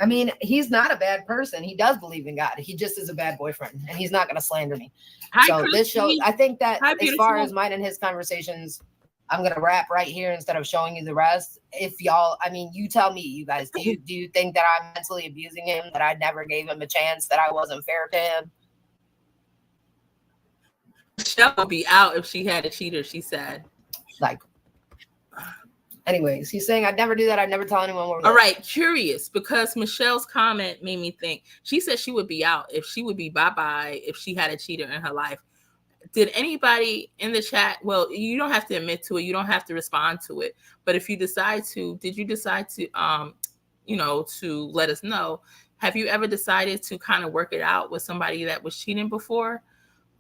I mean, he's not a bad person. He does believe in God. He just is a bad boyfriend, and he's not going to slander me. Hi, This show, I think that as far beautiful. as mine and his conversations, I'm going to wrap right here instead of showing you the rest. If y'all, I mean, you tell me, you guys, do you think that I'm mentally abusing him, that I never gave him a chance, that I wasn't fair to him? Michelle would be out if she had a cheater, she said. Like, anyways, he's saying I'd never do that. I'd never tell anyone what. All right, curious, because Michelle's comment made me think. She said she would be out if she would be bye-bye if she had a cheater in her life. Did anybody in the chat, well, you don't have to admit to it, you don't have to respond to it, but if you decide to, did you decide to, to let us know? Have you ever decided to kind of work it out with somebody that was cheating before?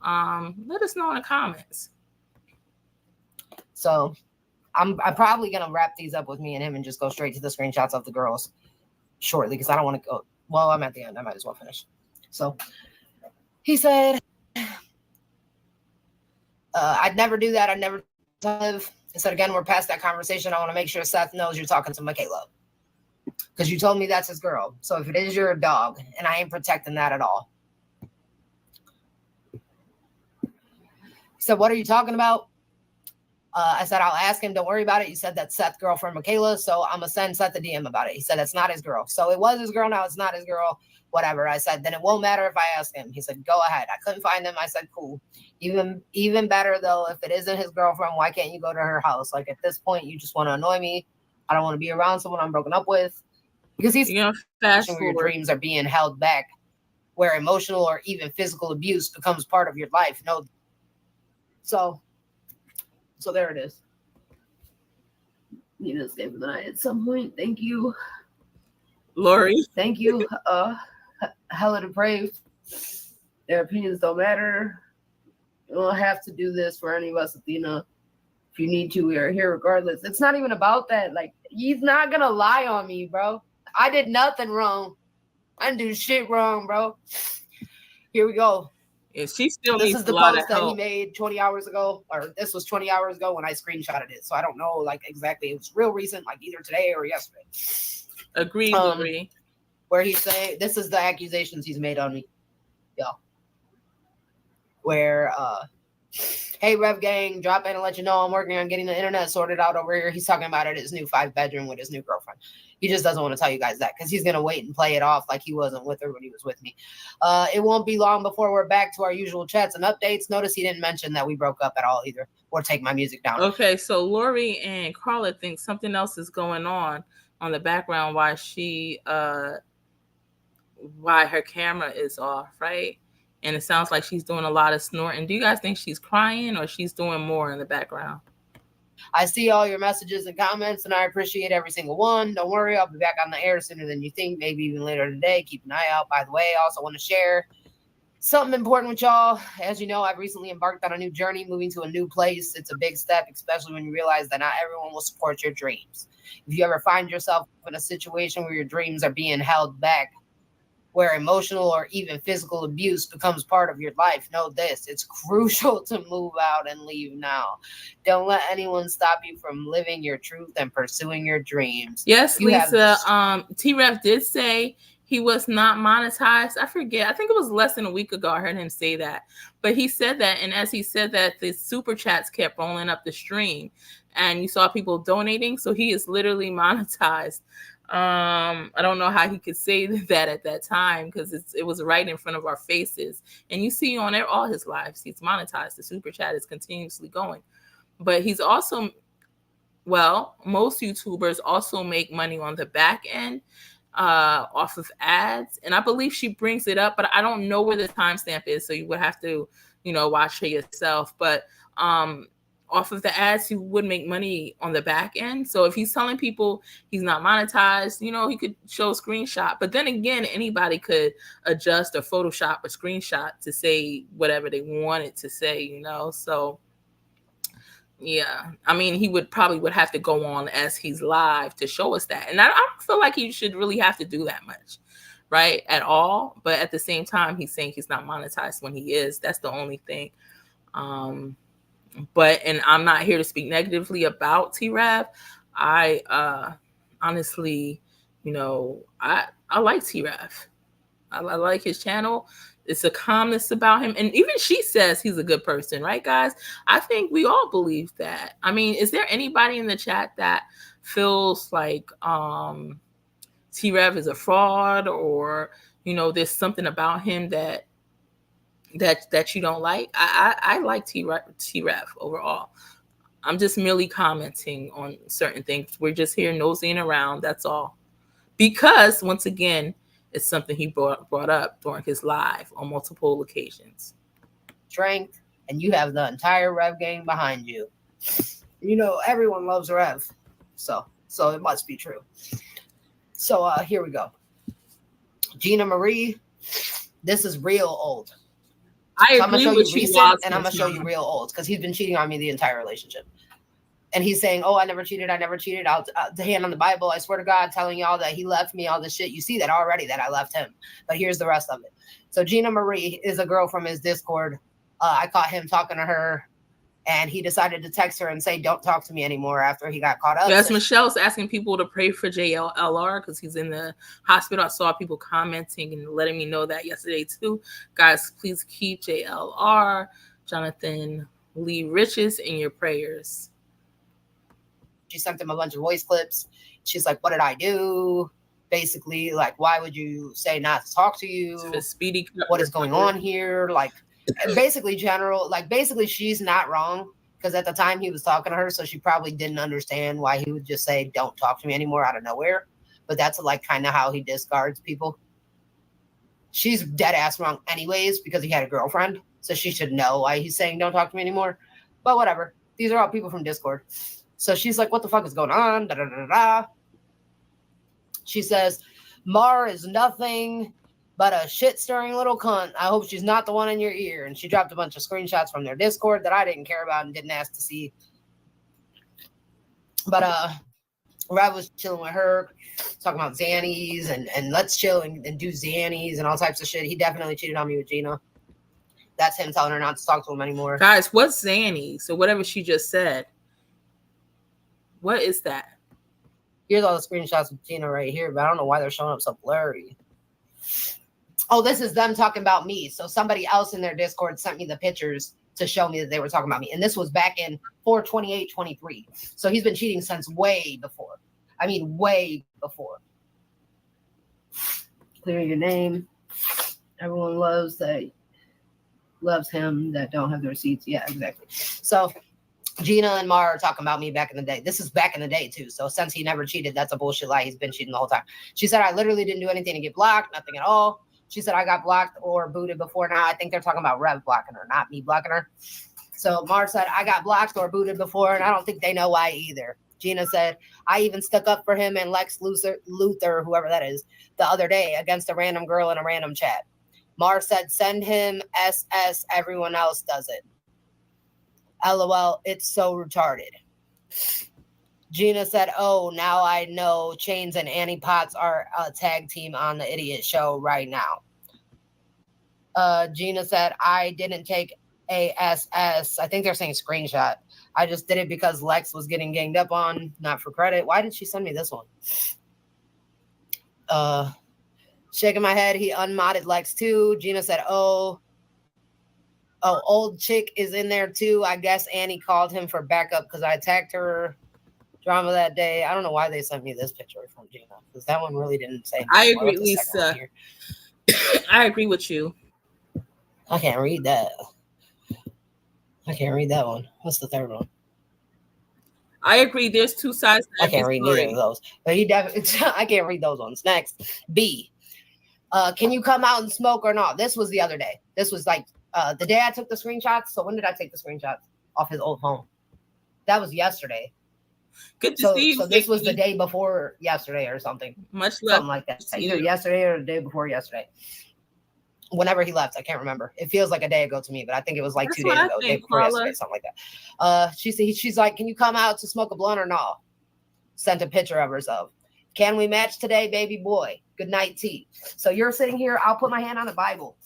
Let us know in the comments. So I'm probably going to wrap these up with me and him and just go straight to the screenshots of the girls shortly because I don't want to go. Well, I'm at the end. I might as well finish. So he said, I'd never do that. I'd never live. He said, again, we're past that conversation. I want to make sure Seth knows you're talking to Michaela because you told me that's his girl. So if it is, you're a dog, and I ain't protecting that at all. He said, what are you talking about? I said, I'll ask him. Don't worry about it. You said that's Seth's girlfriend, Michaela. So I'm going to send Seth a DM about it. He said, that's not his girl. So it was his girl. Now it's not his girl. Whatever. I said, then it won't matter if I ask him. He said, go ahead. I couldn't find him. I said, cool. Even better, though, if it isn't his girlfriend, why can't you go to her house? Like, at this point, you just want to annoy me. I don't want to be around someone I'm broken up with. Because he's fast where your dreams are being held back, where emotional or even physical abuse becomes part of your life. No. So there it is. Need to escape for the night at some point. Thank you, Lori. Thank you. Hella depraved. Their opinions don't matter. You don't have to do this for any of us, Athena. If you need to, we are here regardless. It's not even about that. Like, he's not gonna lie on me, bro. I did nothing wrong. I didn't do shit wrong, bro. Here we go. Yeah, she still this needs is the a lot post of that help. he made 20 hours ago, or this was 20 hours ago when I screenshotted it. So I don't know, like, exactly. It was real recent, like either today or yesterday. Agreed, Lori. Where he's saying, this is the accusations he's made on me. Yeah. Where, hey, Rev Gang, drop in and let you know I'm working on getting the internet sorted out over here. He's talking about it, his new 5-bedroom with his new girlfriend. He just doesn't want to tell you guys that because he's going to wait and play it off like he wasn't with her when he was with me. It won't be long before we're back to our usual chats and updates. Notice he didn't mention that we broke up at all either or take my music down. Okay, so Lori and Carla think something else is going on the background why her camera is off, right? And it sounds like she's doing a lot of snorting. Do you guys think she's crying or she's doing more in the background? I see all your messages and comments, and I appreciate every single one. Don't worry, I'll be back on the air sooner than you think, maybe even later today. Keep an eye out. By the way, I also want to share something important with y'all. As you know, I've recently embarked on a new journey, moving to a new place. It's a big step, especially when you realize that not everyone will support your dreams. If you ever find yourself in a situation where your dreams are being held back, where emotional or even physical abuse becomes part of your life, know this: it's crucial to move out and leave now. Don't let anyone stop you from living your truth and pursuing your dreams. Yes, Lisa. T-Rev'S did say he was not monetized. I forget. I think it was less than a week ago I heard him say that. But he said that, and as he said that, the super chats kept rolling up the stream, and you saw people donating. So he is literally monetized. I don't know how he could say that at that time because it was right in front of our faces. And you see on there all his lives, he's monetized. The super chat is continuously going. But he's also, well, most YouTubers also make money on the back end off of ads. And I believe she brings it up, but I don't know where the timestamp is. So you would have to, watch her yourself. But off of the ads, he would make money on the back end. So if he's telling people he's not monetized, he could show a screenshot. But then again, anybody could adjust or Photoshop a screenshot to say whatever they wanted to say, So yeah, I mean, he would have to go on as he's live to show us that. And I don't feel like he should really have to do that much, right, at all. But at the same time, he's saying he's not monetized when he is. That's the only thing. But I'm not here to speak negatively about T-Rev. I honestly, I like T-Rev. I like his channel. It's a calmness about him. And even she says he's a good person, right, guys? I think we all believe that. I mean, is there anybody in the chat that feels like T-Rev is a fraud or, there's something about him that you don't like? I like T-Rev overall. I'm just merely commenting on certain things. We're just here nosing around. That's all. Because once again, it's something he brought up during his live on multiple occasions. Strength, and you have the entire Rev gang behind you. Everyone loves Rev, so it must be true. So here we go. Gina Marie, this is real old. I'm gonna show you recent, and I'm gonna show you real old because he's been cheating on me the entire relationship. And he's saying, "Oh, I never cheated. I'll the hand on the Bible. I swear to God, telling y'all that he left me, all this shit. You see that already, that I left him. But here's the rest of it." So Gina Marie is a girl from his Discord. I caught him talking to her, and he decided to text her and say, "Don't talk to me anymore," after he got caught up. Yes, Michelle's asking people to pray for JLR because he's in the hospital. I saw people commenting and letting me know that yesterday too. Guys, please keep JLR, Jonathan Lee Riches, in your prayers. She sent him a bunch of voice clips. She's like, "What did I do?" Basically, like, "Why would you say not to talk to you? What is going on here?" Like, basically she's not wrong because at the time he was talking to her, so she probably didn't understand why he would just say, "Don't talk to me anymore," out of nowhere. But that's like kind of how he discards people. She's dead ass wrong anyways because he had a girlfriend, so she should know why he's saying "Don't talk to me anymore." But whatever. These are all people from Discord. So she's like, "What the fuck is going on?" Da, da, da, da. She says, "Mar is nothing but a shit-stirring little cunt. I hope she's not the one in your ear." And she dropped a bunch of screenshots from their Discord that I didn't care about and didn't ask to see. But Rev was chilling with her, talking about Xannies and let's chill and do Xannies and all types of shit. He definitely cheated on me with Gina. That's him telling her not to talk to him anymore. Guys, what's Xannies? So whatever she just said. What is that? Here's all the screenshots of Gina right here, but I don't know why they're showing up so blurry. Oh, this is them talking about me. So somebody else in their Discord sent me the pictures to show me that they were talking about me. And this was back in 4/28/23. So he's been cheating since way before. I mean, way before. Clear your name. Everyone loves him that don't have the receipts. Yeah, exactly. So Gina and Mara are talking about me back in the day. This is back in the day, too. So since he never cheated, that's a bullshit lie. He's been cheating the whole time. She said, "I literally didn't do anything to get blocked, nothing at all." She said, "I got blocked or booted before." Now, I think they're talking about Rev blocking her, not me blocking her. So Mara said, "I got blocked or booted before, and I don't think they know why either." Gina said, "I even stuck up for him and Lex Luthor, whoever that is, the other day against a random girl in a random chat." Mara said, "Send him SS, everyone else does it. LOL, it's so retarded." Gina said, "Oh, now I know Chains and Annie Potts are a tag team on the Idiot Show right now." Gina said, "I didn't take ASS." I think they're saying screenshot. "I just did it because Lex was getting ganged up on, not for credit." Why did she send me this one? Shaking my head, he unmodded Lex too. Gina said, Oh, old chick is in there too. I guess Annie called him for backup because I attacked her. Drama that day. I don't know why they sent me this picture from Gina, because that one really didn't say much. I What agree, about the second one Lisa. here? I agree with you. I can't read that. I can't read that one. What's the third one? I agree. There's two sides to I every can't read story. neither of those. But he definitely. I can't read those ones. Next, B. Can you come out and smoke or not? This was the other day. This was like the day I took the screenshots. So when did I take the screenshots off his old phone? That was yesterday. Good to see you. So this was the day before yesterday or something. Much love. Something like that. Either yesterday or the day before yesterday. Whenever he left, I can't remember. It feels like a day ago to me, but I think it was like That's 2 days what I ago, day think, before Paula. yesterday, something like that. She's like, can you come out to smoke a blunt or not? Sent a picture of herself. Can we match today, baby boy? Good night, T. So you're sitting here. I'll put my hand on the Bible.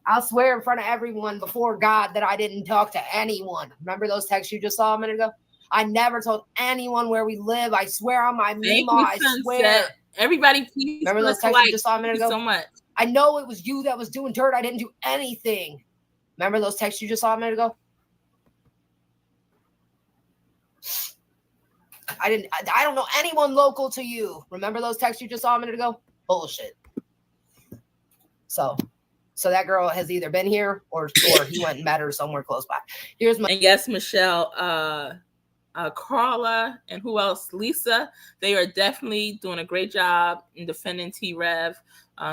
I'll swear in front of everyone before God that I didn't talk to anyone. Remember those texts you just saw a minute ago? I never told anyone where we live. I swear on my Mima. I swear. Everybody, please. Remember those texts you just saw a minute ago? So much. I know it was you that was doing dirt. I didn't do anything. Remember those texts you just saw a minute ago? I don't know anyone local to you. Remember those texts you just saw a minute ago? Bullshit. So that girl has either been here or he went and met her somewhere close by. Here's my. And yes, Michelle, Carla, and who else? Lisa. They are definitely doing a great job in defending T-Rev.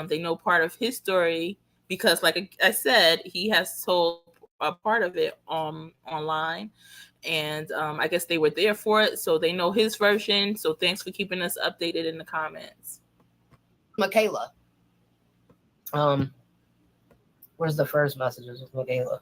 They know part of his story because, like I said, he has told a part of it online. And I guess they were there for it, so they know his version. So thanks for keeping us updated in the comments. Michaela. Where's the first messages with Michaela?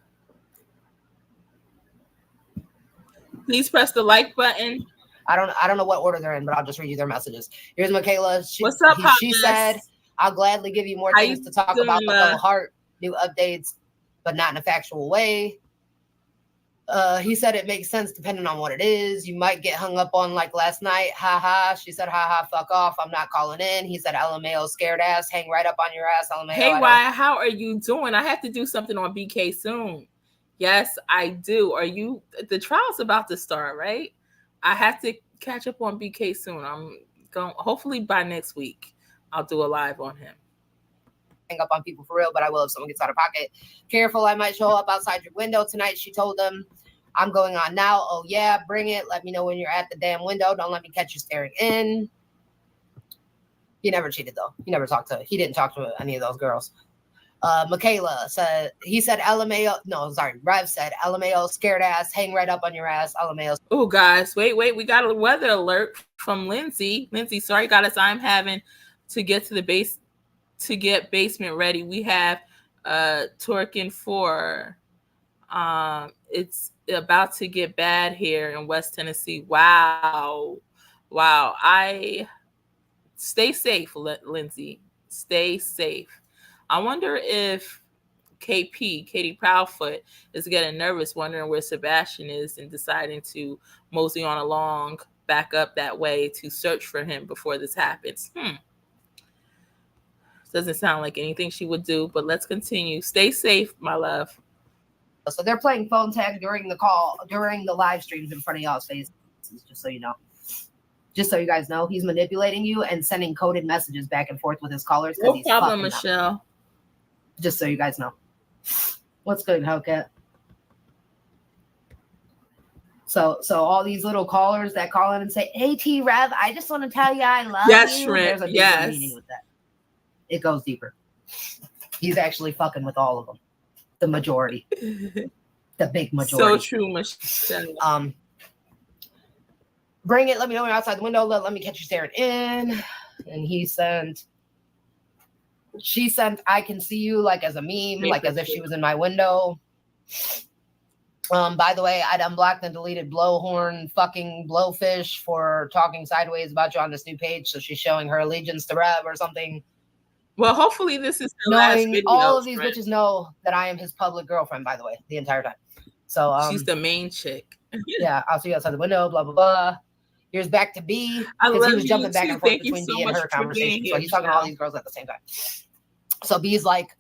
Please press the like button. I don't know what order they're in, but I'll just read you their messages. Here's Michaela. What's up, she said, I'll gladly give you more things to talk about, but they'll heart new updates, but not in a factual way. He said it makes sense depending on what it is. You might get hung up on like last night. Ha ha. She said, ha ha, fuck off. I'm not calling in. He said, LMAO, scared ass. Hang right up on your ass. LMAO. Hey, Why? How are you doing? I have to do something on BK soon. Yes, I do. Are you? The trial's about to start, right? I have to catch up on BK soon. I'm going, hopefully by next week, I'll do a live on him. Hang up on people for real, but I will if someone gets out of pocket. Careful, I might show up outside your window tonight. She told them, I'm going on now. Oh yeah, bring it. Let me know when you're at the damn window. Don't let me catch you staring in. He never cheated though. He didn't talk to any of those girls. Michaela said, he said LMAO. No, sorry. Rev said LMAO, scared ass, hang right up on your ass. LMAO. Oh, guys, wait. We got a weather alert from Lindsay. Lindsay, sorry, goddess, I'm having to get to the base to get basement ready. We have Torkin 4. It's about to get bad here in West Tennessee. Wow. I stay safe, Lindsay. Stay safe. I wonder if Katie Proudfoot is getting nervous, wondering where Sebastian is and deciding to mosey on along back up that way to search for him before this happens. Doesn't sound like anything she would do, but let's continue. Stay safe, my love. So they're playing phone tag during the live streams in front of y'all's faces, just so you know. Just so you guys know, he's manipulating you and sending coded messages back and forth with his callers. No problem, Michelle. Just so you guys know. What's good, Hellcat? So all these little callers that call in and say, hey, T-Rev, I just want to tell you I love yes, you. Shrimp. There's a deeper meaning with that. It goes deeper. He's actually fucking with all of them. The majority. The big majority. So true, Michelle. Bring it. Let me know when you're outside the window. Let me catch you staring in. And she sent, I can see you, like as a meme, like as if she was in my window. By the way, I'd unblocked and deleted Blowhorn fucking Blowfish for talking sideways about you on this new page. So she's showing her allegiance to Rev or something. Well, hopefully this is the last video. All of these bitches know that I am his public girlfriend, by the way, the entire time. So she's the main chick. Yeah, I'll see you outside the window, blah, blah, blah. Here's back to B. Because he was jumping back and forth between B and her conversation. So he's talking to all these girls at the same time. So B's like,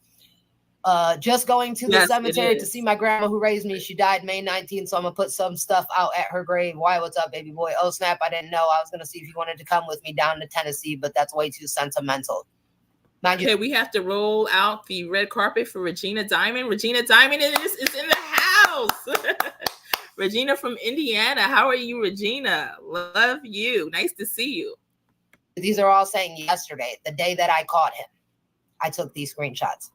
Just going to the Yes, it cemetery to is. see my grandma who raised me. She died May 19th, so I'm gonna put some stuff out at her grave. Why? What's up, baby boy? Oh snap! I didn't know. I was gonna see if you wanted to come with me down to Tennessee, but that's way too sentimental. Mind you, Okay, we have to roll out the red carpet for Regina Diamond. Regina Diamond is in the house. Regina from Indiana. How are you, Regina? Love you. Nice to see you. these are all saying yesterday, the day that I caught him. I took these screenshots.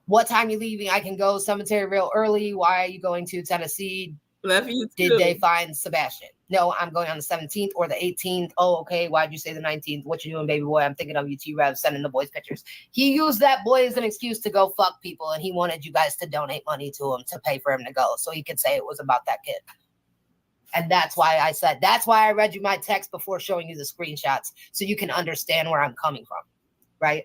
What time you leaving? I can go cemetery real early. Why are you going to Tennessee? Love you too. Did they find Sebastian? No, I'm going on the 17th or the 18th. Oh, okay. Why'd you say the 19th? What you doing, baby boy? I'm thinking of you, T-Rev'S, sending the boys pictures. He used that boy as an excuse to go fuck people, and he wanted you guys to donate money to him to pay for him to go, so he could say it was about that kid. And that's why I read you my text before showing you the screenshots, so you can understand where I'm coming from, right?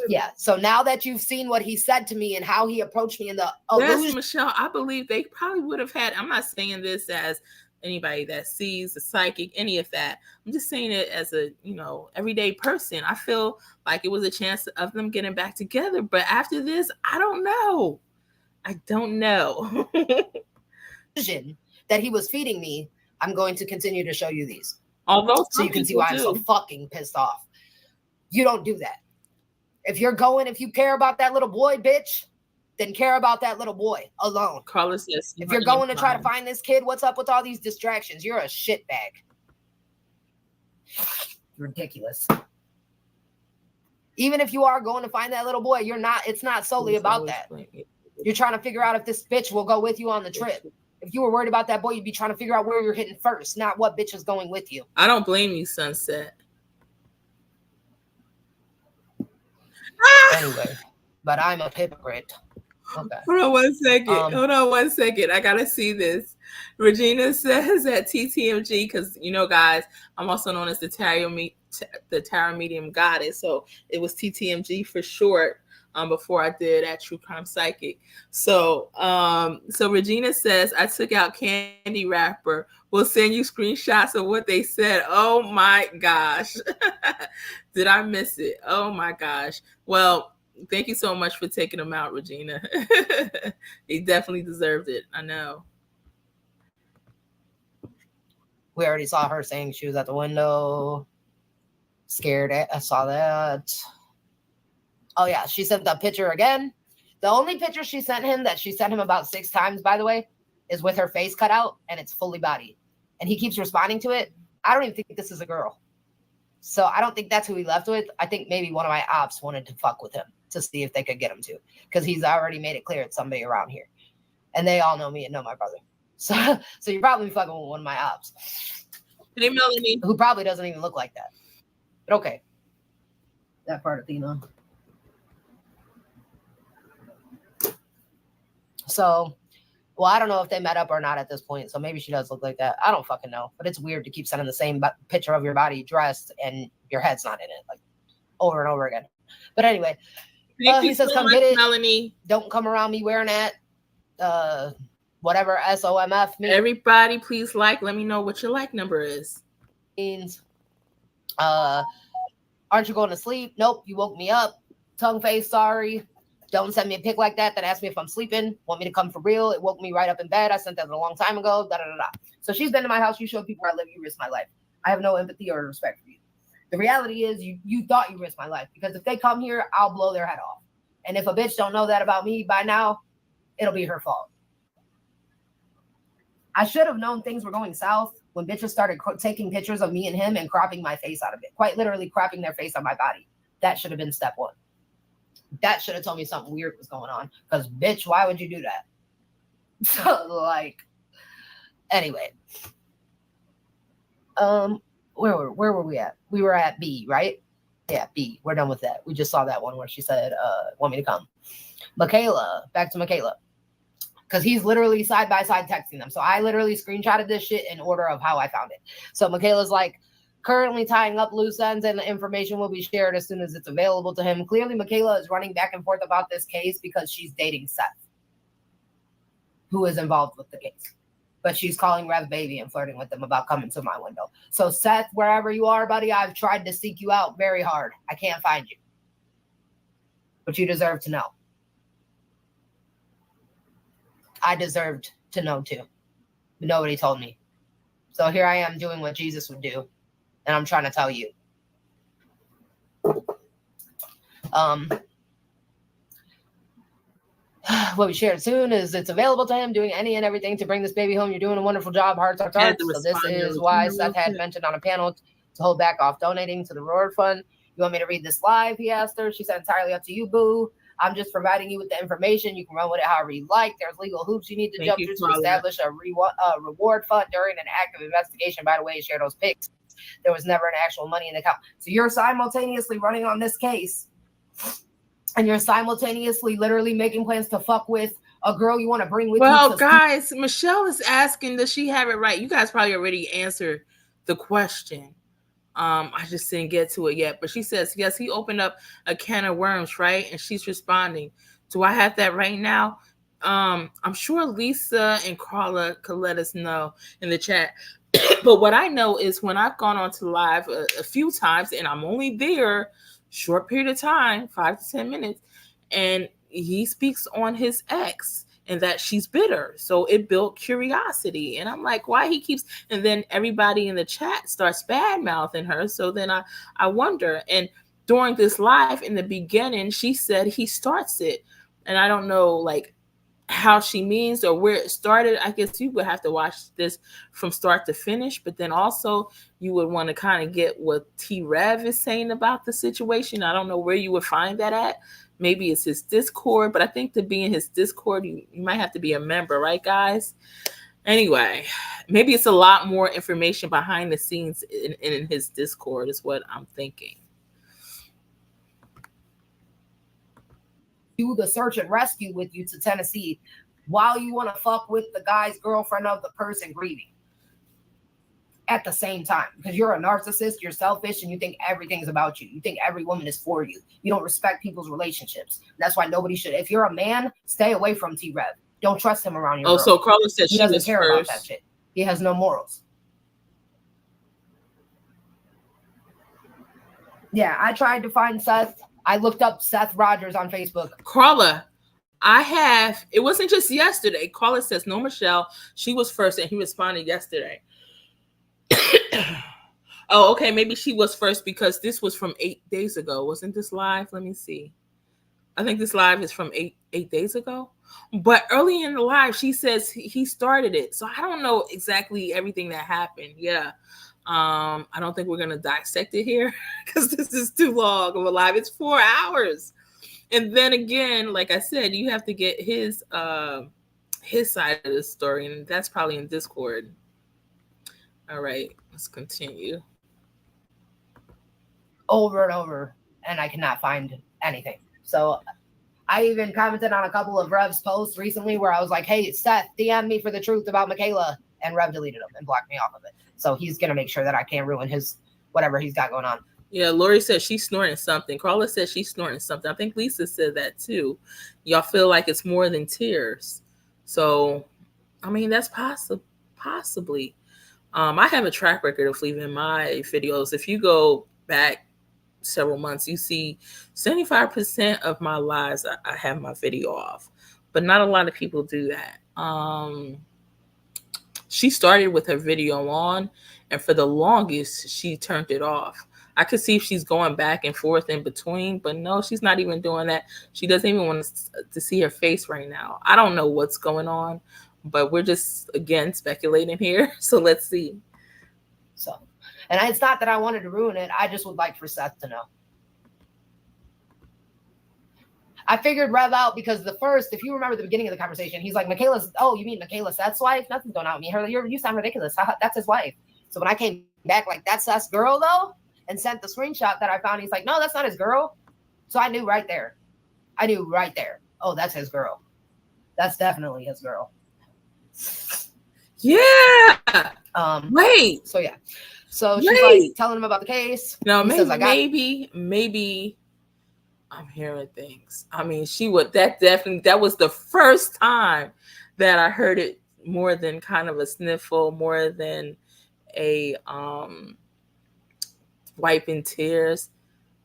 Yeah. So now that you've seen what he said to me and how he approached me in the Yes, Michelle, I believe they probably would have had, I'm not saying this as anybody that sees a psychic, any of that. I'm just saying it as a, everyday person. I feel like it was a chance of them getting back together. But after this, I don't know. that he was feeding me, I'm going to continue to show you these. Although so you can see why I'm so fucking pissed off. You don't do that. If you care about that little boy, bitch, then care about that little boy alone. Carla says, if you're going to try to find this kid, what's up with all these distractions? You're a shitbag. Ridiculous. Even if you are going to find that little boy, it's not solely about that. You're trying to figure out if this bitch will go with you on the trip. If you were worried about that boy, you'd be trying to figure out where you're hitting first, not what bitch is going with you. I don't blame you, Sunset. Anyway, but I'm a hypocrite. Okay. Hold on 1 second. I gotta see this. Regina says at TTMG, because guys, I'm also known as the tarot medium goddess. So it was TTMG for short. Before I did at True Crime Psychic. So Regina says, I took out candy wrapper. We'll send you screenshots of what they said. Oh my gosh. Did I miss it? Oh my gosh. Well, thank you so much for taking them out, Regina. He definitely deserved it. I know. We already saw her saying she was at the window. Scared. I saw that. Oh, yeah. She sent the picture again. The only picture she sent him that she sent him about 6 times, by the way, is with her face cut out and it's fully bodied. And he keeps responding to it. I don't even think this is a girl. So I don't think that's who he left with. I think maybe one of my ops wanted to fuck with him to see if they could get him to. Because he's already made it clear it's somebody around here. And they all know me and know my brother. So you're probably fucking with one of my ops. Hey, Melanie. Who probably doesn't even look like that. But okay. That part, Athena. So, well, I don't know if they met up or not at this point. So maybe she does look like that. I don't fucking know. But it's weird to keep sending the same picture of your body dressed and your head's not in it, like over and over again. But anyway, he says, come get it. Melanie. Don't come around me wearing that. Whatever SOMF means. Everybody, please let me know what your like number is. Means, aren't you going to sleep? Nope, you woke me up. Tongue face, sorry. Don't send me a pic like that asks me if I'm sleeping. Want me to come for real? It woke me right up in bed. I sent that a long time ago. So she's been to my house. You showed people where I live. You risked my life. I have no empathy or respect for you. The reality is you thought you risked my life, because if they come here, I'll blow their head off. And if a bitch don't know that about me by now, it'll be her fault. I should have known things were going south when bitches started taking pictures of me and him and cropping my face out of it. Quite literally cropping their face on my body. That should have been step 1. That should have told me something weird was going on. Because, bitch, why would you do that? So, anyway. Where were we at? We were at B, right? Yeah, B. We're done with that. We just saw that one where she said, want me to come. Michaela. Back to Michaela. Because he's literally side by side texting them. So I literally screenshotted this shit in order of how I found it. So Michaela's like, currently tying up loose ends, and the information will be shared as soon as it's available to him. Clearly, Michaela is running back and forth about this case because she's dating Seth, who is involved with the case. but she's calling Rev baby and flirting with him about coming to my window. So Seth, wherever you are, buddy, I've tried to seek you out very hard. I can't find you. But you deserve to know. I deserved to know too. But nobody told me. So here I am doing what Jesus would do. And I'm trying to tell you. What we shared soon is it's available to him, doing any and everything to bring this baby home. You're doing a wonderful job. Hearts. So this is why Seth had mentioned on a panel to hold back off donating to the Roar Fund. You want me to read this live? He asked her. She said, entirely up to you, boo. I'm just providing you with the information. You can run with it however you like. There's legal hoops you need to jump through to establish a reward fund during an active investigation. By the way, share those pics. There was never an actual money in the account. So you're simultaneously running on this case. And you're simultaneously literally making plans to fuck with a girl you want to bring with you. Well, guys, Michelle is asking, does she have it right? You guys probably already answered the question. I just didn't get to it yet. But she says, yes, he opened up a can of worms, right? And she's responding. Do I have that right now? I'm sure Lisa and Carla could let us know in the chat. But what I know is when I've gone on to live a few times, and I'm only there short period of time, 5 to 10 minutes, and he speaks on his ex and that she's bitter. So it built curiosity. And I'm like, why he keeps, and then everybody in the chat starts bad mouthing her. So then I wonder. And during this live in the beginning, she said he starts it. And I don't know like how she means or where it started. I guess you would have to watch this from start to finish, but then also you would want to kind of get what T-Rev is saying about the situation. I don't know where you would find that at. Maybe it's his Discord, but I think to be in his Discord, you might have to be a member, right, guys? Anyway, maybe it's a lot more information behind the scenes in his Discord is what I'm thinking. Do the search and rescue with you to Tennessee while you want to fuck with the guy's girlfriend of the person grieving at the same time, because you're a narcissist, you're selfish, and you think everything's about you. You think every woman is for you. You don't respect people's relationships. That's why nobody should. If you're a man, stay away from T-Rev. Don't trust him around your girl. So Carla said he doesn't care about that shit. He has no morals. Yeah, I tried to find Seth. I looked up Seth Rogers on Facebook. Carla, it wasn't just yesterday. Carla says, no, Michelle, she was first and he responded yesterday. Oh, okay. Maybe she was first because this was from 8 days ago. Wasn't this live? Let me see. I think this live is from eight days ago. But early in the live, she says he started it. So I don't know exactly everything that happened. Yeah. I don't think we're going to dissect it here because this is too long of a live. It's 4 hours. And then again, like I said, you have to get his side of the story. And that's probably in Discord. All right, let's continue. Over and over, and I cannot find anything. So I even commented on a couple of Rev's posts recently where I was like, hey, Seth, DM me for the truth about Michaela. And Rev deleted them and blocked me off of it. So he's going to make sure that I can't ruin his whatever he's got going on. Yeah, Lori says she's snorting something. Carla says she's snorting something. I think Lisa said that too. Y'all feel like it's more than tears. So, I mean, that's possibly. I have a track record of leaving my videos. If you go back several months, you see 75% of my lives, I have my video off. But not a lot of people do that. She started with her video on, and for the longest, she turned it off. I could see if she's going back and forth in between, but no, she's not even doing that. She doesn't even want to see her face right now. I don't know what's going on, but we're just, again, speculating here. So let's see. So, and it's not that I wanted to ruin it. I just would like for Seth to know. I figured Rev out because if you remember the beginning of the conversation, he's like, Michaela's, oh, you mean Michaela Seth's wife? Nothing's going on with me. You sound ridiculous. That's his wife. So when I came back, like, that's Seth's girl, though, and sent the screenshot that I found, he's like, no, that's not his girl. So I knew right there. Oh, that's his girl. That's definitely his girl. Yeah. Wait. So, yeah. So she's like telling him about the case. No, maybe. I'm hearing things. I mean, that was the first time that I heard it more than kind of a sniffle, more than a wiping tears.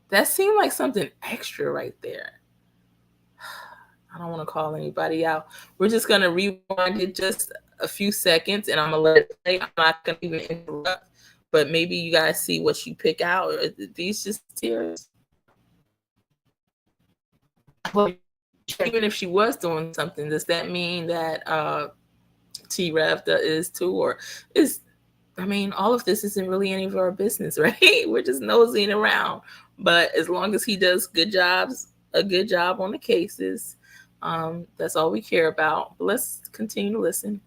That seemed like something extra right there. I don't want to call anybody out. We're just going to rewind it just a few seconds, and I'm going to let it play. I'm not going to even interrupt, but maybe you guys see what you pick out. Are these just tears? Even if she was doing something, does that mean that T-Rev is too? Or is, I mean, all of this isn't really any of our business, right? We're just nosing around. But as long as he does a good job on the cases, that's all we care about. But let's continue to listen.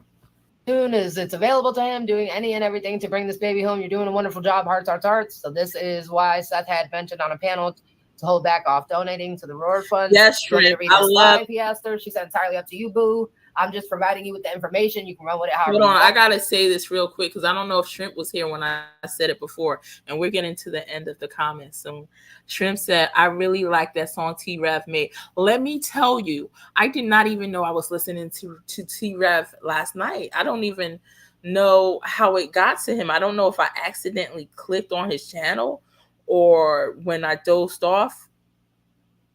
Soon as it's available to him, doing any and everything to bring this baby home. You're doing a wonderful job, hearts, hearts, hearts. So this is why Seth had mentioned on a panel to hold back off donating to the REFUNDS. Yes, Shrimp. I love. He asked her. She said, entirely up to you, boo. I'm just providing you with the information. You can run with it. Hold on, I gotta say this real quick because I don't know if Shrimp was here when I said it before, and we're getting to the end of the comments soon. Shrimp said, "I really like that song T-Rev made." Let me tell you, I did not even know I was listening to T-Rev last night. I don't even know how it got to him. I don't know if I accidentally clicked on his channel or when I dozed off,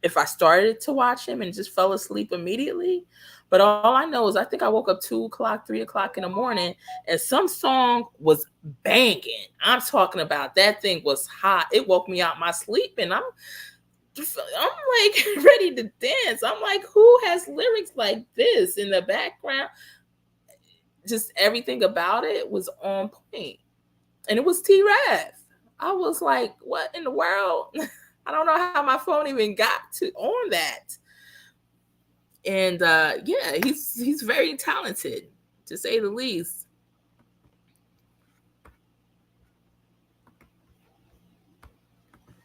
if I started to watch him and just fell asleep immediately. But all I know is I think I woke up 2 o'clock, 3 o'clock in the morning, and some song was banging. I'm talking about that thing was hot. It woke me out my sleep, and I'm like ready to dance. I'm like, who has lyrics like this in the background? Just everything about it was on point. And it was T-Rev. I was like, what in the world? I don't know how my phone even got on that. And yeah, he's very talented, to say the least.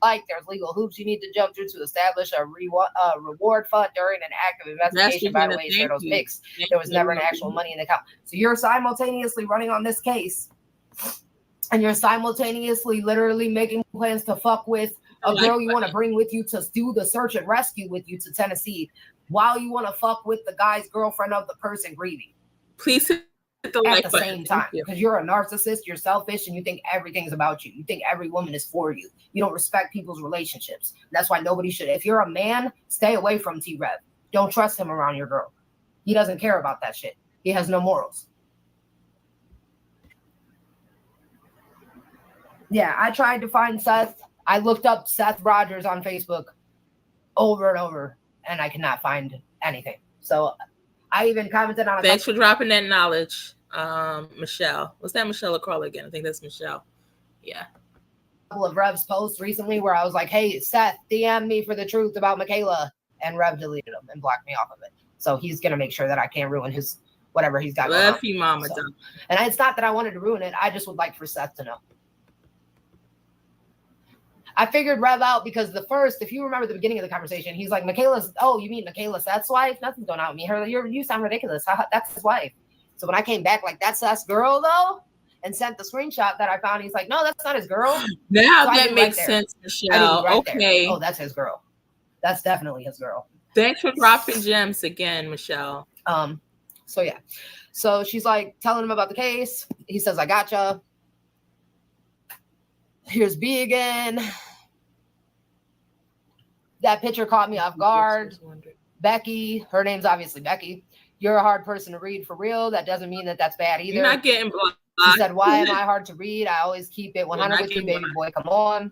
Like there's legal hoops you need to jump through to establish a reward fund during an active investigation. By the way, share those pics. There was never an actual money in the account. So you're simultaneously running on this case, and you're simultaneously literally making plans to fuck with a girl you want to bring with you to do the search and rescue with you to Tennessee, while you want to fuck with the guy's girlfriend of the person grieving. Please hit the like at the button. Same time, because you're a narcissist, you're selfish, and you think everything's about you. You think every woman is for you. You don't respect people's relationships. That's why nobody should. If you're a man, stay away from T-Rev. Don't trust him around your girl. He doesn't care about that shit. He has no morals. Yeah, I tried to find Seth. I looked up Seth Rogers on Facebook over and over, and I cannot find anything. So I even commented on a Thanks for dropping that knowledge, Michelle. Was that Michelle or Carla again? I think that's Michelle. Yeah. Couple of Rev's posts recently where I was like, hey, Seth, DM me for the truth about Michaela. And Rev deleted them and blocked me off of it. So he's going to make sure that I can't ruin his whatever he's got. Love you, Mama. So, and it's not that I wanted to ruin it. I just would like for Seth to know. I figured Rev out because if you remember the beginning of the conversation, he's like, Michaela's, oh, you mean Michaela Seth's wife? Nothing's going on with me. You sound ridiculous. That's his wife. So when I came back, like, that's Seth's girl, though, and sent the screenshot that I found, he's like, no, that's not his girl. Now so that makes sense, Michelle. Okay. Oh, that's his girl. That's definitely his girl. Thanks for dropping gems again, Michelle. So, yeah. So she's like telling him about the case. He says, I gotcha. Here's B again. That picture caught me off guard. Becky, her name's obviously Becky. You're a hard person to read for real. That doesn't mean that that's bad either. You're not getting blocked. She said, why am I hard to read? I always keep it 100 with you, baby boy. Come on.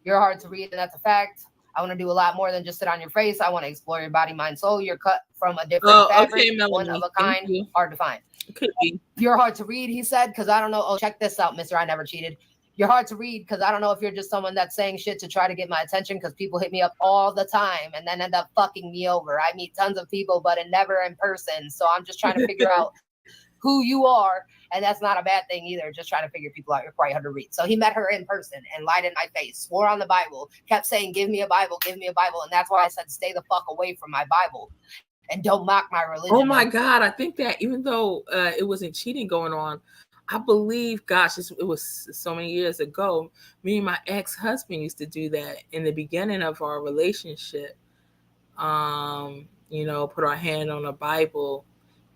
You're hard to read, and that's a fact. I want to do a lot more than just sit on your face. I want to explore your body, mind, soul. You're cut from a different fabric, one of a kind, hard to find. Could be. You're hard to read, he said, because I don't know. Oh, check this out, mister. I never cheated. You're hard to read because I don't know if you're just someone that's saying shit to try to get my attention because people hit me up all the time and then end up fucking me over. I meet tons of people, but never in person. So I'm just trying to figure out who you are. And that's not a bad thing either. Just trying to figure people out. You're quite hard to read. So he met her in person and lied in my face, swore on the Bible, kept saying, give me a Bible, give me a Bible. And that's why I said, stay the fuck away from my Bible and don't mock my religion. Oh my God. I think that even though it wasn't cheating going on, I believe, gosh, it was so many years ago. Me and my ex-husband used to do that in the beginning of our relationship. Put our hand on a Bible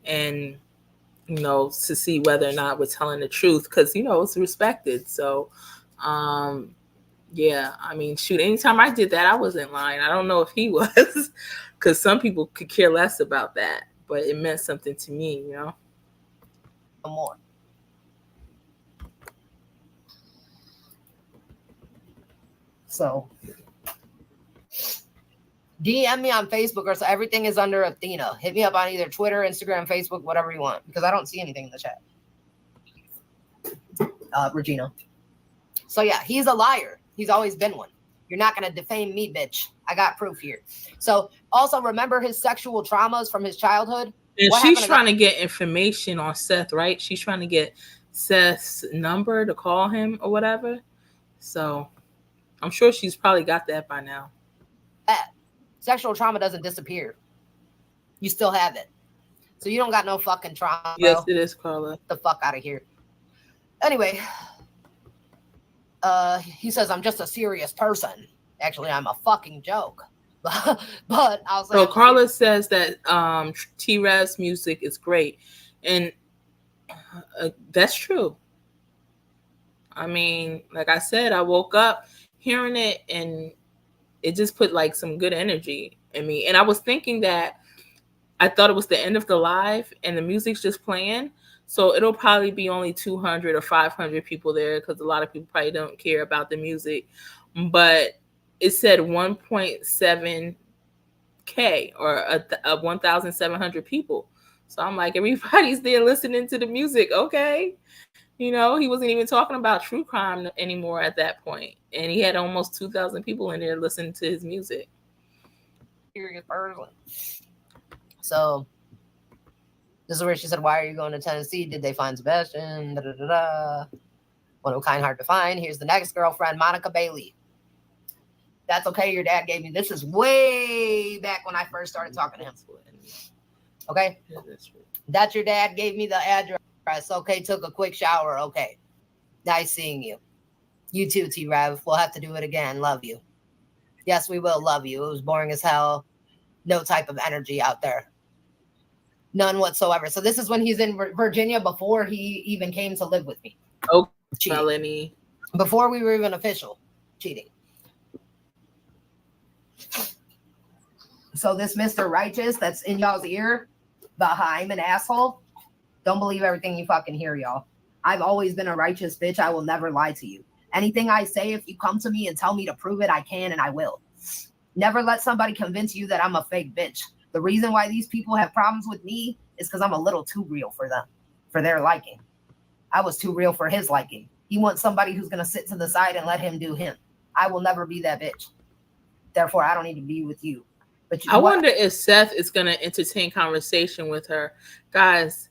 and, you know, to see whether or not we're telling the truth, because, you know, it's respected. So, yeah, I mean, shoot, anytime I did that, I wasn't lying. I don't know if he was, because some people could care less about that, but it meant something to me, you know? More. So DM me on Facebook, or so everything is under Athena. Hit me up on either Twitter, Instagram, Facebook, whatever you want, because I don't see anything in the chat. Regina. So yeah, he's a liar. He's always been one. You're not going to defame me, bitch. I got proof here. So also remember his sexual traumas from his childhood. And she's trying to get information on Seth, right? She's trying to get Seth's number to call him or whatever. So I'm sure she's probably got that by now. Sexual trauma doesn't disappear. You still have it. So you don't got no fucking trauma, bro. Yes, it is, Carla. Get the fuck out of here. Anyway, he says, I'm just a serious person. Actually, I'm a fucking joke. But I'll say. So Carla says that T-Rev'S music is great. And that's true. I mean, like I said, I woke up hearing it and it just put like some good energy in me. And I was thinking that I thought it was the end of the live and the music's just playing. So it'll probably be only 200 or 500 people there, because a lot of people probably don't care about the music. But it said 1.7K or 1,700 people. So I'm like, everybody's there listening to the music. Okay. You know, he wasn't even talking about true crime anymore at that point. And he had almost 2,000 people in there listening to his music. So this is where she said, why are you going to Tennessee? Did they find Sebastian? Da, da, da, da. One of a kind, hard to find. Here's the next girlfriend, Monica Bailey. That's okay. Your dad gave me. This is way back when I first started talking to him. Okay? Yeah, that's true. That's your dad gave me the address. Okay, took a quick shower. Okay. Nice seeing you. You too, T-Rev. We'll have to do it again. Love you. Yes, we will love you. It was boring as hell. No type of energy out there. None whatsoever. So this is when he's in Virginia before he even came to live with me. Oh, felony. Before we were even official. Cheating. So this Mr. Righteous that's in y'all's ear, the I'm an asshole. Don't believe everything you fucking hear, y'all. I've always been a righteous bitch. I will never lie to you. Anything I say, if you come to me and tell me to prove it, I can and I will. Never let somebody convince you that I'm a fake bitch. The reason why these people have problems with me is because I'm a little too real for them, for their liking. I was too real for his liking. He wants somebody who's going to sit to the side and let him do him. I will never be that bitch. Therefore, I don't need to be with you. But I wonder if Seth is going to entertain conversation with her. Guys,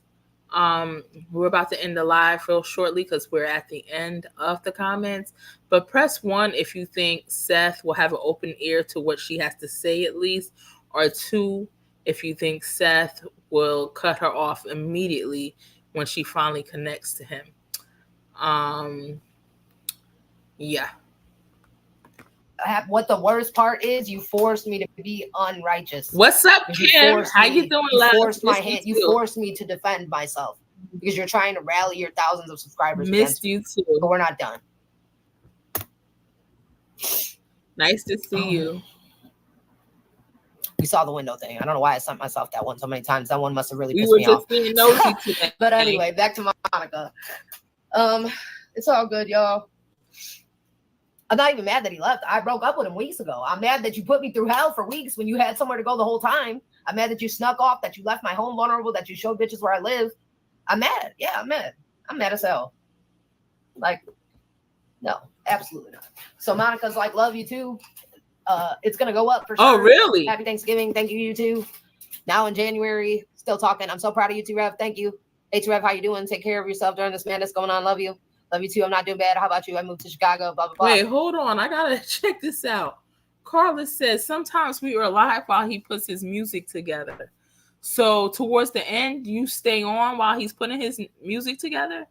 we're about to end the live real shortly because we're at the end of the comments. But press 1 if you think Seth will have an open ear to what she has to say at least. Or 2 if you think Seth will cut her off immediately when she finally connects to him. Yeah. What the worst part is, you forced me to be unrighteous. What's up, Kim? How you doing, you love? forced my hand. You forced me to defend myself because you're trying to rally your thousands of subscribers. Missed you too. But we're not done. Nice to see you. You saw the window thing. I don't know why I sent myself that one so many times. That one must have really We pissed were me just off. being nosy today. But anyway, back to Monica. It's all good, y'all. I'm not even mad that he left. I broke up with him weeks ago. I'm mad that you put me through hell for weeks when you had somewhere to go the whole time. I'm mad that you snuck off, that you left my home vulnerable, that you showed bitches where I live. I'm mad. Yeah, I'm mad. I'm mad as hell. Like, no, absolutely not. So Monica's like, love you too. It's gonna go up for sure. Oh, really? Happy Thanksgiving. Thank you, you too. Now in January, still talking. I'm so proud of you, T-Rev. Thank you. Hey, T-Rev, how you doing? Take care of yourself during this madness going on. Love you. Love you too. I'm not doing bad. How about you? I moved to Chicago. Blah blah blah. Wait, hold on. I gotta check this out. Carla says sometimes we are live while he puts his music together. So towards the end, you stay on while he's putting his music together.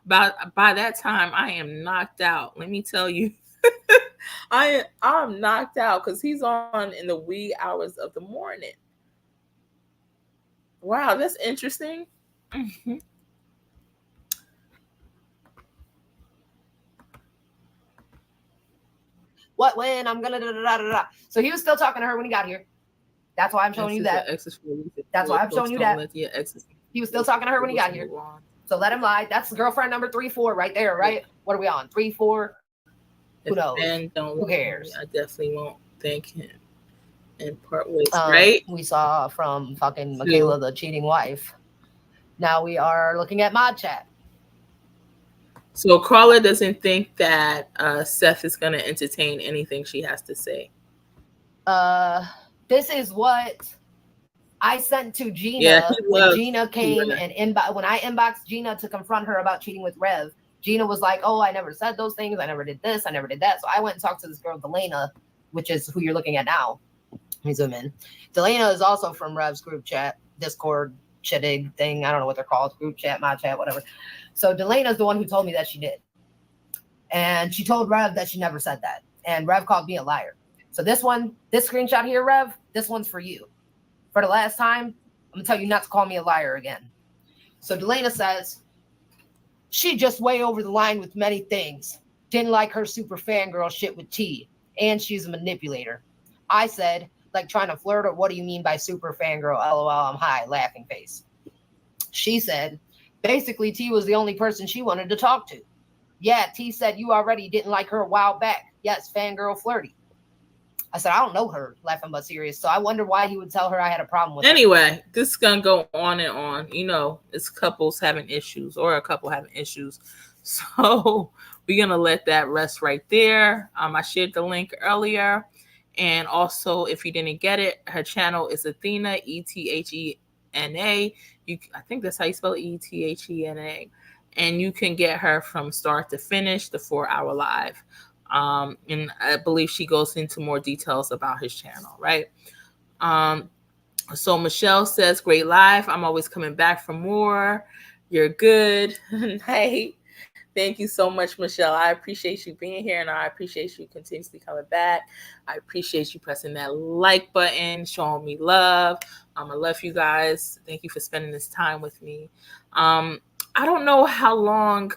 By that time, I am knocked out. Let me tell you, I'm knocked out because he's on in the wee hours of the morning. Wow, that's interesting. What, when, I'm gonna da da da da da. So he was still talking to her when he got here. That's why I'm showing you that. That's why I'm showing you that. He was still talking to her when he got here. So let him lie. That's girlfriend number 3, 4 right there, right? What are we on? 3, 4? Who knows? Who cares? I definitely won't thank him and part ways, right? We saw from fucking Michaela, the cheating wife. Now we are looking at mod chat. So Carla doesn't think that Seth is going to entertain anything she has to say. This is what I sent to Gina when Gina came and when I inboxed Gina to confront her about cheating with Rev. Gina was like, oh, I never said those things. I never did this. I never did that. So I went and talked to this girl, Delana, which is who you're looking at now. Let me zoom in. Delana is also from Rev's group chat, Discord, shittig thing. I don't know what they're called. Group chat, mod chat, whatever. So Delana is the one who told me that she did. And she told Rev that she never said that. And Rev called me a liar. So this screenshot here, Rev, this one's for you. For the last time, I'm going to tell you not to call me a liar again. So Delana says, she just way over the line with many things. Didn't like her super fangirl shit with T. And she's a manipulator. I said, like trying to flirt, or what do you mean by super fangirl? LOL, I'm high, laughing face. She said, basically T was the only person she wanted to talk to. Yeah, T said you already didn't like her a while back. Yes, fangirl flirty. I said, I don't know her, laughing but serious. So I wonder why he would tell her I had a problem with her. Anyway, this is going to go on and on. You know, it's couples having issues or a couple having issues. So we're going to let that rest right there. I shared the link earlier. And also, if you didn't get it, her channel is Athena, ETHENA. I think that's how you spell ETHENA. And you can get her from start to finish, the 4-hour live. And I believe she goes into more details about his channel, right? So Michelle says, great live. I'm always coming back for more. You're good. Night. Thank you so much, Michelle. I appreciate you being here, and I appreciate you continuously coming back. I appreciate you pressing that like button, showing me love. I love you guys. Thank you for spending this time with me. I don't know how long.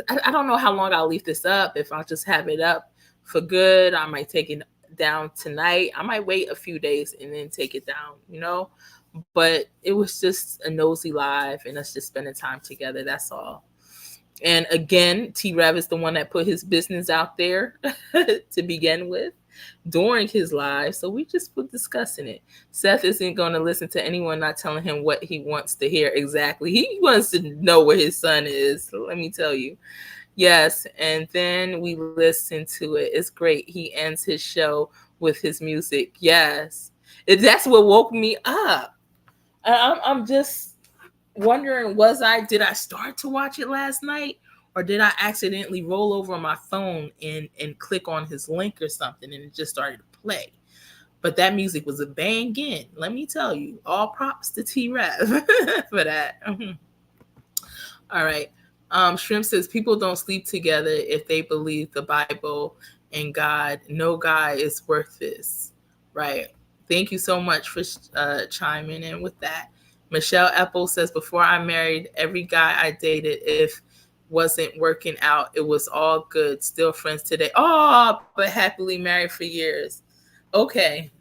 I don't know how long I'll leave this up. If I'll just have it up for good, I might take it down tonight. I might wait a few days and then take it down, you know. But it was just a nosy live, and us just spending time together. That's all. And again, T-Rev is the one that put his business out there to begin with during his live. So we just were discussing it. Seth isn't going to listen to anyone not telling him what he wants to hear exactly. He wants to know where his son is. So let me tell you. Yes. And then we listen to it. It's great. He ends his show with his music. Yes. That's what woke me up. I'm just wondering, did I start to watch it last night, or did I accidentally roll over on my phone and click on his link or something and it just started to play? But that music was a banging. Let me tell you, all props to T-Rev for that. All right. Shrimp says people don't sleep together if they believe the Bible and God. No guy is worth this. Right. Thank you so much for chiming in with that. Michelle Apple says, before I married, every guy I dated, if wasn't working out, it was all good. Still friends today. Oh, but happily married for years. Okay.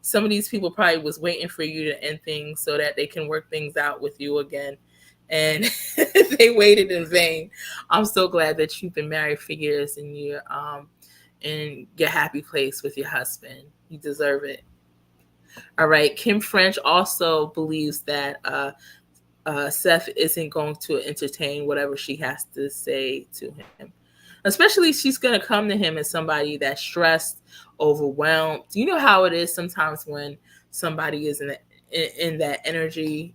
Some of these people probably was waiting for you to end things so that they can work things out with you again. And they waited in vain. I'm so glad that you've been married for years and you're in your happy place with your husband. You deserve it. All right. Kim French also believes that Seth isn't going to entertain whatever she has to say to him. Especially she's going to come to him as somebody that's stressed, overwhelmed. You know how it is sometimes when somebody is in that energy.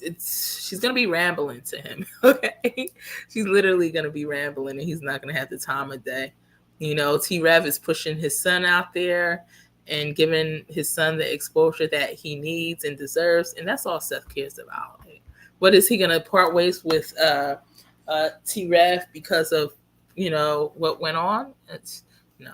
She's going to be rambling to him. Okay. She's literally going to be rambling and he's not going to have the time of day. You know, T-Rev is pushing his son out there and giving his son the exposure that he needs and deserves. And that's all Seth cares about. What is he going to part ways with T-Rev because of, you know, what went on? No.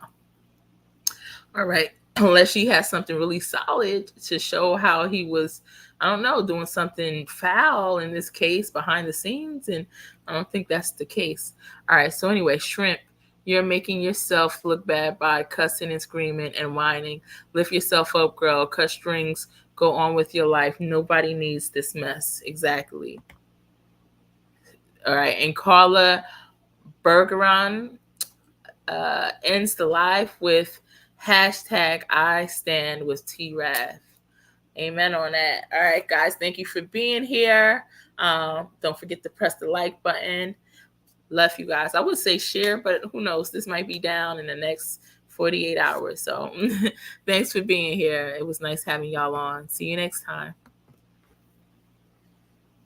All right. Unless she has something really solid to show how he was, I don't know, doing something foul in this case behind the scenes. And I don't think that's the case. All right. So anyway, Shrimp, You're making yourself look bad by cussing and screaming and whining. Lift yourself up, girl. Cut strings. Go on with your life. Nobody needs this mess. Exactly. All right. And Carla Bergeron ends the live with hashtag I stand with T-Rev. Amen on that. All right, guys. Thank you for being here. Don't forget to press the like button. Love you guys. I would say share, but who knows? This might be down in the next 48 hours. So thanks for being here. It was nice having y'all on. See you next time.